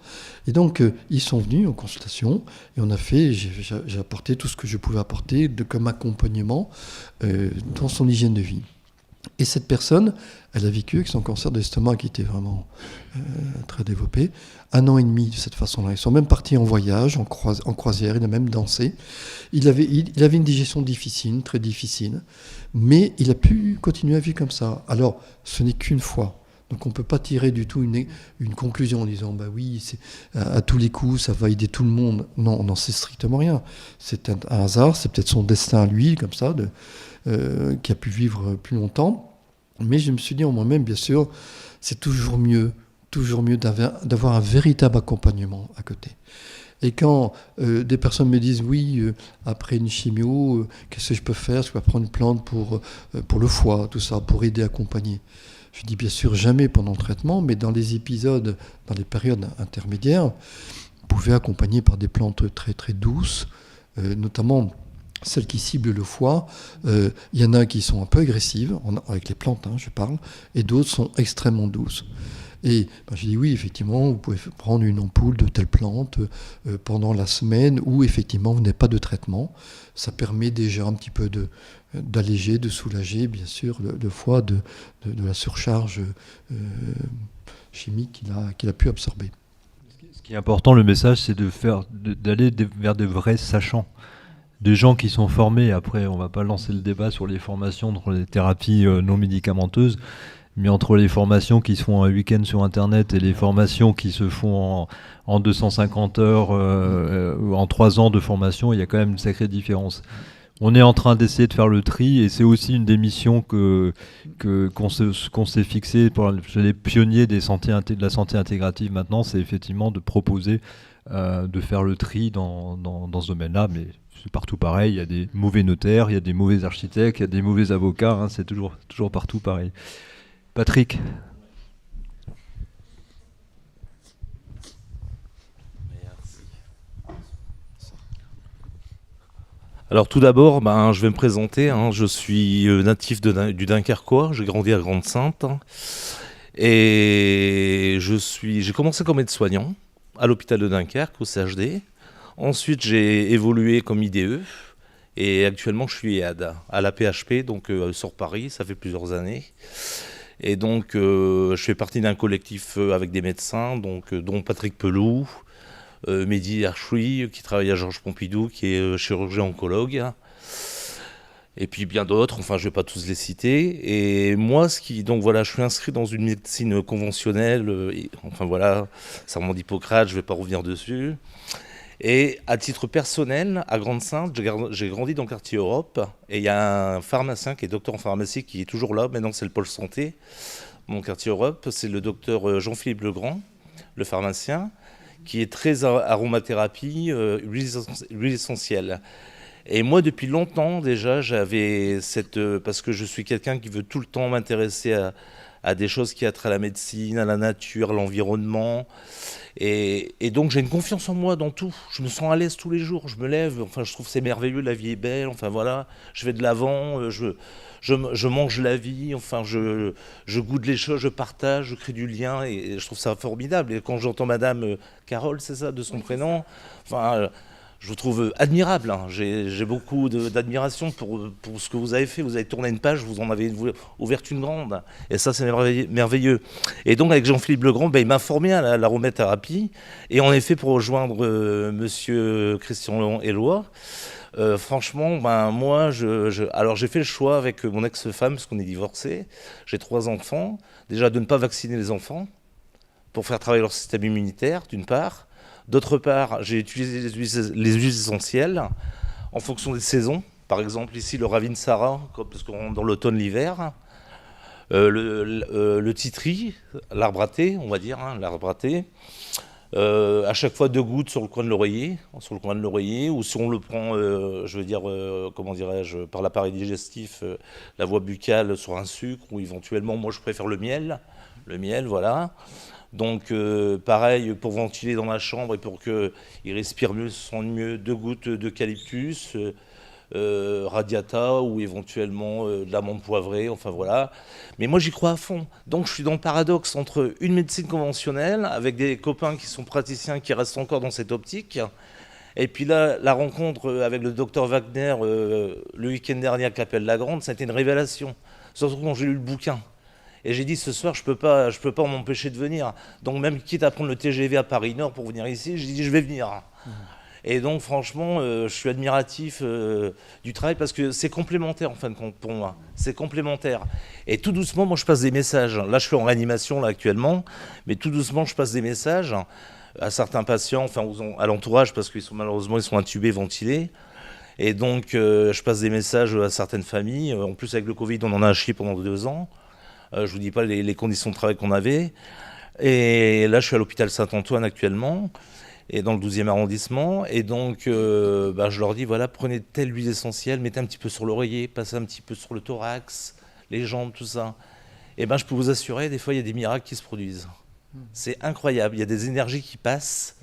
Et donc, ils sont venus en consultation, et j'ai apporté tout ce que je pouvais apporter comme accompagnement dans son hygiène de vie. Et cette personne, elle a vécu avec son cancer de l'estomac qui était vraiment très développé, 1 an et demi de cette façon-là. Ils sont même partis en voyage, en croisière, il a même dansé. Il avait une digestion difficile, très difficile, mais il a pu continuer à vivre comme ça. Alors, ce n'est qu'une fois. Donc on ne peut pas tirer du tout une conclusion en disant bah oui, à tous les coups, ça va aider tout le monde. Non, on n'en sait strictement rien. C'est un hasard, c'est peut-être son destin à lui, comme ça, qui a pu vivre plus longtemps. Mais je me suis dit en moi-même, bien sûr, c'est toujours mieux d'avoir un véritable accompagnement à côté. Et quand des personnes me disent oui, après une chimio, qu'est-ce que je peux faire? Je peux prendre une plante pour le foie, tout ça, pour aider, accompagner. Je dis bien sûr jamais pendant le traitement, mais dans les épisodes, dans les périodes intermédiaires, vous pouvez accompagner par des plantes très très douces, notamment celles qui ciblent le foie. Il y en a qui sont un peu agressives, avec les plantes, je parle, et d'autres sont extrêmement douces. Et je dis oui, effectivement, vous pouvez prendre une ampoule de telle plante pendant la semaine où effectivement vous n'avez pas de traitement. Ça permet déjà un petit peu d'alléger, de soulager, bien sûr, le foie de la surcharge chimique qu'il a pu absorber. Ce qui est important, le message, c'est d'aller vers de vrais sachants. Des gens qui sont formés. Après, on ne va pas lancer le débat sur les formations dans les thérapies non médicamenteuses. Mais entre les formations qui se font un week-end sur Internet et les formations qui se font en 250 heures ou en 3 ans de formation, il y a quand même une sacrée différence. On est en train d'essayer de faire le tri, et c'est aussi une des missions qu'on s'est fixé pour les pionniers de la santé intégrative maintenant, c'est effectivement de proposer de faire le tri dans ce domaine-là. Mais c'est partout pareil, il y a des mauvais notaires, il y a des mauvais architectes, il y a des mauvais avocats, c'est toujours partout pareil. Patrick. Alors tout d'abord, je vais me présenter. Je suis natif du Dunkerquois, j'ai grandi à Grande-Synthe. Et j'ai commencé comme aide-soignant à l'hôpital de Dunkerque, au CHD. Ensuite, j'ai évolué comme IDE. Et actuellement, je suis EAD à la PHP, donc sur Paris, ça fait plusieurs années. Et donc, je fais partie d'un collectif avec des médecins, donc, dont Patrick Pelou, Mehdi Archoui, qui travaille à Georges Pompidou, qui est chirurgien oncologue, et puis bien d'autres, enfin je ne vais pas tous les citer. Et moi, donc voilà, je suis inscrit dans une médecine conventionnelle, enfin voilà, serment d'Hippocrate, je ne vais pas revenir dessus. Et à titre personnel, à Grande-Synthe, j'ai grandi dans le quartier Europe, et il y a un pharmacien qui est docteur en pharmacie qui est toujours là, maintenant c'est le pôle santé, mon quartier Europe, c'est le docteur Jean-Philippe Legrand, le pharmacien, qui est très aromathérapie, huile essentielle. Et moi, depuis longtemps déjà, j'avais parce que je suis quelqu'un qui veut tout le temps m'intéresser à des choses qui ont trait à la médecine, à la nature, à l'environnement. Et donc j'ai une confiance en moi dans tout. Je me sens à l'aise tous les jours. Je me lève, enfin je trouve que c'est merveilleux, la vie est belle. Enfin voilà, je vais de l'avant, je mange la vie. Enfin je goûte les choses, je partage, je crée du lien et je trouve ça formidable. Et quand j'entends Madame Carole, c'est ça de son prénom. Enfin je vous trouve admirable. J'ai beaucoup d'admiration pour ce que vous avez fait. Vous avez tourné une page, vous en avez ouvert une grande. Et ça, c'est merveilleux. Et donc, avec Jean-Philippe Legrand, il m'a formé à l'aromathérapie. Et en effet, pour rejoindre monsieur Christian Éloi, franchement, moi, alors j'ai fait le choix avec mon ex-femme, parce qu'on est divorcés. J'ai 3 enfants. Déjà, de ne pas vacciner les enfants pour faire travailler leur système immunitaire, d'une part. D'autre part, j'ai utilisé les huiles essentielles en fonction des saisons. Par exemple, ici, le Ravinsara, parce qu'on rentre dans l'automne, l'hiver. Le titri, l'arbre à thé, on va dire, l'arbre à thé. À chaque fois 2 gouttes sur le coin de l'oreiller, ou si on le prend, comment dirais-je, par l'appareil digestif, la voie buccale sur un sucre, ou éventuellement, moi je préfère le miel, voilà. Donc pareil, pour ventiler dans ma chambre et pour qu'il respire mieux, se sente mieux, 2 gouttes d'eucalyptus, radiata ou éventuellement de l'amande poivrée, enfin voilà. Mais moi j'y crois à fond. Donc je suis dans le paradoxe entre une médecine conventionnelle avec des copains qui sont praticiens qui restent encore dans cette optique. Et puis là, la rencontre avec le docteur Wagner le week-end dernier à Capelle-la-Grande, ça a été une révélation. Surtout quand j'ai lu le bouquin. Et j'ai dit ce soir, je peux pas m'empêcher de venir. Donc même quitte à prendre le TGV à Paris-Nord pour venir ici, j'ai dit je vais venir. Et donc franchement, je suis admiratif du travail parce que c'est complémentaire en fin de compte pour moi. C'est complémentaire. Et tout doucement, moi je passe des messages. Là je suis en réanimation là, actuellement, mais tout doucement je passe des messages à certains patients, enfin à l'entourage parce qu'ils sont malheureusement ils sont intubés, ventilés. Et donc je passe des messages à certaines familles. En plus avec le Covid, on en a un chier pendant 2 ans. Je ne vous dis pas les conditions de travail qu'on avait. Et là, je suis à l'hôpital Saint-Antoine actuellement, et dans le 12e arrondissement. Et donc, je leur dis, voilà, prenez telle huile essentielle, mettez un petit peu sur l'oreiller, passez un petit peu sur le thorax, les jambes, tout ça. Et je peux vous assurer, des fois, il y a des miracles qui se produisent. C'est incroyable. Il y a des énergies qui passent.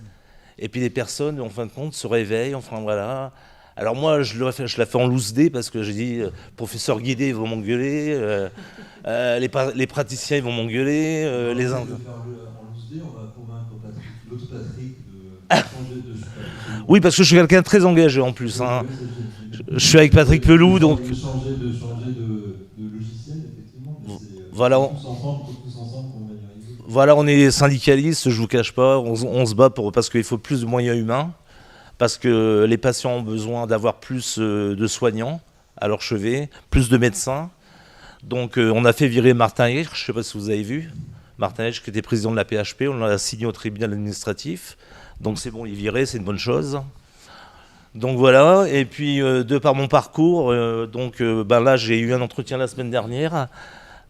Et puis les personnes, en fin de compte, se réveillent. Enfin, voilà. Alors moi, je la fais en loose day parce que j'ai dit, professeur Guidé, ils vont m'engueuler, les praticiens, ils vont m'engueuler. Les Indes. On va convaincre l'autre Patrick de changer de... Oui, parce que je suis quelqu'un de très engagé en plus. Je suis avec Patrick Pelou, donc... De changer de logiciel, effectivement. Voilà. Tous ensemble qu'on va y arriver. Voilà, on est syndicalistes, je vous cache pas, on se bat parce qu'il faut plus de moyens humains. Parce que les patients ont besoin d'avoir plus de soignants à leur chevet, plus de médecins. Donc on a fait virer Martin Hirsch, je ne sais pas si vous avez vu. Martin Hirsch qui était président de la PHP, on l'a signé au tribunal administratif. Donc c'est bon, il est viré, c'est une bonne chose. Donc voilà, et puis de par mon parcours, là j'ai eu un entretien la semaine dernière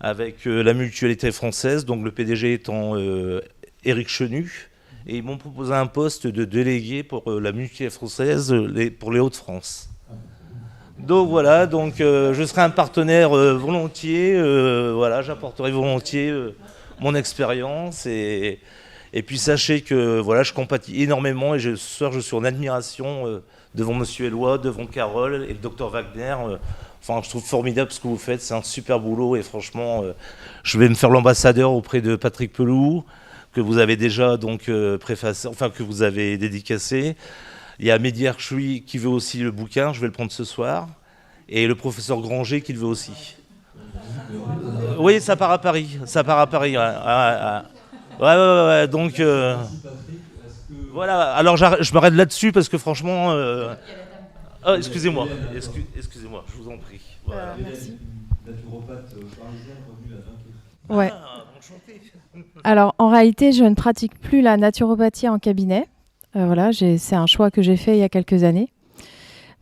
avec la mutualité française, donc le PDG étant Éric Chenu. Et ils m'ont proposé un poste de délégué pour la mutualité française pour les Hauts-de-France. Donc voilà, je serai un partenaire volontiers, j'apporterai volontiers mon expérience et Et puis sachez que voilà, je compatis énormément et ce soir je suis en admiration devant Monsieur Eloi, devant Carole et le docteur Wagner. Enfin, je trouve formidable ce que vous faites, c'est un super boulot et franchement, je vais me faire l'ambassadeur auprès de Patrick Pelou, que vous avez déjà donc préfacé, enfin que vous avez dédicacé. Il y a Mehdi Archoui qui veut aussi le bouquin, je vais le prendre ce soir, et le professeur Granger qui le veut aussi. Oui, ça part à Paris, ouais. Donc voilà. Alors je m'arrête là-dessus parce que franchement. Oh, excusez-moi, je vous en prie. Voilà. Merci. Naturopathe parisienne revenue à Dunkerque. Ouais. Enchanté. Alors, en réalité, je ne pratique plus la naturopathie en cabinet. Voilà, c'est un choix que j'ai fait il y a quelques années.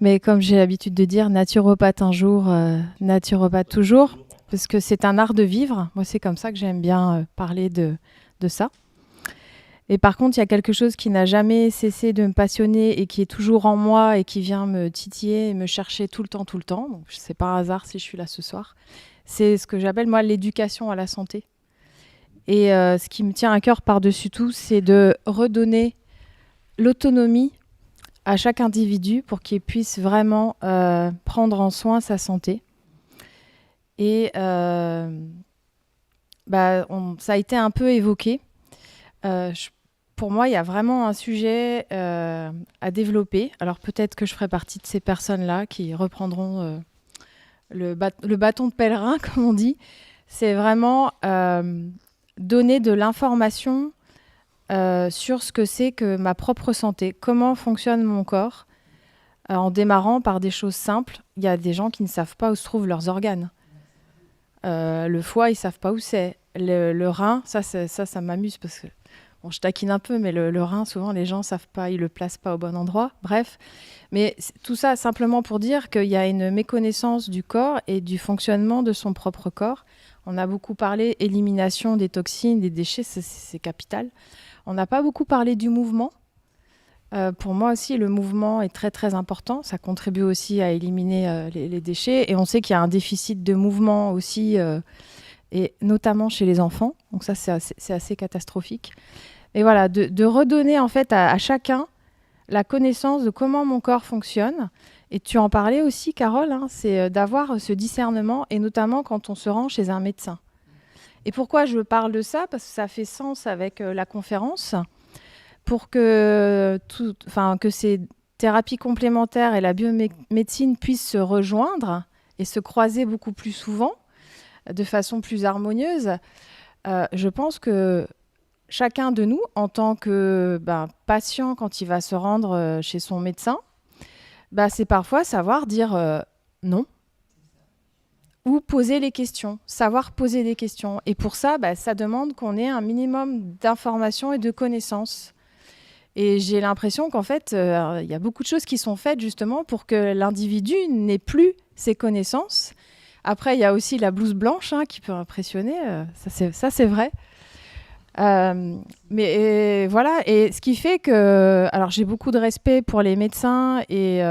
Mais comme j'ai l'habitude de dire, naturopathe un jour, naturopathe toujours, parce que c'est un art de vivre. Moi, c'est comme ça que j'aime bien parler de ça. Et par contre, il y a quelque chose qui n'a jamais cessé de me passionner et qui est toujours en moi et qui vient me titiller et me chercher tout le temps. Donc, c'est pas un hasard si je suis là ce soir. C'est ce que j'appelle, moi, l'éducation à la santé. Et ce qui me tient à cœur par-dessus tout, c'est de redonner l'autonomie à chaque individu pour qu'il puisse vraiment prendre en soin sa santé. Et ça a été un peu évoqué. Pour moi, il y a vraiment un sujet à développer. Alors peut-être que je ferai partie de ces personnes-là qui reprendront le bâton de pèlerin, comme on dit. C'est vraiment donner de l'information sur ce que c'est que ma propre santé, comment fonctionne mon corps, en démarrant par des choses simples. Il y a des gens qui ne savent pas où se trouvent leurs organes. Le foie, ils ne savent pas où c'est. Le rein, ça m'amuse parce que bon, je taquine un peu, mais le rein, souvent, les gens ne savent pas, ils ne le placent pas au bon endroit. Bref, mais tout ça simplement pour dire qu'il y a une méconnaissance du corps et du fonctionnement de son propre corps. On a beaucoup parlé élimination des toxines, des déchets, c'est capital. On n'a pas beaucoup parlé du mouvement. Pour moi aussi, le mouvement est très très important. Ça contribue aussi à éliminer les déchets. Et on sait qu'il y a un déficit de mouvement aussi, et notamment chez les enfants. Donc ça, c'est assez catastrophique. Et voilà, de redonner en fait à chacun la connaissance de comment mon corps fonctionne. Et tu en parlais aussi, Carole, hein, c'est d'avoir ce discernement, et notamment quand on se rend chez un médecin. Et pourquoi je parle de ça ? Parce que ça fait sens avec la conférence. Pour que ces thérapies complémentaires et la biomédecine puissent se rejoindre et se croiser beaucoup plus souvent, de façon plus harmonieuse, je pense que chacun de nous, en tant que patient, quand il va se rendre chez son médecin, c'est parfois savoir dire non ou poser les questions, savoir poser des questions. Et pour ça, ça demande qu'on ait un minimum d'informations et de connaissances. Et j'ai l'impression qu'en fait, il y a beaucoup de choses qui sont faites justement pour que l'individu n'ait plus ses connaissances. Après, il y a aussi la blouse blanche qui peut impressionner, ça c'est vrai. Mais voilà, et ce qui fait que... Alors j'ai beaucoup de respect pour les médecins et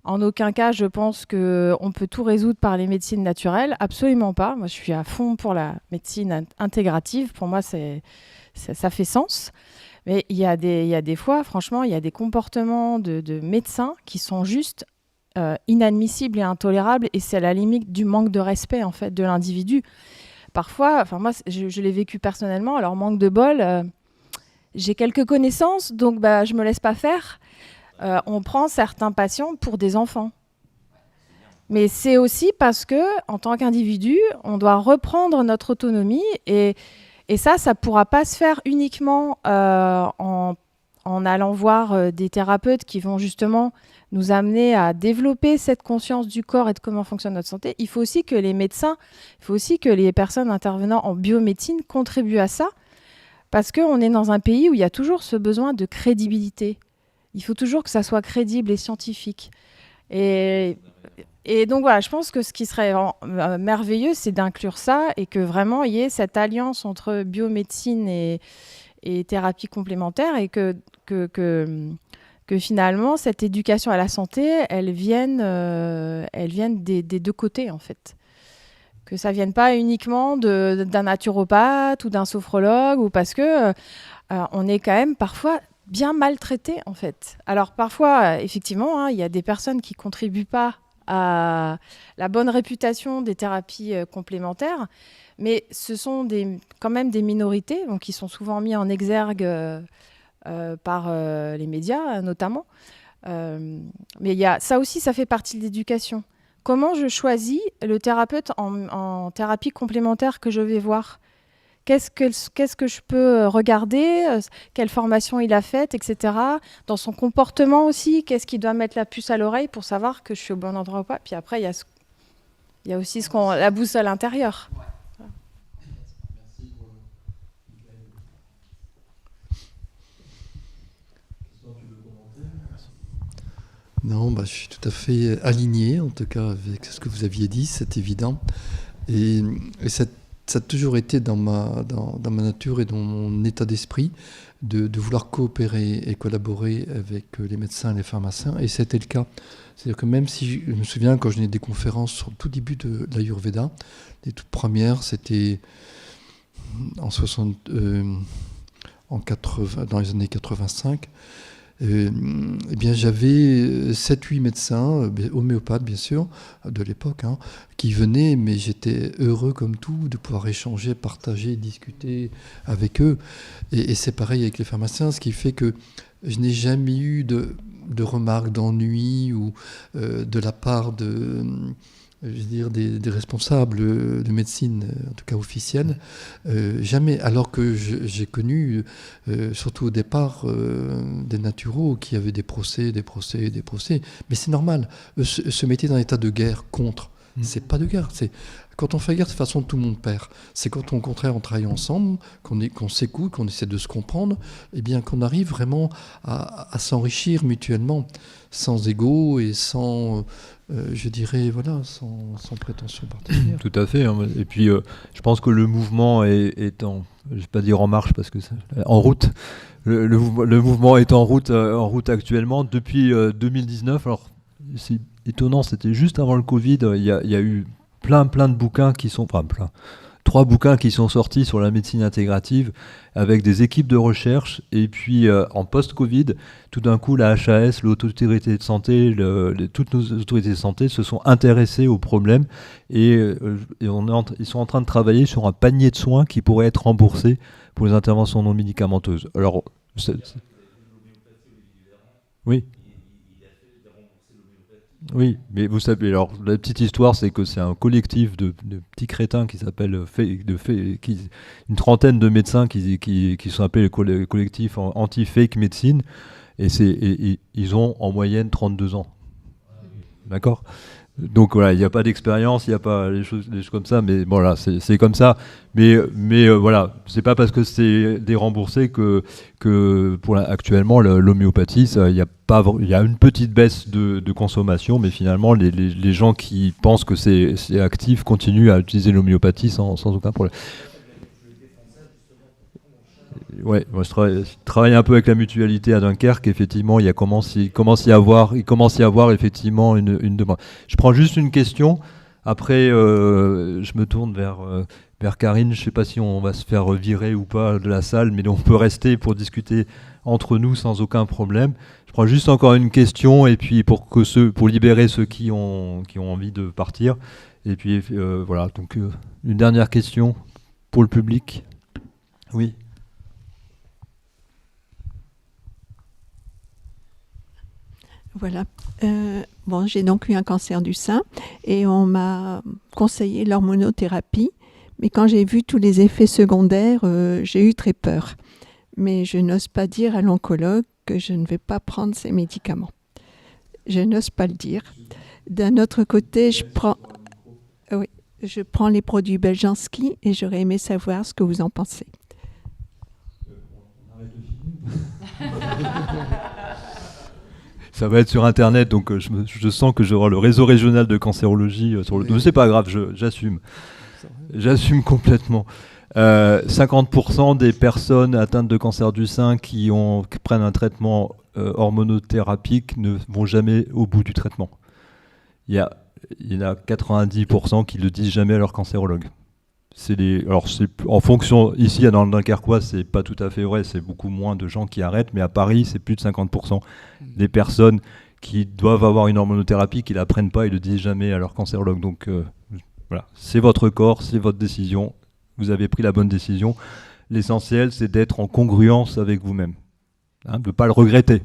en aucun cas je pense qu'on peut tout résoudre par les médecines naturelles, absolument pas. Moi je suis à fond pour la médecine intégrative, pour moi ça fait sens. Mais il y a des fois, franchement, il y a des comportements de médecins qui sont juste inadmissibles et intolérables, et c'est à la limite du manque de respect en fait de l'individu. Parfois, moi, je l'ai vécu personnellement. Alors manque de bol, j'ai quelques connaissances, donc je me laisse pas faire. On prend certains patients pour des enfants. Mais c'est aussi parce que, en tant qu'individu, on doit reprendre notre autonomie et ça ne pourra pas se faire uniquement en allant voir des thérapeutes qui vont justement nous amener à développer cette conscience du corps et de comment fonctionne notre santé. Il faut aussi que les médecins, il faut aussi que les personnes intervenant en biomédecine contribuent à ça, parce qu'on est dans un pays où il y a toujours ce besoin de crédibilité. Il faut toujours que ça soit crédible et scientifique. Et donc voilà, je pense que ce qui serait merveilleux, c'est d'inclure ça et que vraiment il y ait cette alliance entre biomédecine et thérapie complémentaire, et que finalement cette éducation à la santé, elle vienne des deux côtés en fait. Que ça vienne pas uniquement d'un naturopathe ou d'un sophrologue, ou parce que on est quand même parfois bien maltraité en fait. Alors parfois, effectivement, hein, il y a des personnes qui contribuent pas à la bonne réputation des thérapies complémentaires, mais ce sont quand même des minorités, donc qui sont souvent mis en exergue par les médias notamment. Mais ça aussi, ça fait partie de l'éducation. Comment je choisis le thérapeute en thérapie complémentaire que je vais voir ? Qu'est-ce que je peux regarder ? Quelle formation il a faite, etc. Dans son comportement aussi, qu'est-ce qu'il doit mettre la puce à l'oreille pour savoir que je suis au bon endroit ou pas ? Puis après, il y a aussi la boussole intérieure. Non, je suis tout à fait aligné, en tout cas, avec ce que vous aviez dit, c'est évident. Et ça a toujours été dans ma nature et dans mon état d'esprit de vouloir coopérer et collaborer avec les médecins et les pharmaciens. Et c'était le cas. C'est-à-dire que même si je me souviens, quand je donnais des conférences sur le tout début de l'Ayurveda, les toutes premières, c'était dans les années 85, eh bien, j'avais 7-8 médecins, homéopathes bien sûr, de l'époque, hein, qui venaient, mais j'étais heureux comme tout de pouvoir échanger, partager, discuter avec eux. Et c'est pareil avec les pharmaciens, ce qui fait que je n'ai jamais eu de remarques d'ennui ou de la part des responsables de médecine, en tout cas officielle, jamais. Alors que j'ai connu, surtout au départ, des naturaux qui avaient des procès. Mais c'est normal. Se mettre dans un état de guerre contre, c'est pas de guerre. Quand on fait guerre, de toute façon, tout le monde perd. C'est quand, au contraire, on travaille ensemble, qu'on s'écoute, qu'on essaie de se comprendre, et bien qu'on arrive vraiment à s'enrichir mutuellement, sans ego et sans... sans prétention particulière. Tout à fait. Hein. Et puis, je pense que le mouvement est en... Je ne vais pas dire en marche, parce que c'est en route. Le mouvement est en route actuellement depuis 2019. Alors, c'est étonnant, c'était juste avant le Covid. Il y a eu plein de bouquins qui sont... Enfin, plein. 3 bouquins qui sont sortis sur la médecine intégrative avec des équipes de recherche. Et puis, en post-Covid, tout d'un coup, la HAS, l'autorité de santé, toutes nos autorités de santé se sont intéressées au problème et ils sont en train de travailler sur un panier de soins qui pourrait être remboursé pour les interventions non médicamenteuses. Alors, oui. Oui, mais vous savez, alors la petite histoire, c'est que c'est un collectif de petits crétins qui s'appelle une trentaine de médecins qui sont appelés le collectif anti-fake médecine, et ils ont en moyenne 32 ans. D'accord ? Donc voilà, il n'y a pas d'expérience, il n'y a pas des choses comme ça, mais bon là, c'est comme ça. Mais voilà, c'est pas parce que c'est déremboursé que actuellement l'homéopathie, il y a une petite baisse de consommation, mais finalement les gens qui pensent que c'est actif continuent à utiliser l'homéopathie sans aucun problème. Ouais, moi je travaille un peu avec la mutualité à Dunkerque. Effectivement, il commence y avoir effectivement une demande. Je prends juste une question. Après, je me tourne vers Karine. Je ne sais pas si on va se faire virer ou pas de la salle, mais on peut rester pour discuter entre nous sans aucun problème. Je prends juste encore une question, et puis pour libérer ceux qui ont envie de partir. Et puis voilà. Donc une dernière question pour le public. Oui. Voilà. J'ai donc eu un cancer du sein et on m'a conseillé l'hormonothérapie. Mais quand j'ai vu tous les effets secondaires, j'ai eu très peur. Mais je n'ose pas dire à l'oncologue que je ne vais pas prendre ces médicaments. Je n'ose pas le dire. D'un autre côté, je prends les produits Beljanski et j'aurais aimé savoir ce que vous en pensez. Ça va être sur Internet, donc je sens que j'aurai le réseau régional de cancérologie sur le... Mais c'est pas grave, j'assume. J'assume complètement. 50% des personnes atteintes de cancer du sein qui prennent un traitement hormonothérapique ne vont jamais au bout du traitement. Il y a il y en a 90% qui ne le disent jamais à leur cancérologue. Alors c'est en fonction, ici dans le Dunkerquois, c'est pas tout à fait vrai, c'est beaucoup moins de gens qui arrêtent, mais à Paris, c'est plus de 50% des personnes qui doivent avoir une hormonothérapie qui ne la prennent pas et ne le disent jamais à leur cancérologue. Donc voilà, c'est votre corps, c'est votre décision, vous avez pris la bonne décision. L'essentiel, c'est d'être en congruence avec vous-même, de ne pas le regretter.